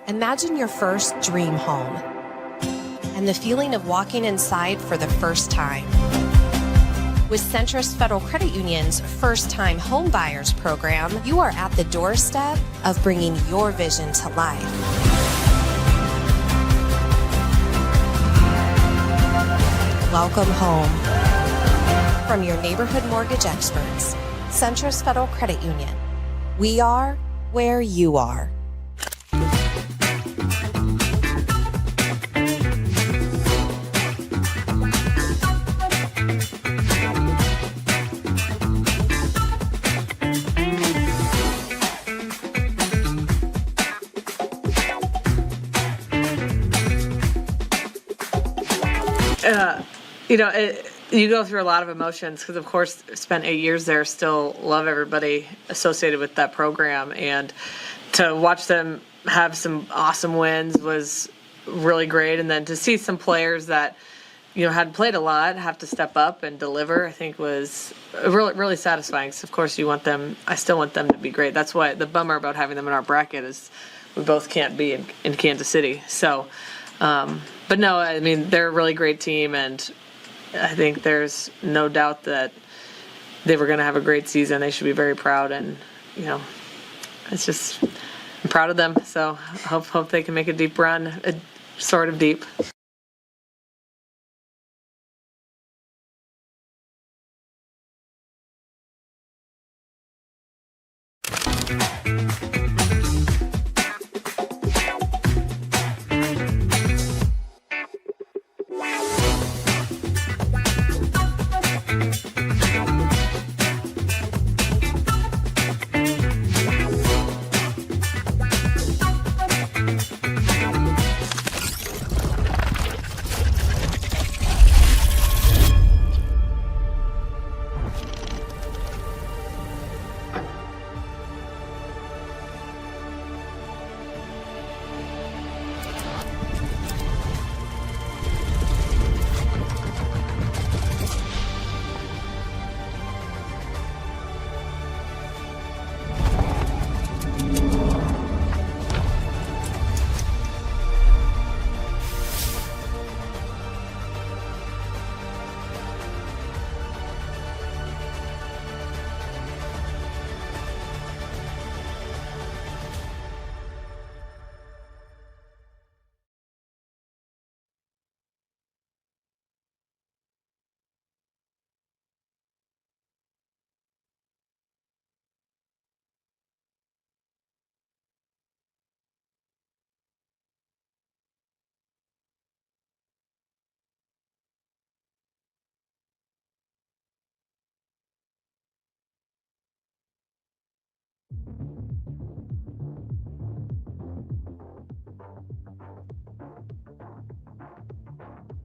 Imagine your first dream home and the feeling of walking inside for the first time. With Centrist Federal Credit Union's First-Time Home Buyers Program, you are at the doorstep of bringing your vision to life. Welcome home. From your neighborhood mortgage experts, Centrist Federal Credit Union. We are where you are. You go through a lot of emotions because, of course, spent 8 years there, still love everybody associated with that program. And to watch them have some awesome wins was really great. And then to see some players that, hadn't played a lot have to step up and deliver, I think was really, really satisfying. So, of course, I still want them to be great. That's why the bummer about having them in our bracket is we both can't be in Kansas City. So, but no, I mean, they're a really great team, and I think there's no doubt that they were going to have a great season. They should be very proud, and it's just I'm proud of them. So hope they can make a deep run, sort of deep.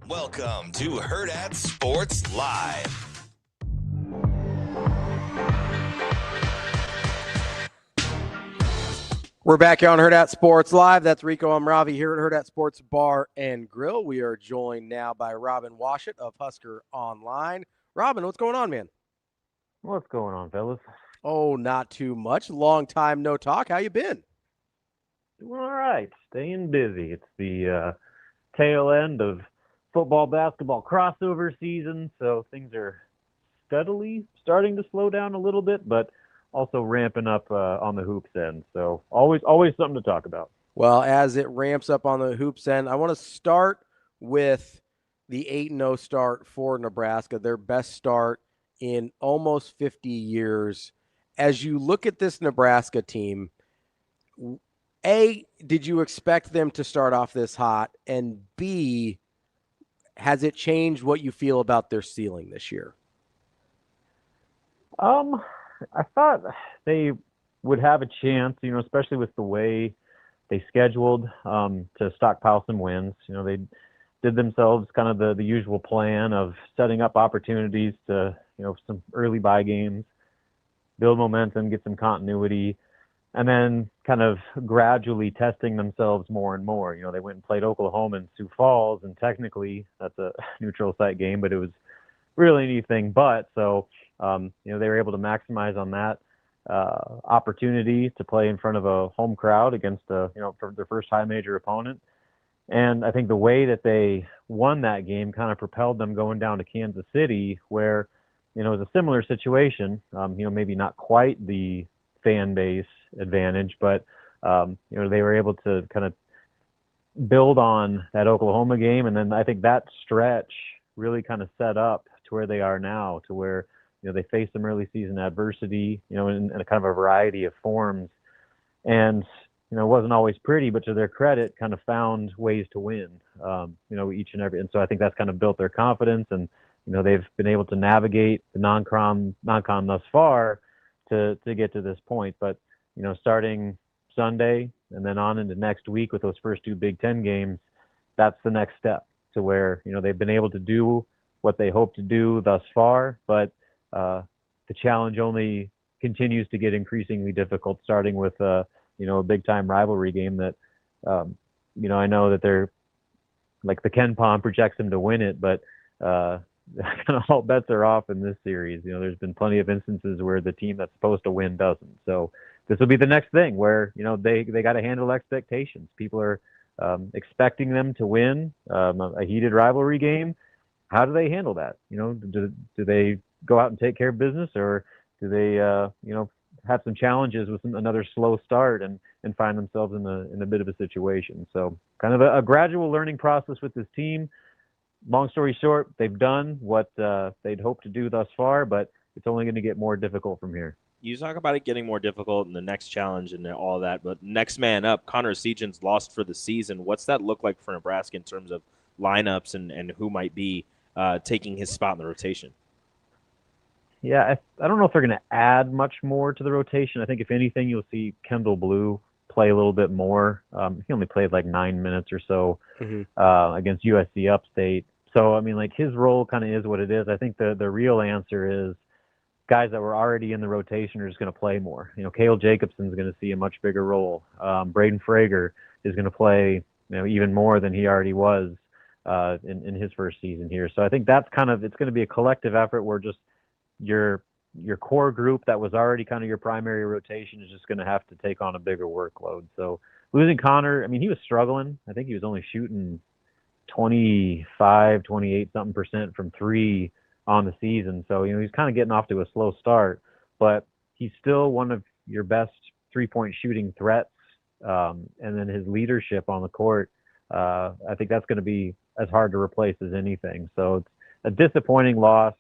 Welcome to Hurrdat Sports Live. We're back here on Hurrdat Sports Live. That's Rico. I'm Ravi here at Hurrdat Sports Bar and Grill. We are joined now by Robin WASHUT of Husker Online. Robin, what's going on, man? What's going on, fellas? Oh, not too much. Long time no talk. How you been? Doing all right. Staying busy. It's the tail end of football, basketball crossover season, so things are steadily starting to slow down a little bit, but also ramping up on the hoops end. So always something to talk about. Well, as it ramps up on the hoops end, I want to start with the 8-0 start for Nebraska, their best start in almost 50 years. As you look at this Nebraska team, A, did you expect them to start off this hot? And B, has it changed what you feel about their ceiling this year? I thought they would have a chance, especially with the way they scheduled to stockpile some wins. They did themselves kind of the usual plan of setting up opportunities to, some early bye games, build momentum, get some continuity, and then kind of gradually testing themselves more and more. They went and played Oklahoma in Sioux Falls, and technically that's a neutral site game, but it was really anything but. So, they were able to maximize on that opportunity to play in front of a home crowd against for their first high major opponent. And I think the way that they won that game kind of propelled them going down to Kansas City, where, it was a similar situation, maybe not quite the fan base advantage, but, they were able to kind of build on that Oklahoma game. And then I think that stretch really kind of set up to where they are now, to where, they faced some early season adversity, in a kind of a variety of forms. And, it wasn't always pretty, but to their credit, kind of found ways to win, each and every. And so I think that's kind of built their confidence, and, they've been able to navigate the non-con thus far to get to this point. But, starting Sunday and then on into next week with those first two Big Ten games, that's the next step to where, they've been able to do what they hope to do thus far, but the challenge only continues to get increasingly difficult, starting with a big time rivalry game that I know that they're like the Ken Palm projects them to win it, but kind of all bets are off in this series. There's been plenty of instances where the team that's supposed to win doesn't. So this will be the next thing where they got to handle expectations. People are expecting them to win a heated rivalry game. How do they handle that? Do they go out and take care of business, or do they, have some challenges with another slow start and find themselves in a bit of a situation? So kind of a gradual learning process with this team. Long story short, they've done what they'd hoped to do thus far, but it's only going to get more difficult from here. You talk about it getting more difficult and the next challenge and all that, but next man up, Connor Essegian's lost for the season. What's that look like for Nebraska in terms of lineups and who might be taking his spot in the rotation? Yeah, I don't know if they're going to add much more to the rotation. I think if anything, you'll see Kendall Blue play a little bit more. He only played like 9 minutes or so against USC Upstate. So, his role kind of is what it is. I think the real answer is guys that were already in the rotation are just going to play more. Cale Jacobson's going to see a much bigger role. Braden Frager is going to play even more than he already was in his first season here. So I think that's it's going to be a collective effort where just your core group that was already kind of your primary rotation is just going to have to take on a bigger workload. So losing Connor, he was struggling. I think he was only shooting 25, 28 something % from three on the season. So, he's kind of getting off to a slow start, but he's still one of your best 3-point shooting threats. And then his leadership on the court, I think that's going to be as hard to replace as anything. So it's a disappointing loss,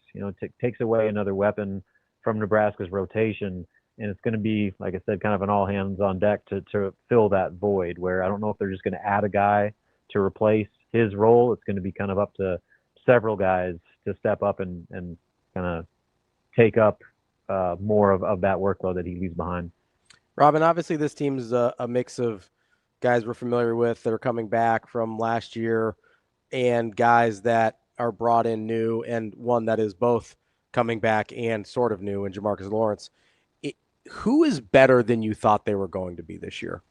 takes away another weapon from Nebraska's rotation. And it's going to be, like I said, kind of an all hands on deck to fill that void, where I don't know if they're just going to add a guy to replace his role. It's going to be kind of up to several guys to step up and kind of take up more of that workload that he leaves behind. Robin, obviously this team's a mix of guys we're familiar with that are coming back from last year and guys that are brought in new, and one that is both coming back and sort of new in Jamarcus Lawrence. Who is better than you thought they were going to be this year?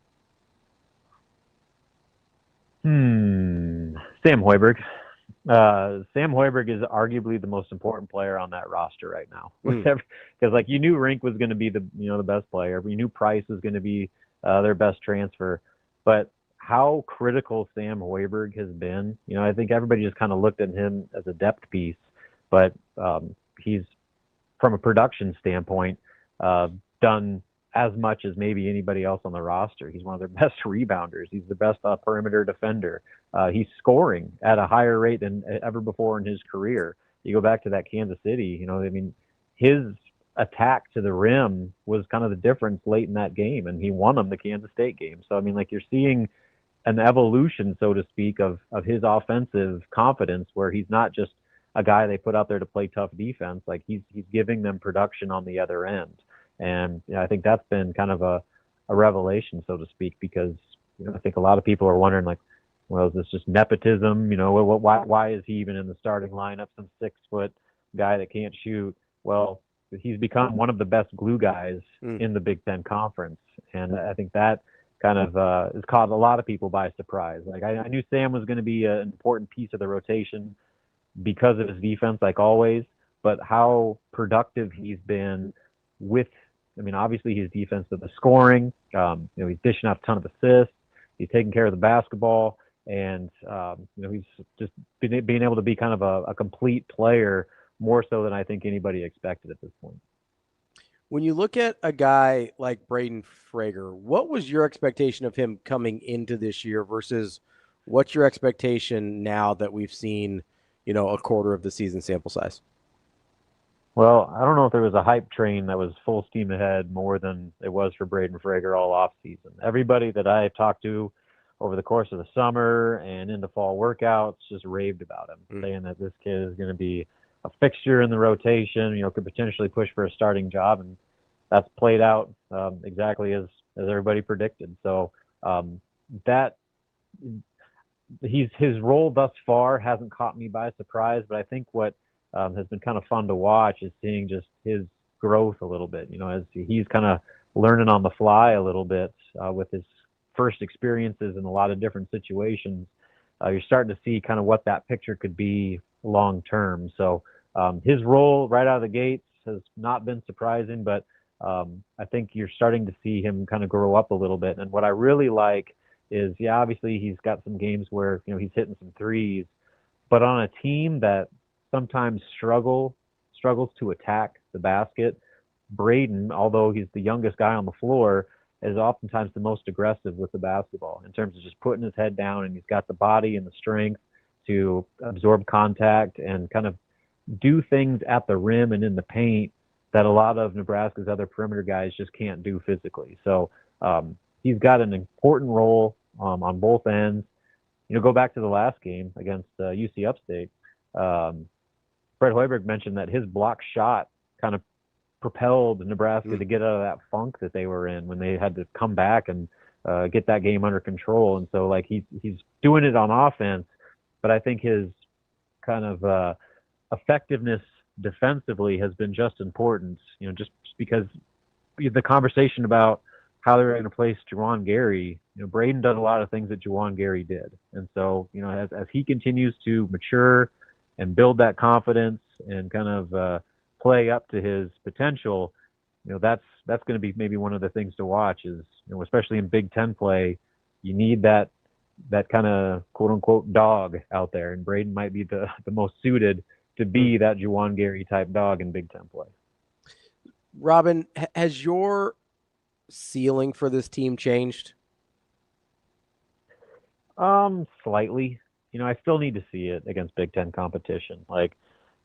Sam Hoiberg. Sam Hoiberg is arguably the most important player on that roster right now. Because like you knew Rink was going to be the best player. You knew Price was going to be their best transfer. But how critical Sam Hoiberg has been, I think everybody just kind of looked at him as a depth piece. But he's, from a production standpoint, done as much as maybe anybody else on the roster. He's one of their best rebounders. He's the best perimeter defender. He's scoring at a higher rate than ever before in his career. You go back to that Kansas City, his attack to the rim was kind of the difference late in that game, and he won them the Kansas State game. So, you're seeing an evolution, so to speak, of his offensive confidence, where he's not just a guy they put out there to play tough defense. Like he's giving them production on the other end. And I think that's been kind of a revelation, so to speak, because I think a lot of people are wondering, like, well, is this just nepotism? Why is he even in the starting lineup? Some 6-foot guy that can't shoot. Well, he's become one of the best glue guys in the Big Ten Conference, and I think that kind of has caught a lot of people by surprise. Like I knew Sam was going to be an important piece of the rotation because of his defense, like always, but how productive he's been with, obviously his defense, but the scoring, he's dishing out a ton of assists, he's taking care of the basketball, and, he's just being able to be kind of a complete player, more so than I think anybody expected at this point. When you look at a guy like Braden Frager, what was your expectation of him coming into this year versus what's your expectation now that we've seen, a quarter of the season sample size? Well, I don't know if there was a hype train that was full steam ahead more than it was for Braden Frager all off season. Everybody that I talked to over the course of the summer and into fall workouts just raved about him, saying that this kid is going to be a fixture in the rotation, could potentially push for a starting job. And that's played out exactly as everybody predicted. So that his role thus far hasn't caught me by surprise, but I think what has been kind of fun to watch is seeing just his growth a little bit, as he's kind of learning on the fly a little bit with his first experiences in a lot of different situations. You're starting to see kind of what that picture could be long term. So his role right out of the gates has not been surprising, but I think you're starting to see him kind of grow up a little bit. And what I really like is, obviously he's got some games where, he's hitting some threes, but on a team that sometimes struggles to attack the basket, Braden, although he's the youngest guy on the floor, is oftentimes the most aggressive with the basketball in terms of just putting his head down, and he's got the body and the strength to absorb contact and kind of do things at the rim and in the paint that a lot of Nebraska's other perimeter guys just can't do physically. So he's got an important role on both ends. Go back to the last game against UC Upstate. Fred Hoiberg mentioned that his block shot kind of propelled Nebraska to get out of that funk that they were in when they had to come back and get that game under control. And so, like, he's doing it on offense, but I think his kind of effectiveness defensively has been just important, just because the conversation about how they're going to place Juwan Gary, Braden does a lot of things that Juwan Gary did. And so, as he continues to mature and build that confidence and kind of play up to his potential, that's going to be maybe one of the things to watch is, especially in Big Ten play, you need that kind of quote unquote dog out there. And Braden might be the most suited to be that Juwan Gary type dog in Big Ten play. Robin, has your ceiling for this team changed? Slightly. I still need to see it against Big Ten competition. Like,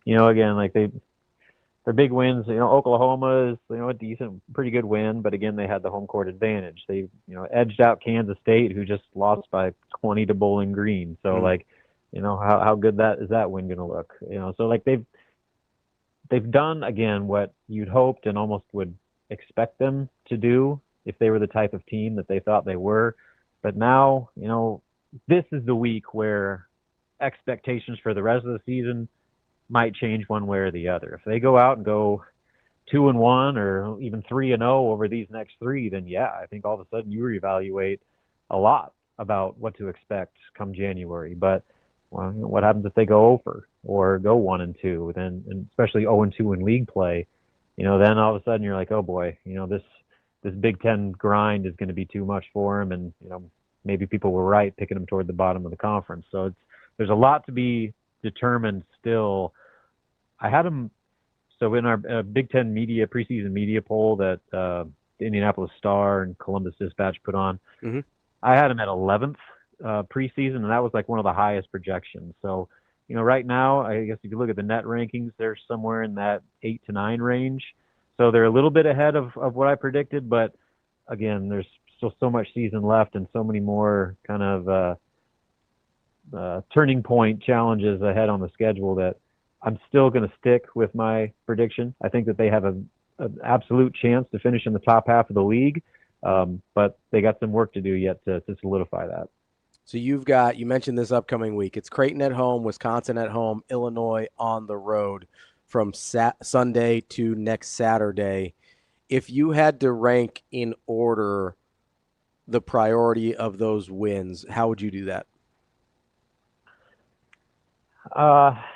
again, like their big wins, Oklahoma is, a decent, pretty good win, but again, they had the home court advantage. They, edged out Kansas State, who just lost by 20 to Bowling Green. So how good is that win going to look? So like they've done again what you'd hoped and almost would expect them to do if they were the type of team that they thought they were. But now, this is the week where expectations for the rest of the season might change one way or the other. If they go out and go 2-1 or even 3-0 over these next three, then I think all of a sudden you reevaluate a lot. about what to expect come January. But well, what happens if they go over or go 1-2, and especially 0-2 in league play? Then all of a sudden you're like, oh boy, this Big Ten grind is going to be too much for them, and maybe people were right picking them toward the bottom of the conference. So there's a lot to be determined still. I had them. So in our Big Ten preseason media poll that the Indianapolis Star and Columbus Dispatch put on, I had them at 11th preseason, and that was like one of the highest projections. So, right now, I guess if you look at the net rankings, they're somewhere in that 8 to 9 range. So they're a little bit ahead of what I predicted, but again, there's still so much season left and so many more kind of turning point challenges ahead on the schedule that I'm still going to stick with my prediction. I think that they have an absolute chance to finish in the top half of the league, but they got some work to do yet to solidify that. So you mentioned this upcoming week. It's Creighton at home, Wisconsin at home, Illinois on the road from Sunday to next Saturday. If you had to rank in order the priority of those wins, how would you do that?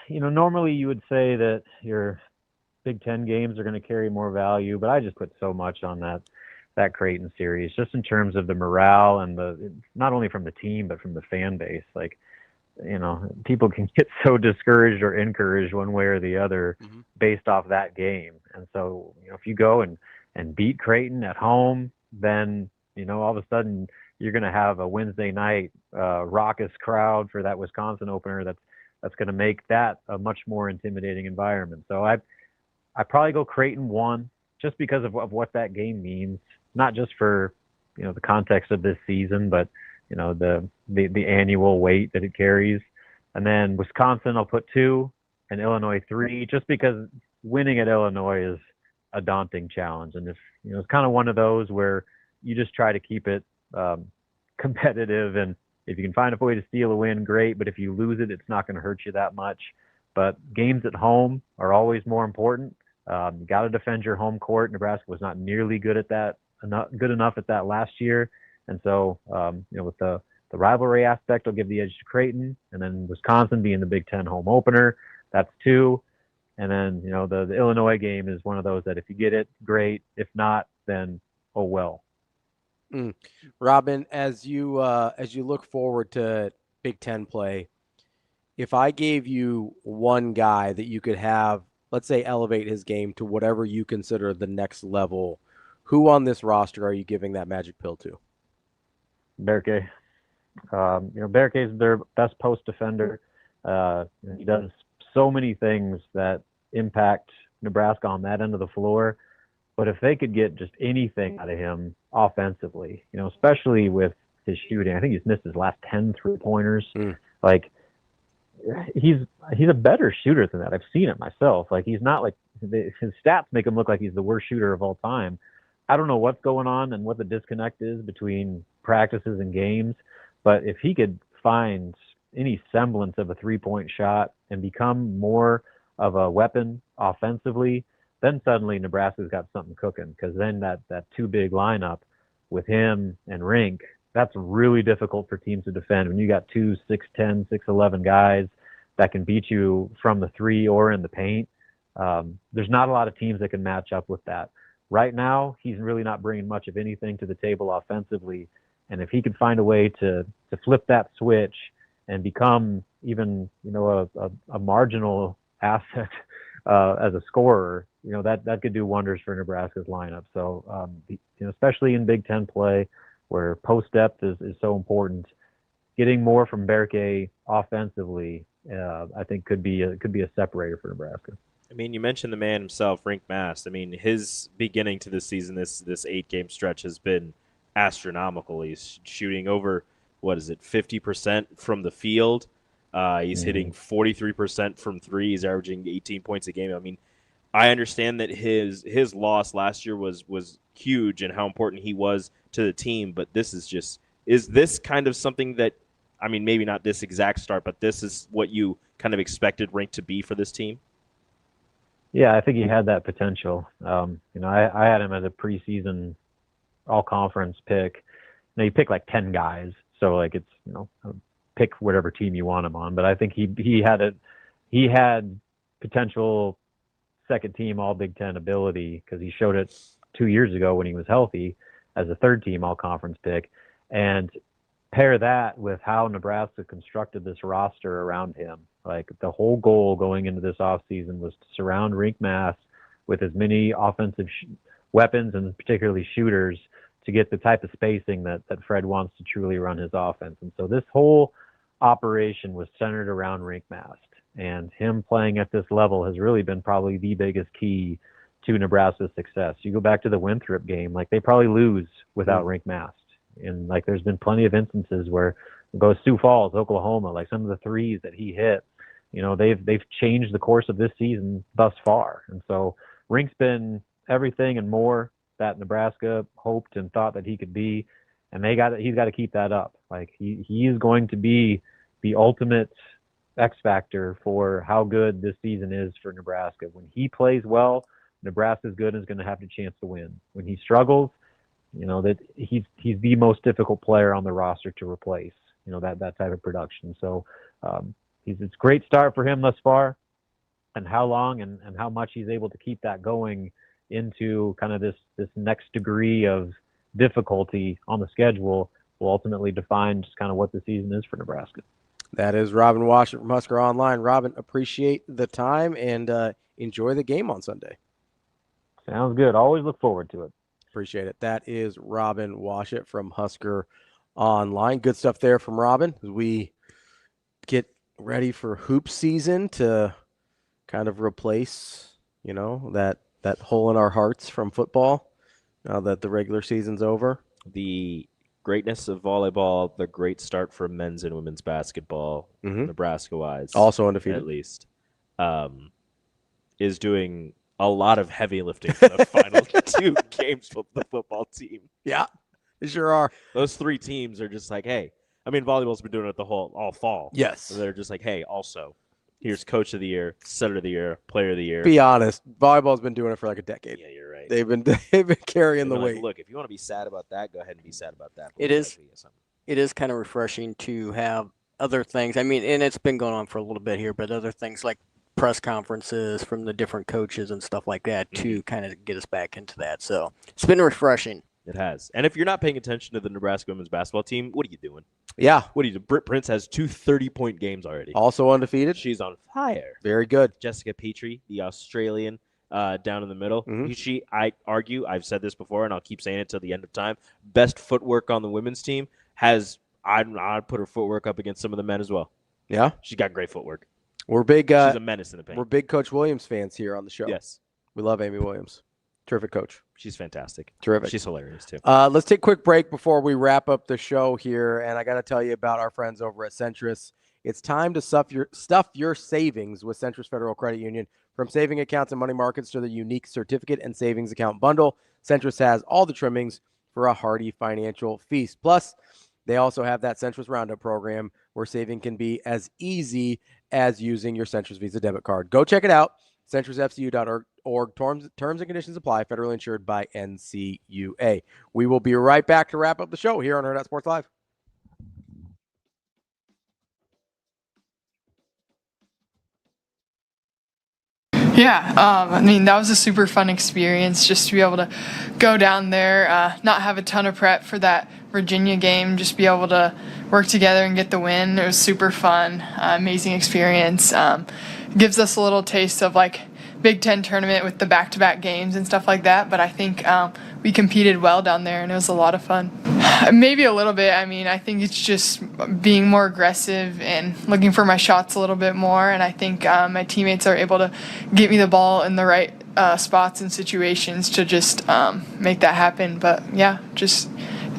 Normally you would say that your Big Ten games are going to carry more value, but I just put so much on that Creighton series, just in terms of the morale and not only from the team, but from the fan base. Like, people can get so discouraged or encouraged one way or the other based off that game. And so, if you go and beat Creighton at home, then, all of a sudden you're going to have a Wednesday night raucous crowd for that Wisconsin opener. That's going to make that a much more intimidating environment. So I probably go Creighton 1, just because of what that game means, not just for, the context of this season, but, the annual weight that it carries. And then Wisconsin, I'll put 2, and Illinois 3, just because winning at Illinois is a daunting challenge. And it's kind of one of those where you just try to keep it competitive, and if you can find a way to steal a win, great. But if you lose it, it's not going to hurt you that much. But games at home are always more important. You got to defend your home court. Nebraska was not nearly good at that, not good enough at that last year. And so, with the rivalry aspect, I'll give the edge to Creighton. And then Wisconsin being the Big Ten home opener, that's 2. And then, the Illinois game is one of those that if you get it, great. If not, then oh well. Robin, as you look forward to Big Ten play, if I gave you one guy that you could have, let's say, elevate his game to whatever you consider the next level, who on this roster are you giving that magic pill to? Berke. Berke is their best post defender. He does so many things that impact Nebraska on that end of the floor. But if they could get just anything out of him offensively, especially with his shooting, I think he's missed his last 10 3-pointers. Like, he's a better shooter than that. I've seen it myself. Like, he's not like his stats make him look like he's the worst shooter of all time. I don't know what's going on and what the disconnect is between practices and games, but if he could find any semblance of a 3-point shot and become more of a weapon offensively, then suddenly Nebraska's got something cooking, because then that 2 big lineup with him and Rink, that's really difficult for teams to defend. When you got 2 6'10", 6'11" guys that can beat you from the 3 or in the paint, there's not a lot of teams that can match up with that. Right now, he's really not bringing much of anything to the table offensively, and if he could find a way to flip that switch and become even a marginal asset as a scorer, that could do wonders for Nebraska's lineup. So, especially in Big Ten play, where post depth is so important, getting more from Berke offensively, I think could be a separator for Nebraska. I mean, you mentioned the man himself, Rink Mast. I mean, his beginning to this season, this 8-game stretch has been astronomical. He's shooting over, 50% from the field. He's hitting 43% from 3. He's averaging 18 points a game. I mean, I understand that his loss last year was huge and how important he was to the team, but this is this kind of something that, I mean, maybe not this exact start, but this is what you kind of expected Rink to be for this team? Yeah, I think he had that potential. I had him as a preseason all-conference pick. He picked like 10 guys, So like it's, pick whatever team you want him on. But I think he had potential second team all Big Ten ability because he showed it 2 years ago when he was healthy as a third team all conference pick. And pair that with how Nebraska constructed this roster around him. Like the whole goal going into this offseason was to surround Rink Mass with as many offensive weapons and particularly shooters to get the type of spacing that Fred wants to truly run his offense. And so this whole operation was centered around Rink Mast, and him playing at this level has really been probably the biggest key to Nebraska's success. You go back to the Winthrop game, like they probably lose without Rink Mast. And like there's been plenty of instances where it goes Sioux Falls, Oklahoma, like some of the threes that he hit, they've changed the course of this season thus far. And so Rink's been everything and more that Nebraska hoped and thought that he could be, and he's got to keep that up. Like he is going to be the ultimate X factor for how good this season is for Nebraska. When he plays well, Nebraska's good and is going to have the chance to win. When he struggles, that he's the most difficult player on the roster to replace. That type of production. So it's a great start for him thus far, and how long and how much he's able to keep that going into kind of this next degree of difficulty on the schedule will ultimately define just kind of what the season is for Nebraska. That is Robin WASHUT from Husker Online. Robin, appreciate the time and enjoy the game on Sunday. Sounds good. Always look forward to it. Appreciate it. That is Robin WASHUT from Husker Online. Good stuff there from Robin as we get ready for hoop season to kind of replace, that hole in our hearts from football now that the regular season's over. The greatness of volleyball, the great start for men's and women's basketball, Nebraska-wise. Also undefeated. At least. Is doing a lot of heavy lifting for the final 2 games for the football team. Yeah, they sure are. Those 3 teams are just like, hey, volleyball's been doing it all fall. Yes. So they're just like, hey, also, here's Coach of the Year, Setter of the Year, Player of the Year. Be honest, volleyball's been doing it for like a decade. Yeah, you're right. They've been carrying the weight. Look, if you want to be sad about that, go ahead and be sad about that. It is kind of refreshing to have other things. And it's been going on for a little bit here, but other things like press conferences from the different coaches and stuff like that to kind of get us back into that. So it's been refreshing. It has. And if you're not paying attention to the Nebraska women's basketball team, what are you doing? Yeah. What are you doing? Britt Prince has 2 30-point games already. Also undefeated. She's on fire. Very good. Jessica Petrie, the Australian, down in the middle. I argue, I've said this before, and I'll keep saying it till the end of time, best footwork on the women's team I'd put her footwork up against some of the men as well. Yeah? She's got great footwork. We're big. She's a menace in the paint. We're big Coach Williams fans here on the show. Yes. We love Amy Williams. Terrific coach. She's fantastic. Terrific. She's hilarious, too. Let's take a quick break before we wrap up the show here, and I got to tell you about our friends over at Centris. It's time to stuff your savings with Centris Federal Credit Union. From saving accounts and money markets to the unique certificate and savings account bundle, Centris has all the trimmings for a hearty financial feast. Plus, they also have that Centris Roundup program where saving can be as easy as using your Centris Visa debit card. Go check it out, centrisfcu.org. Terms and conditions apply, federally insured by NCUA. We will be right back to wrap up the show here on Hurrdat Sports Live. Yeah, that was a super fun experience just to be able to go down there, not have a ton of prep for that Virginia game, just be able to work together and get the win. It was super fun, amazing experience. Gives us a little taste of like Big Ten tournament with the back-to-back games and stuff like that, but I think we competed well down there and it was a lot of fun. Maybe a little bit. I think it's just being more aggressive and looking for my shots a little bit more, and I think my teammates are able to get me the ball in the right spots and situations to just make that happen. But yeah, just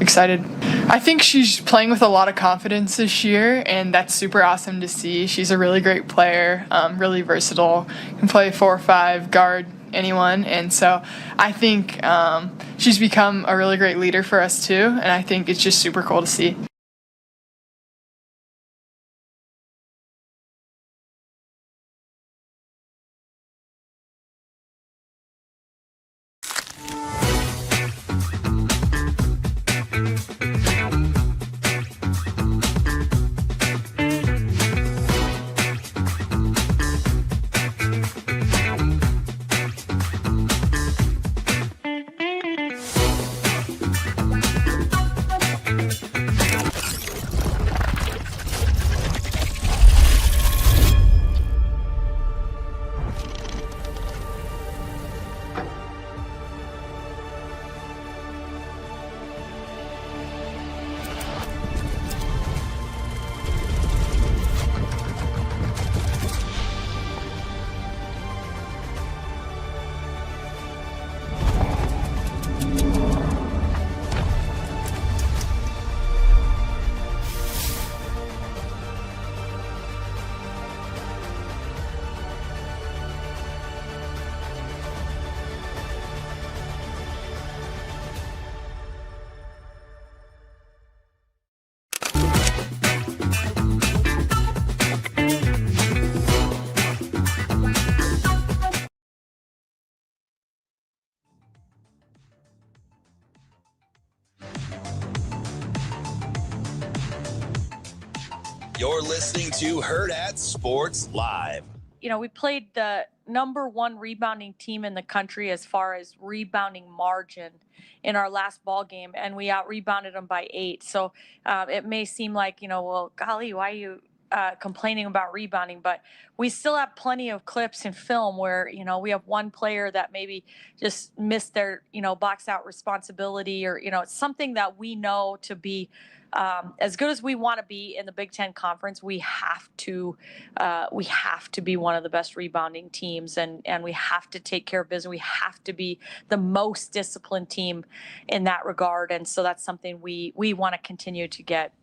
excited. I think she's playing with a lot of confidence this year, and that's super awesome to see. She's a really great player, really versatile, can play 4 or 5, guard anyone, and so I think she's become a really great leader for us too, and I think it's just super cool to see. You're listening to Hurrdat Sports Live. You know, we played the number 1 rebounding team in the country as far as rebounding margin in our last ball game, and we out-rebounded them by 8. So it may seem like, well, golly, why are you complaining about rebounding? But we still have plenty of clips and film where, we have one player that maybe just missed their, box out responsibility, or, it's something that we know to be as good as we want to be in the Big Ten Conference. We have to be one of the best rebounding teams, and we have to take care of business. We have to be the most disciplined team in that regard, and so that's something we want to continue to get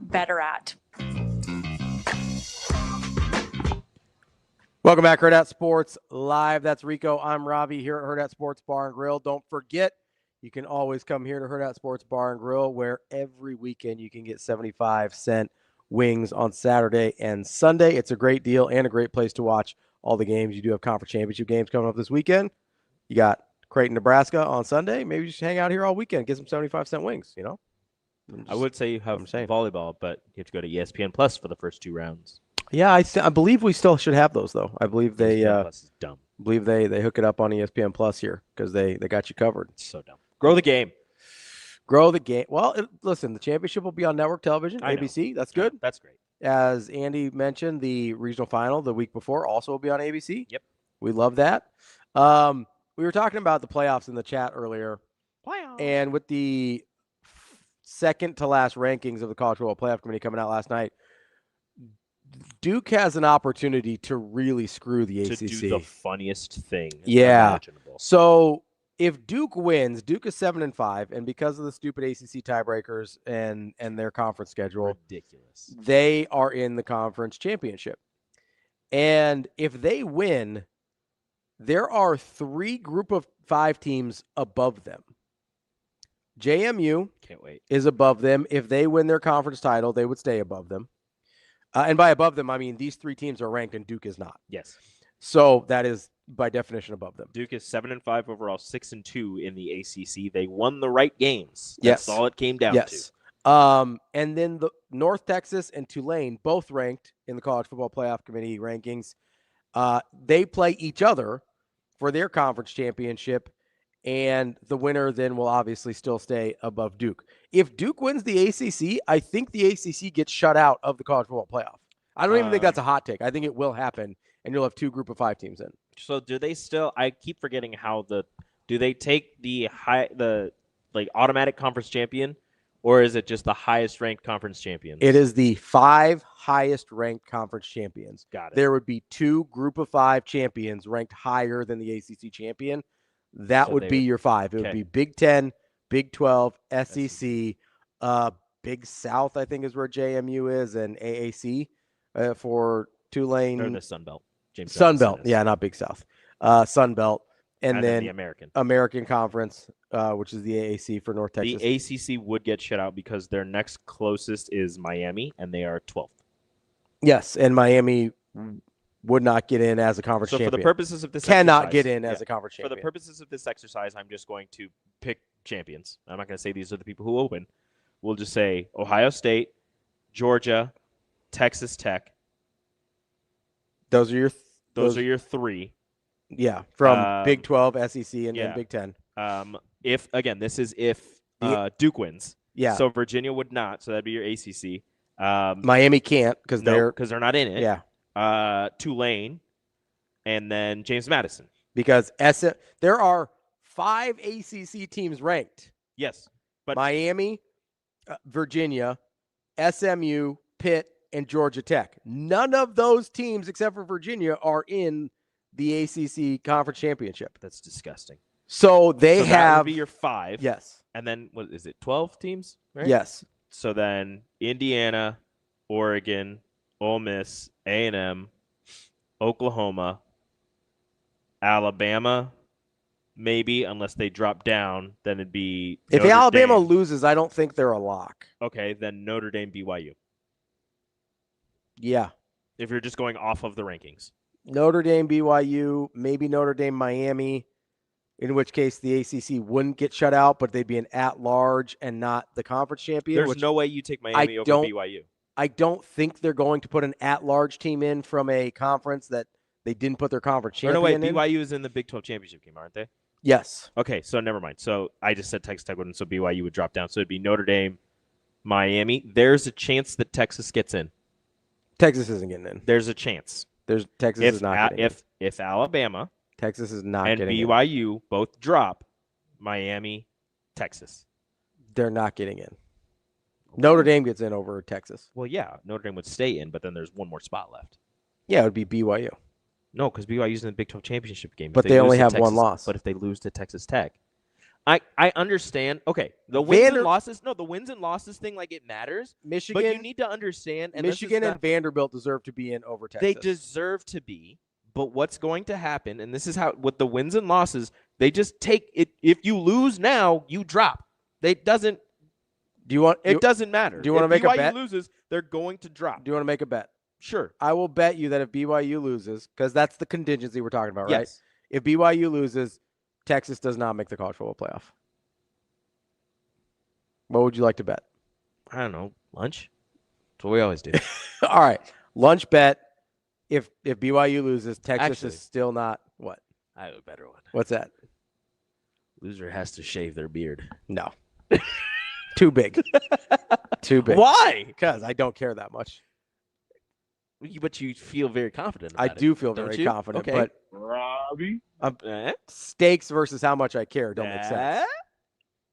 better at. Welcome back, Hurrdat Sports Live. That's Rico. I'm Ravi here at Hurrdat Sports Bar and Grill. Don't forget, you can always come here to Hurrdat Sports Bar and Grill, where every weekend you can get 75-cent wings on Saturday and Sunday. It's a great deal and a great place to watch all the games. You do have conference championship games coming up this weekend. You got Creighton, Nebraska on Sunday. Maybe you should hang out here all weekend, get some 75-cent wings, I would say you have volleyball, but you have to go to ESPN Plus for the first 2 rounds. Yeah, I believe we still should have those, though. I believe they ESPN Plus is dumb. Believe they hook it up on ESPN Plus here because they got you covered. It's so dumb. Grow the game. Grow the game. Well, listen, the championship will be on network television, ABC. That's good. That's great. As Andy mentioned, the regional final the week before also will be on ABC. Yep. We love that. We were talking about the playoffs in the chat earlier. And with the second to last rankings of the College Football Playoff Committee coming out last night, Duke has an opportunity to really screw the ACC. To do the funniest thing imaginable. So if Duke wins, Duke is 7-5, and because of the stupid ACC tiebreakers and their conference schedule, ridiculous, they are in the conference championship. And if they win, there are 3 group of 5 teams above them. JMU can't wait is above them. If they win their conference title, they would stay above them. And by above them, I mean these 3 teams are ranked and Duke is not. Yes. So that is by definition above them. Duke is 7-5 overall, 6-2 in the ACC. They won the right games. Yes. That's all it came down to. And then the North Texas and Tulane, both ranked in the College Football Playoff Committee rankings. They play each other for their conference championship, and the winner then will obviously still stay above Duke. If Duke wins the ACC, I think the ACC gets shut out of the College Football Playoff. I don't even think that's a hot take. I think it will happen, and you'll have 2 group of 5 teams in. So do they still? I keep forgetting do they take the automatic conference champion, or is it just the highest ranked conference champions? It is the 5 highest ranked conference champions. Got it. There would be 2 group of 5 champions ranked higher than the ACC champion. That would be your 5. It would be Big 10, Big 12, SEC, Big South, I think is where JMU is, and AAC for Tulane. Or the Sun Belt. Sun Belt. Yeah, not Big South. Sun Belt. And then the American Conference, which is the AAC for North Texas. The ACC would get shut out because their next closest is Miami, and they are 12th. Yes, and Miami would not get in as a conference champion. So for the purposes of this cannot get in as a conference champion. For the purposes of this exercise, I'm just going to pick champions. I'm not going to say these are the people who open. We'll just say Ohio State, Georgia, Texas Tech. Those are your 3. Yeah, from Big 12, SEC, and then Big 10. If Duke wins. Yeah. So Virginia would not. So that'd be your ACC. Miami can't because they're not in it. Yeah. Tulane, and then James Madison. Because there are 5 ACC teams ranked. Yes. But Miami, Virginia, SMU, Pitt, and Georgia Tech. None of those teams except for Virginia are in the ACC Conference Championship. That's disgusting. So they have that would be your 5. Yes. And then what is it? 12 teams, right? Yes. So then Indiana, Oregon, Ole Miss, A&M, Oklahoma, Alabama, maybe, unless they drop down, then it'd be if Alabama loses, I don't think they're a lock. Okay, then Notre Dame, BYU. Yeah. If you're just going off of the rankings. Notre Dame, BYU, maybe Notre Dame, Miami, in which case the ACC wouldn't get shut out, but they'd be an at-large and not the conference champion. There's no way you take Miami over BYU. I don't think they're going to put an at-large team in from a conference that they didn't put their conference champion in. BYU is in the Big 12 championship game, aren't they? Yes. Okay, so never mind. So I just said Texas Tech wouldn't, so BYU would drop down. So it'd be Notre Dame, Miami. There's a chance that Texas gets in. Texas isn't getting in. There's a chance. Texas is not getting in. If Alabama Texas is not and getting BYU both drop, Miami, Texas. They're not getting in. Notre Dame gets in over Texas. Well, yeah, Notre Dame would stay in, but then there's one more spot left. Yeah, it would be BYU. No, because BYU's in the Big 12 championship game. But they only have one loss. But if they lose to Texas Tech, I understand. Okay, the wins and losses. No, the wins and losses thing, like it matters. Michigan, but you need to understand. And Michigan and Vanderbilt deserve to be in over Texas. They deserve to be. But what's going to happen? And this is how with the wins and losses, they just take it. If you lose now, you drop. It doesn't. It doesn't matter. Do you want to make a bet? BYU loses, they're going to drop. Do you want to make a bet? Sure. I will bet you that if BYU loses, because that's the contingency we're talking about, right? Yes. If BYU loses, Texas does not make the college football playoff. What would you like to bet? I don't know. Lunch? That's what we always do. All right. Lunch bet. If BYU loses, Texas is still not what? I have a better one. What's that? Loser has to shave their beard. No. Too big. Too big. Why? Because I don't care that much. But you feel very confident about I do feel very confident. Okay. But Robbie? stakes versus how much I care don't make sense.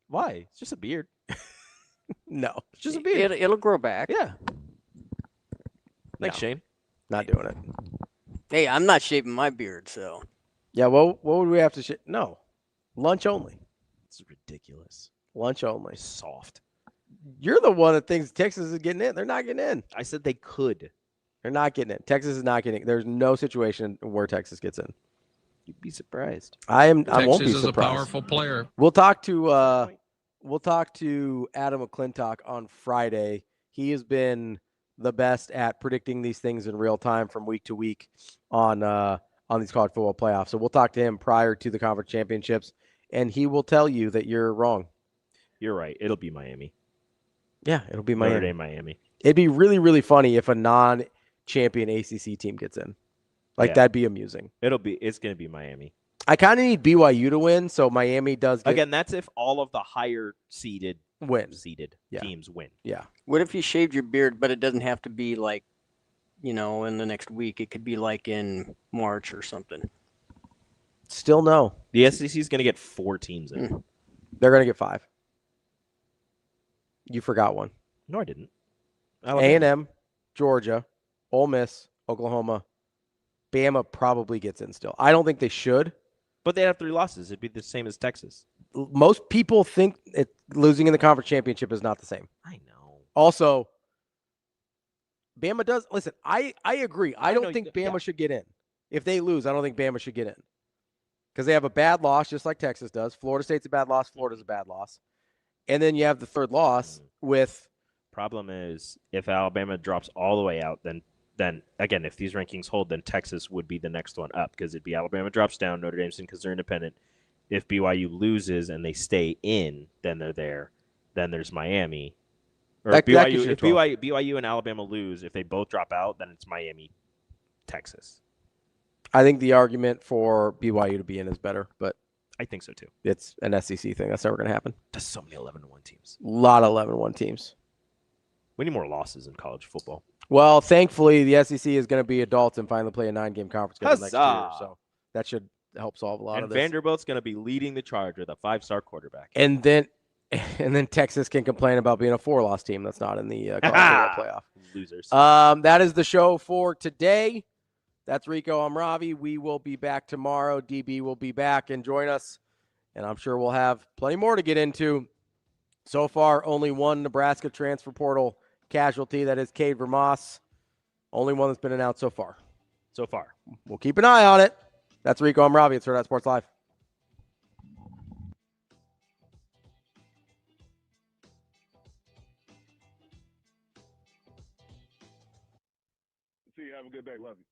Why? It's just a beard. No. It's just a beard. It'll grow back. Yeah. Thanks, No. Shane. Not doing it. Hey, I'm not shaving my beard, so. Yeah, well, what would we have to No. Lunch only. It's ridiculous. Lunch only. Soft. You're the one that thinks Texas is getting in. They're not getting in. I said they could. They're not getting in. Texas is not getting in. There's no situation where Texas gets in. You'd be surprised. I won't be Texas is a surprised. powerful player. We'll talk to Adam McClintock on Friday. He has been the best at predicting these things in real time from week to week on these college football playoffs. So we'll talk to him prior to the conference championships, and he will tell you that you're wrong. You're right. It'll be Miami. Yeah, it'll be Miami. Notre Dame, Miami. It'd be really, really funny if a non-champion ACC team gets in. That'd be amusing. It's going to be Miami. I kind of need BYU to win, so Miami does get... Again, that's if all of the higher seeded teams win. Yeah. What if you shaved your beard, but it doesn't have to be like, in the next week? It could be like in March or something. Still no. The SEC is going to get 4 teams in. They're going to get 5. You forgot one. No, I didn't. A&M, Georgia, Ole Miss, Oklahoma, Bama probably gets in still. I don't think they should. But they have 3 losses. It'd be the same as Texas. Most people think losing in the conference championship is not the same. I know. Also, Bama does. Listen, I agree. I don't think Bama should get in. If they lose, I don't think Bama should get in. Because they have a bad loss, just like Texas does. Florida State's a bad loss. Florida's a bad loss. And then you have the third loss with... Problem is, if Alabama drops all the way out, then again, if these rankings hold, then Texas would be the next one up because it'd be Alabama drops down, Notre Dame's in because they're independent. If BYU loses and they stay in, then they're there. Then there's Miami. Or if BYU and Alabama lose, if they both drop out, then it's Miami, Texas. I think the argument for BYU to be in is better, but I think so too. It's an SEC thing. That's never going to happen. There's so many 11-1 teams. A lot of 11-1 teams. We need more losses in college football. Well, thankfully, the SEC is going to be adults and finally play a 9-game conference schedule next year. So that should help solve a lot of this. And Vanderbilt's going to be leading the charge with a 5-star quarterback. And then Texas can complain about being a 4-loss team that's not in the college football playoff. Losers. That is the show for today. That's Rico. I'm Ravi. We will be back tomorrow. DB will be back and join us. And I'm sure we'll have plenty more to get into. So far, only one Nebraska transfer portal casualty. That is Cade Vermoss. Only one that's been announced so far. We'll keep an eye on it. That's Rico. I'm Ravi. It's Hurrdat Sports Live. See you. Have a good day. Love you.